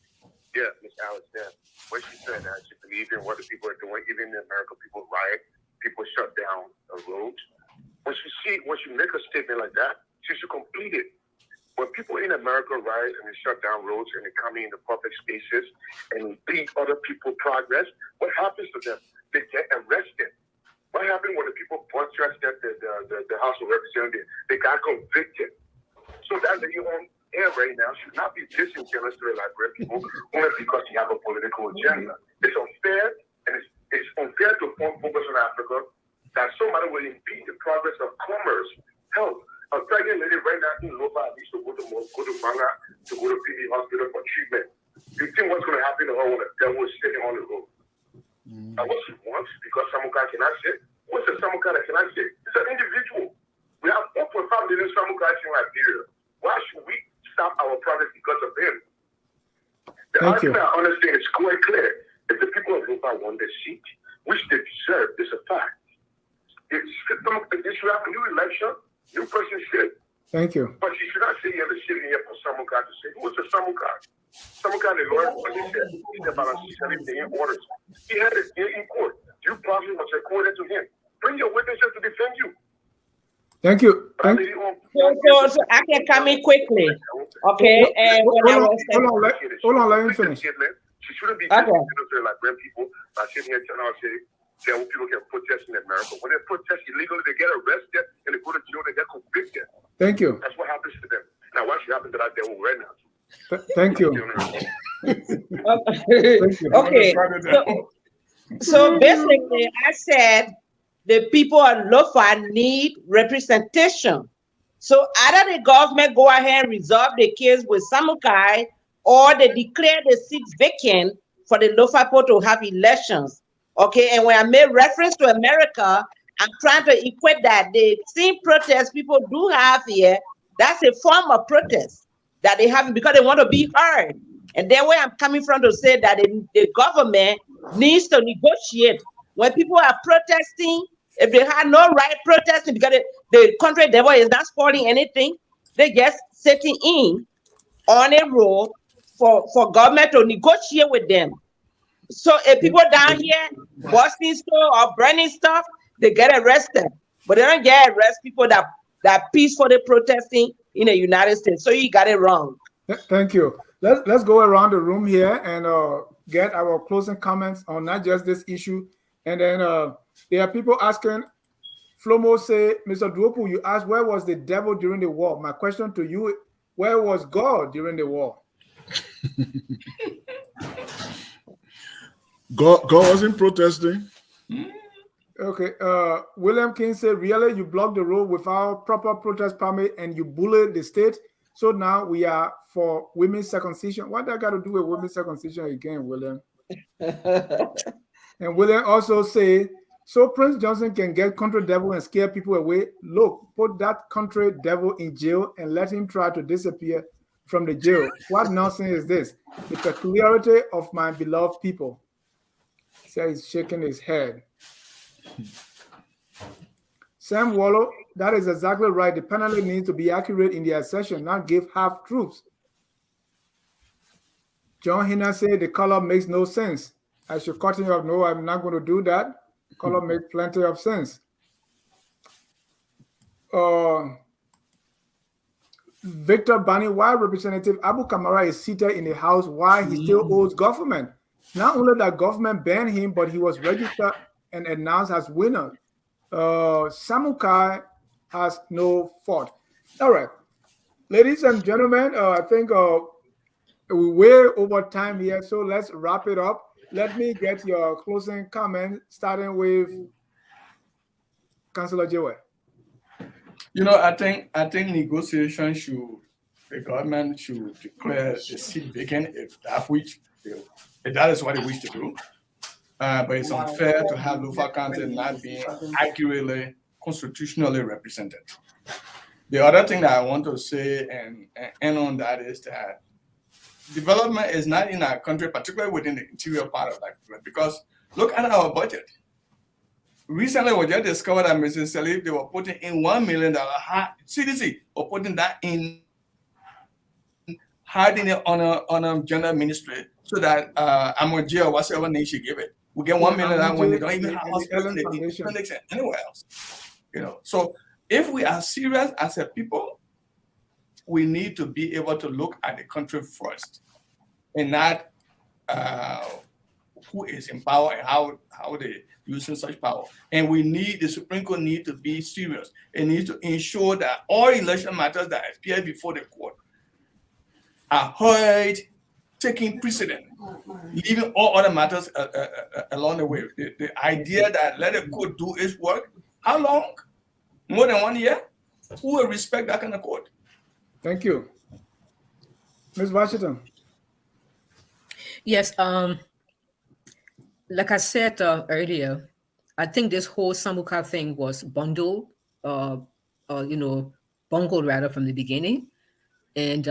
yeah, Miss Alice, yeah, what she said that she believes in what the people are doing. Even in America, people riot, people shut down roads. When she make a statement like that, she should complete it. When people in America riot and they shut down roads and they come in the public spaces and beat other people's progress, what happens to them? They get arrested. What happened when the people protested at the House of Representatives? They got convicted. So that lady on air right now should not be disingenuous to the Liberian people only because you have a political agenda. It's unfair, and it's unfair to focus on Africa that somebody will impede the progress of commerce, health. A pregnant lady right now in Lofa needs to go to Manga to go to PD hospital for treatment. You think what's going to happen to her when the devil is sitting on the road? And what she wants, because Samukai cannot sit. What's a Samukai that cannot sit? It's an individual. We have 1.5 million Samukai in Liberia. Why should we stop our progress because of him? The argument I understand is quite clear. If the people of Lofa want their seat, which they deserve, is a fact. If they should have a new election, new person should. Thank you. But you should not sit here and sit here for Samukai to say, who's a Samukai? Samukai, the lawyer, what he said, he's about 70 million orders. He had it in court. Due process was accorded to him. Bring your witnesses to defend you. Thank you. So I can come in quickly. Okay. And hold on, let me finish. She shouldn't be listening to Liberian people by sitting here telling us that people can protest in America. When they protest illegally, they get arrested and they go to jail, they get convicted. Thank you. That's what happens to them. Now, what should happen to that devil right now? Thank you. Okay. So basically, I said the people of Lofa need representation. So either the government go ahead and resolve the case with Samukai, or they declare the seats vacant for the Lofa people to have elections. Okay, and when I made reference to America, I'm trying to equate that the same protest people do have here, that's a form of protest that they have because they want to be heard. And then where I'm coming from to say that the government needs to negotiate. When people are protesting, if they have no right protesting because the country devil is not spoiling anything, they just sitting in on a roll for government to negotiate with them. So if people down here busting stuff or burning stuff, they get arrested. But they don't get arrested people that peacefully protesting in the United States. So you got it wrong. Thank you. Let's go around the room here and get our closing comments on not just this issue. And then there are people asking, Flomo say, Mr. Duopu, you asked where was the devil during the war? My question to you, where was God during the war? God wasn't protesting. Okay. William King said, really, you blocked the road without proper protest permit and you bullied the state. So now we are for women's circumcision. What that got to do with women's circumcision again, William? And William also say, so Prince Johnson can get country devil and scare people away. Look, put that country devil in jail and let him try to disappear from the jail. What nonsense is this? The peculiarity of my beloved people. So he's shaking his head. Sam Wallow, that is exactly right. The penalty needs to be accurate in the assertion, not give half truths. John Hina said the color makes no sense. I should cut him off. No, I'm not going to do that. Color makes plenty of sense. Victor Bani, why Representative Abu Kamara is seated in the House, why he still owes government? Not only that government banned him, but he was registered and announced as winner. Samukai has no fault. All right. Ladies and gentlemen, I think we're way over time here, so let's wrap it up. Let me get your closing comment, starting with Councillor Jewel. You know, I think negotiation the government should declare the seat vacant if that is what they wish to do. But it's unfair to have Lofa County not being accurately, constitutionally represented. The other thing that I want to say and end on that is that development is not in our country, particularly within the interior part of that country, because look at our budget. Recently, we just discovered that Mrs. Salif, they were putting in $1 million. CDC were putting that in, hiding it on a general ministry so that Amoji or whatever name she gave it. We get $1 million when they don't even have hospitals anywhere else. You know, so if we are serious as a people, we need to be able to look at the country first, and not who is in power and how they using such power. And the Supreme Court need to be serious. It needs to ensure that all election matters that appear before the court are heard, taking precedent, leaving all other matters along the way. The idea that let the court do its work, how long? More than 1 year? Who will respect that kind of court? Thank you. Ms. Washington. Yes, like I said earlier, I think this whole Samuka thing was bungled rather from the beginning. And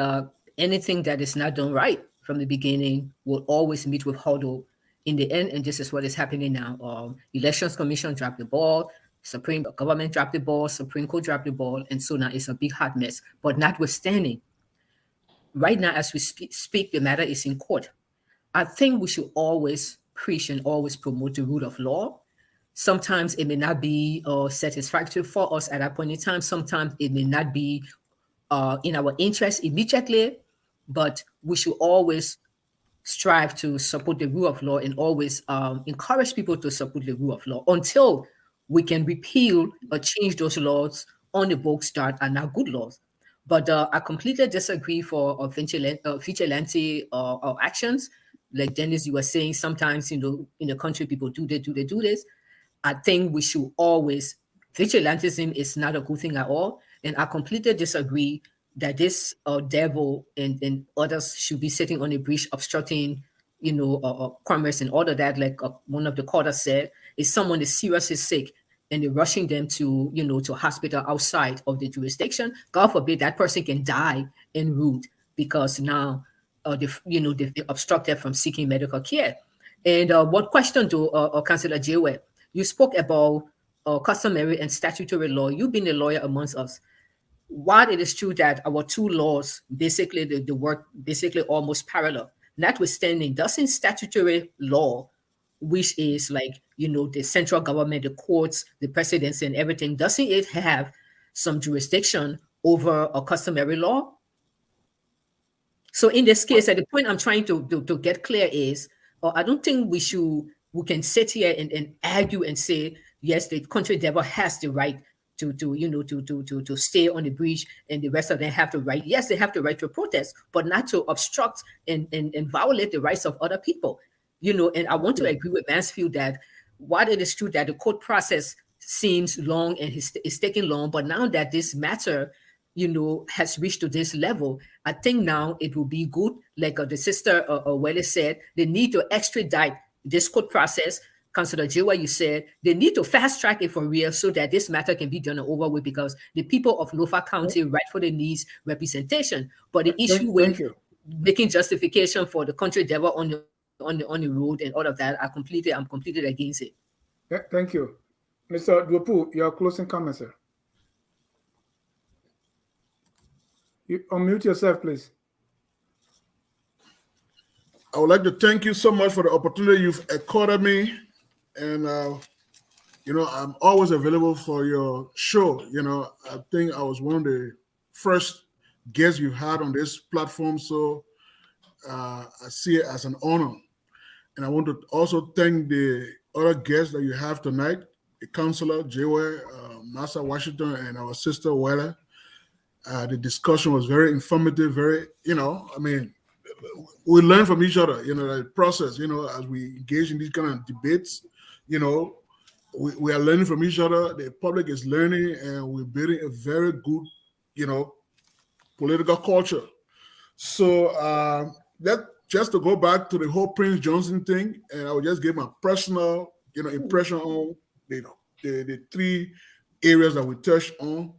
anything that is not done right from the beginning will always meet with hurdle in the end. And this is what is happening now. Elections Commission dropped the ball, Supreme Government dropped the ball, Supreme Court dropped the ball, and so now it's a big hot mess. But notwithstanding, right now as we speak, the matter is in court. I think we should always preach and always promote the rule of law. Sometimes it may not be satisfactory for us at that point in time. Sometimes it may not be in our interest immediately, but we should always strive to support the rule of law and always encourage people to support the rule of law until we can repeal or change those laws on the books that are now good laws. But I completely disagree for vigilante actions. Like Dennis, you were saying, sometimes in the country people do this. I think we should always, vigilantism is not a good thing at all. And I completely disagree that this devil and others should be sitting on a bridge obstructing, commerce and all of that. Like one of the callers said, if someone is seriously sick and they're rushing them to, to a hospital outside of the jurisdiction, God forbid that person can die en route because now, they've been obstructed from seeking medical care. And one question to Councillor Jewett, you spoke about customary and statutory law. You've been a lawyer amongst us. While it is true that our two laws, basically the work basically almost parallel, notwithstanding, doesn't statutory law, which is like, the central government, the courts, the presidency and everything, doesn't it have some jurisdiction over a customary law? So in this case, at the point I'm trying to get clear is, I don't think we can sit here and argue and say, yes, the country devil has the right to stay on the bridge and the rest of them have the right. Yes, they have the right to protest, but not to obstruct and violate the rights of other people. And I want to agree with Mansfield that while it is true that the court process seems long and is taking long, but now that this matter has reached to this level, I think now it will be good, like the sister Welle said, they need to extradite this court process. Councillor Jiwa, you said they need to fast track it for real so that this matter can be done and over with, because the people of Lofa County rightfully needs representation. But the issue with making justification for the country devil on the road and all of that, I'm completely against it. Thank you. Mr. Duopu, your closing comment, sir. You unmute yourself, please. I would like to thank you so much for the opportunity you've accorded me. And, I'm always available for your show. I think I was one of the first guests you've had on this platform. So I see it as an honor. And I want to also thank the other guests that you have tonight, the Councillor Jewe, Master Washington, and our sister Wella. The discussion was very informative, very, we learn from each other, the process, as we engage in these kind of debates, we are learning from each other. The public is learning, and we're building a very good, political culture. So just to go back to the whole Prince Johnson thing, and I will just give my personal, impression on, the three areas that we touched on.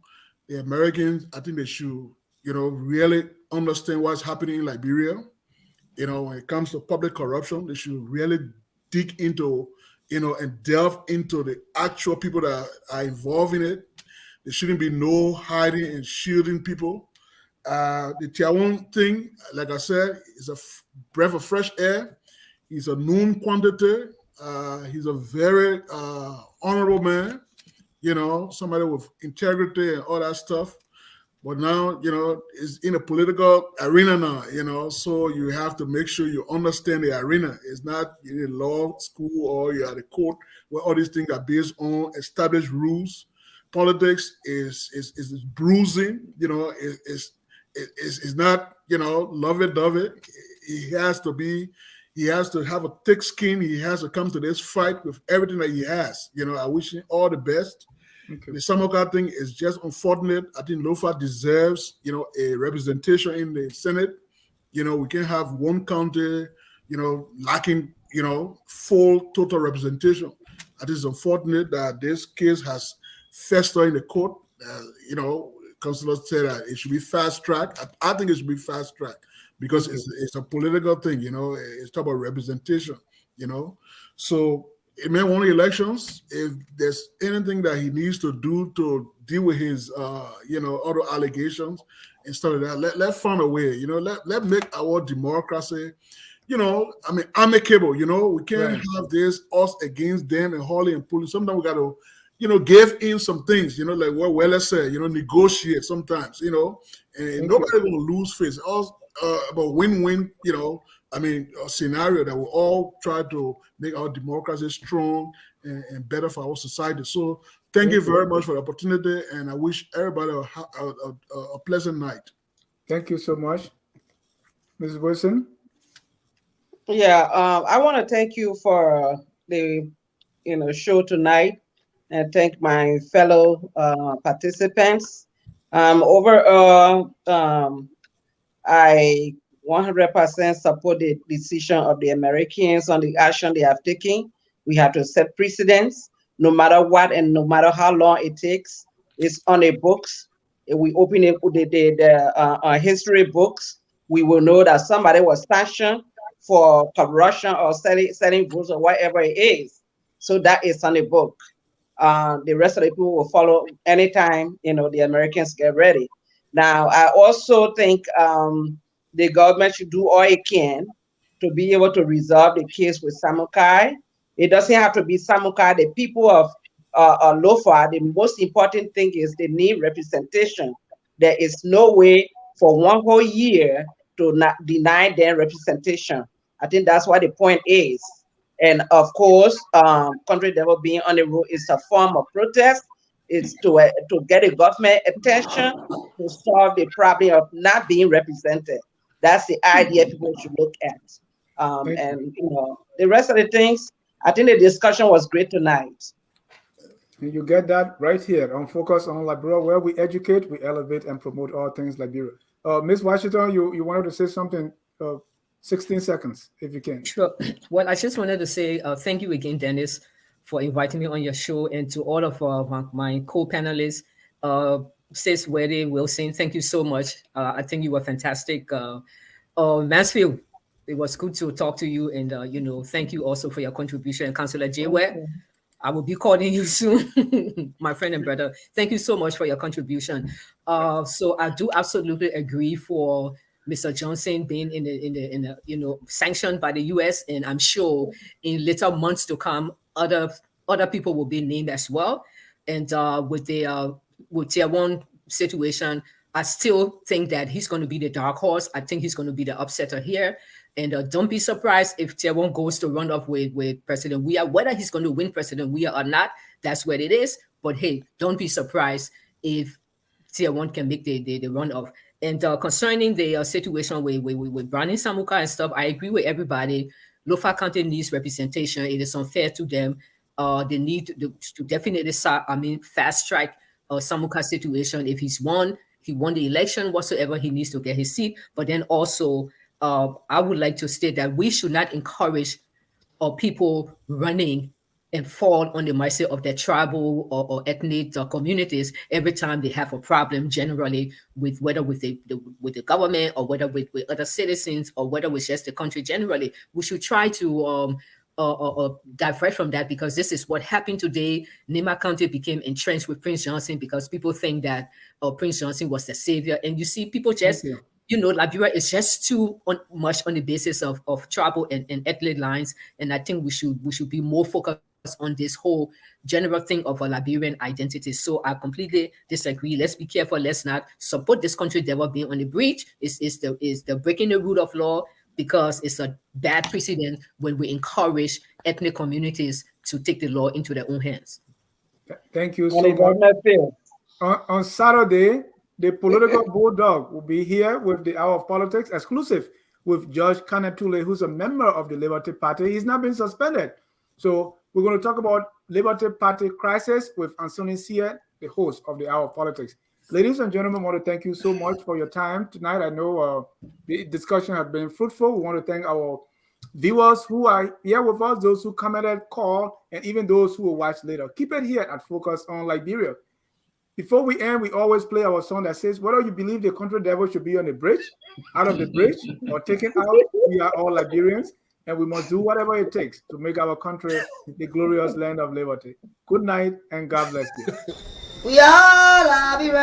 The Americans, I think they should, really understand what's happening in Liberia. When it comes to public corruption, they should really dig into, and delve into the actual people that are involved in it. There shouldn't be no hiding and shielding people. The Tiawon thing, like I said, is a breath of fresh air. He's a known quantity. He's a very honorable man. Somebody with integrity and all that stuff. But now, it's in a political arena now, so you have to make sure you understand the arena. It's not in a law school or you're at a court where all these things are based on established rules. Politics is bruising, it's not, love-it. He has to have a thick skin. He has to come to this fight with everything that he has. I wish him all the best. Okay. The Samoka thing is just unfortunate. I think Lofa deserves, a representation in the Senate. We can't have one county, lacking, full total representation. I think it's unfortunate that this case has festered in the court. Councillor said that it should be fast tracked. I think it should be fast tracked because it's a political thing. It's about representation. So. It may win elections. If there's anything that he needs to do to deal with his, other allegations and stuff like that, let's find a way. Let make our democracy, amicable. We can't have this us against them and Holly and police. Sometimes we got to, give in some things. Like what Wella said. Negotiate sometimes. And nobody will lose face. All about win-win. A scenario that will all try to make our democracy strong and better for our society. So thank you very much for the opportunity, and I wish everybody a pleasant night. Thank you so much. Ms. Wilson? Yeah, I want to thank you for the show tonight, and thank my fellow participants. Overall, I 100% support the decision of the Americans on the action they have taken. We have to set precedents, no matter what and no matter how long it takes. It's on the books. If we open it, the history books, we will know that somebody was sanctioned for corruption or selling votes or whatever it is. So that is on the book. The rest of the people will follow anytime, the Americans get ready. Now, I also think the government should do all it can to be able to resolve the case with Samukai. It doesn't have to be Samukai. The people of Lofa, the most important thing is they need representation. There is no way for one whole year to not deny their representation. I think that's what the point is. And of course, country devil being on the road is a form of protest. It's to get the government attention to solve the problem of not being represented. That's the idea people should look at. And the rest of the things, I think the discussion was great tonight. And you get that right here on Focus on Liberia, where we educate, we elevate, and promote all things Liberia. Ms. Washington, you wanted to say something? 16 seconds, if you can. Sure. Well, I just wanted to say thank you again, Dennis, for inviting me on your show, and to all of my co-panelists, Sis Wede, Wilson, thank you so much. I think you were fantastic. Mansfield, it was good to talk to you, and thank you also for your contribution. And Councillor J. Ware, I will be calling you soon, my friend and brother. Thank you so much for your contribution. So I do absolutely agree for Mr. Johnson being in the sanctioned by the U.S., and I'm sure in later months to come, other people will be named as well. And with Tiawon situation, I still think that he's going to be the dark horse. I think he's going to be the upsetter here. And don't be surprised if Tiawon goes to run off with President Weah. Whether he's going to win President Weah or not, that's what it is. But hey, don't be surprised if Tiawon can make the run off. And concerning the situation with Browning Samuka and stuff, I agree with everybody. Lofa County needs representation. It is unfair to them. They need to definitely fast track Samuka situation. If he won the election whatsoever, he needs to get his seat. But then also, I would like to state that we should not encourage people running and fall on the mercy of their tribal or ethnic communities every time they have a problem, generally with whether with the government or whether with other citizens or whether with just the country generally. We should try to divert from that, because this is what happened today. Nima County became entrenched with Prince Johnson because people think that Prince Johnson was the savior, and you see people just Liberia is just too much on the basis of tribal and ethnic lines, and I think we should be more focused on this whole general thing of a Liberian identity. So I completely disagree. Let's be careful. Let's not support this country devil being on the breach. Is the breaking the rule of law, because it's a bad precedent when we encourage ethnic communities to take the law into their own hands. Thank you so much. On Saturday, the political bulldog will be here with the Hour of Politics exclusive with Judge Kanetule, who's a member of the Liberty Party. He's not been suspended. So we're going to talk about Liberty Party crisis with Ansoni Sia, the host of the Hour of Politics. Ladies and gentlemen, I want to thank you so much for your time tonight. I know the discussion has been fruitful. We want to thank our viewers who are here with us, those who commented, called, and even those who will watch later. Keep it here at Focus on Liberia. Before we end, we always play our song that says, whether you believe the country devil should be on the bridge, out of the bridge, or taken out, we are all Liberians, and we must do whatever it takes to make our country the glorious land of liberty. Good night, and God bless you. We are Liberians.